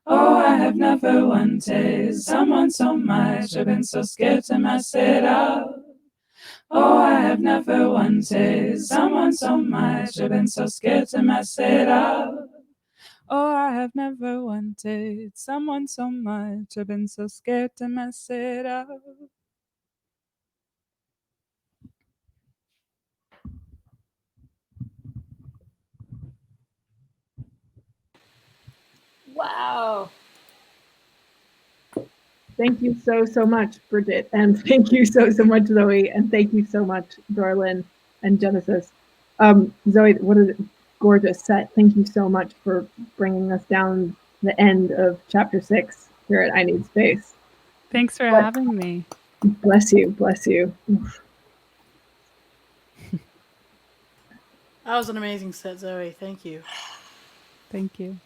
Oh, I have never wanted someone so much. I've been so scared to mess it up. Oh, I have never wanted someone so much. I've been so scared to mess it up. Oh, I have never wanted someone so much. I've been so scared to mess it up. Wow. Thank you so much, Bridget, and thank you so much, Zoe, and thank you so much, Dorlin and Genesis. Zoe, what a gorgeous set. Thank you so much for bringing us down the end of Chapter 6 here at I Need Space. Thanks for having me. Bless you, bless you. That was an amazing set, Zoe. Thank you. Thank you.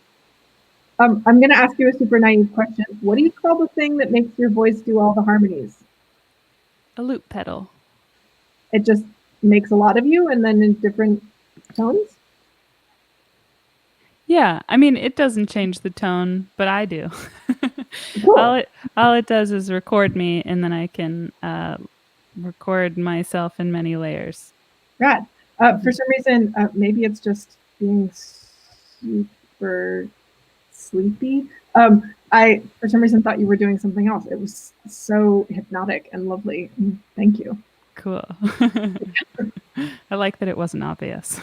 I'm going to ask you a super naive question. What do you call the thing that makes your voice do all the harmonies? A loop pedal. It just makes a lot of you and then in different tones? Yeah, I mean, it doesn't change the tone, but I do. Cool. All it does is record me, and then I can record myself in many layers. Rad. For some reason, maybe it's just being super sleepy. I, for some reason, thought you were doing something else. It was so hypnotic and lovely. Thank you. Cool. I like that it wasn't obvious.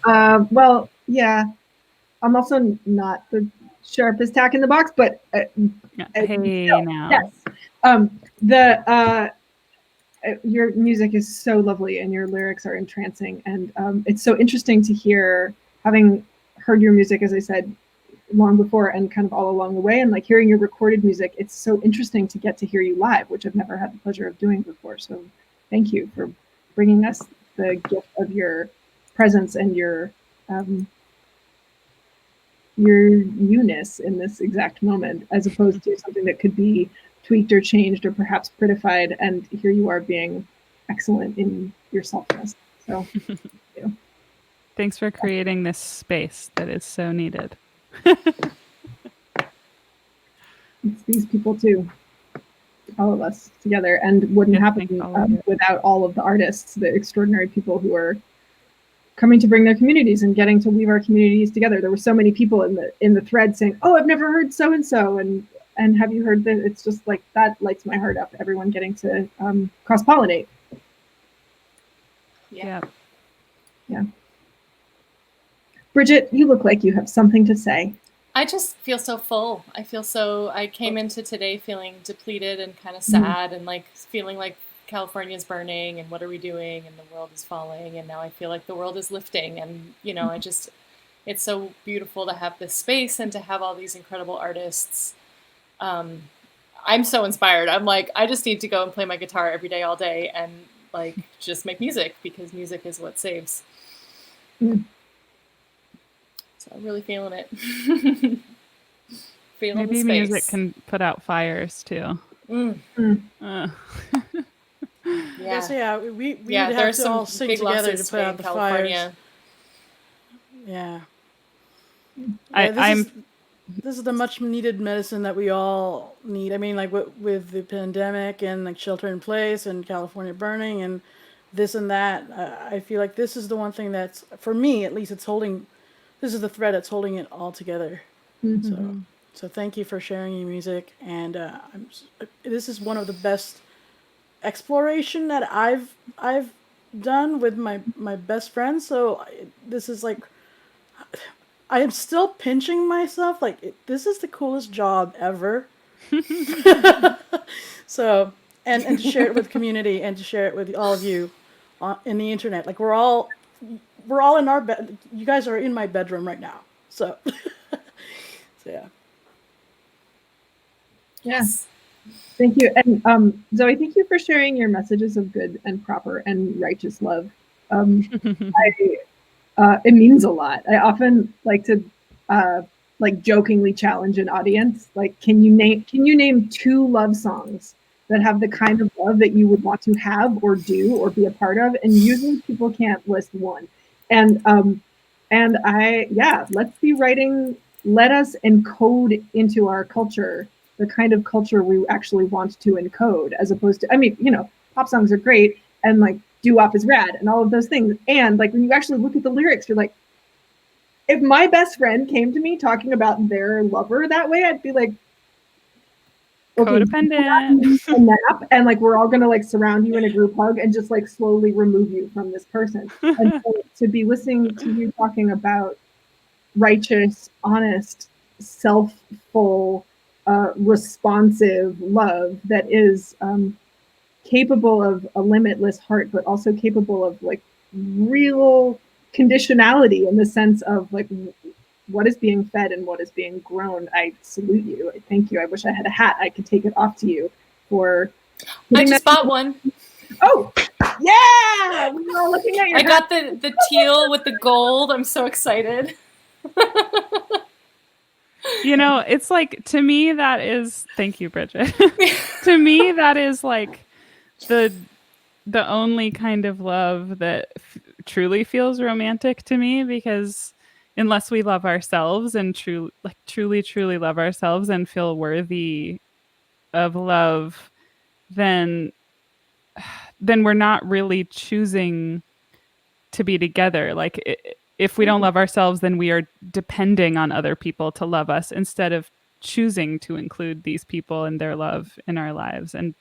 Well, yeah. I'm also not the sharpest tack in the box, but Hey, still, now. yes. Your music is so lovely and your lyrics are entrancing, and it's so interesting to hear, having heard your music, as I said, long before and kind of all along the way, and like hearing your recorded music, it's so interesting to get to hear you live, which I've never had the pleasure of doing before. So thank you for bringing us the gift of your presence and your you-ness in this exact moment, as opposed to something that could be tweaked or changed or perhaps prettified, and here you are being excellent in your selfness. So thank you. Thanks for creating this space that is so needed. It's these people too, all of us together, and wouldn't happen without all of the artists, the extraordinary people who are coming to bring their communities and getting to weave our communities together. There were so many people in the thread saying, "Oh, I've never heard so and so," and have you heard that? It's just like that lights my heart up. Everyone getting to cross pollinate. Yeah. Bridget, you look like you have something to say. I just feel so full. I came into today feeling depleted and kind of sad and like feeling like California's burning and what are we doing and the world is falling, and now I feel like the world is lifting, and it's so beautiful to have this space and to have all these incredible artists. I'm so inspired. I'm like, I just need to go and play my guitar every day, all day, and like just make music, because music is what saves. So I'm really feeling it. Feeling Maybe the space. music can put out fires too. Yeah, we would have to all sing together to put out the fires. Yeah. This is the much needed medicine that we all need. I mean, like with the pandemic and like shelter in place and California burning and this and that, I feel like this is the one thing that's, for me at least, this is the thread that's holding it all together. So thank you for sharing your music, and this is one of the best exploration that I've done with my best friend. So this is like, I am still pinching myself, like this is the coolest job ever. So and to share it with community and to share it with all of you in the internet, like we're all in our bed. You guys are in my bedroom right now, so so yeah. Yes. Thank you. And Zoe, thank you for sharing your messages of good and proper and righteous love. It means a lot. I often like to like jokingly challenge an audience. Like, can you name 2 love songs that have the kind of love that you would want to have or do or be a part of? And usually people can't list one. And let's be writing. Let us encode into our culture the kind of culture we actually want to encode, as opposed to, I mean, pop songs are great and like doo-wop is rad and all of those things. And like when you actually look at the lyrics, you're like, if my best friend came to me talking about their lover that way, I'd be like, okay, Codependent. a nap, and like we're all gonna like surround you in a group hug and just like slowly remove you from this person. And so to be listening to you talking about righteous, honest, self-full, responsive love that is capable of a limitless heart, but also capable of like real conditionality in the sense of like what is being fed and what is being grown. I salute you. I thank you. I wish I had a hat I could take it off to you for. I just bought one. Oh, yeah! We were all looking at your I got the teal with the gold. I'm so excited. It's like, to me, that is, thank you, Bridget. To me, that is like the only kind of love that truly feels romantic to me, because unless we love ourselves and truly love ourselves and feel worthy of love, then we're not really choosing to be together. Like, if we don't love ourselves, then we are depending on other people to love us instead of choosing to include these people and their love in our lives. And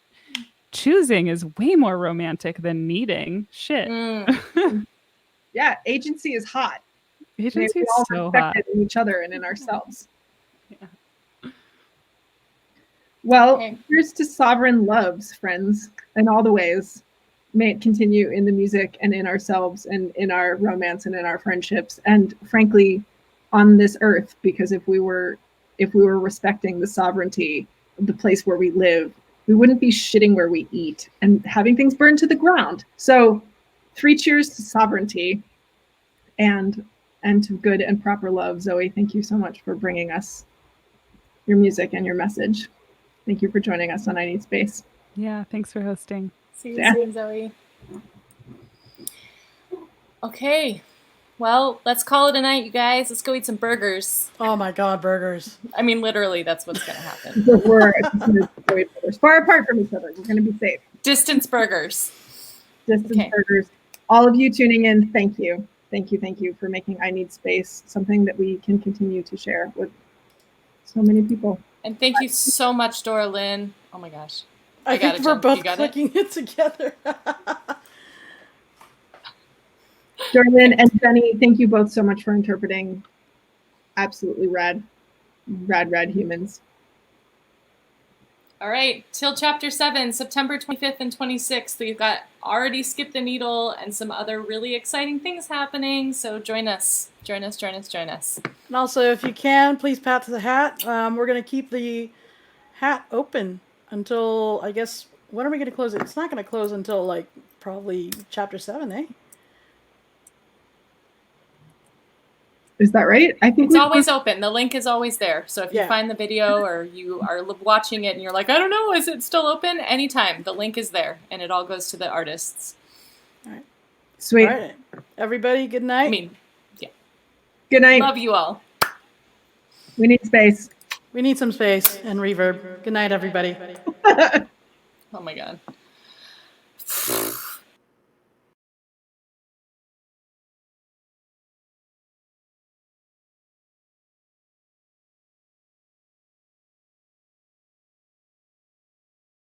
choosing is way more romantic than needing. Shit. Yeah, agency is hot. Agency is so hot. In each other and in ourselves. Yeah. Well, here's to sovereign loves, friends, in all the ways. May it continue in the music and in ourselves and in our romance and in our friendships, and frankly, on this earth. Because if we were respecting the sovereignty of the place where we live, we wouldn't be shitting where we eat and having things burned to the ground. So, 3 cheers to sovereignty, and to good and proper love. Zoe, thank you so much for bringing us your music and your message. Thank you for joining us on I Need Space. Yeah, thanks for hosting. See you soon, Zoe. Okay. Well, let's call it a night, you guys. Let's go eat some burgers. Oh my God, burgers. I mean, literally, that's what's going to happen. We're far apart from each other. We're going to be safe. Distance burgers. Distance burgers. All of you tuning in, thank you. Thank you for making I Need Space something that we can continue to share with so many people. And thank you so much, Dora Lynn. Oh my gosh. I think we're both clicking it together. Dora Lynn and Jenny, thank you both so much for interpreting. Absolutely rad humans. All right, till chapter 7, September 25th and 26th. We've got already Skip the Needle and some other really exciting things happening. So join us. And also, if you can, please pass the hat. We're going to keep the hat open until, I guess, when are we going to close it? It's not going to close until like probably chapter 7, eh? Is that right? I think it's always open. The link is always there. So if you find the video or you are watching it and you're like, I don't know, is it still open? Anytime. The link is there and it all goes to the artists. All right. Sweet. All right. Everybody, good night. I mean, yeah. Good night. Love you all. We need space. We need some space and reverb. Good night, everybody. Oh my God.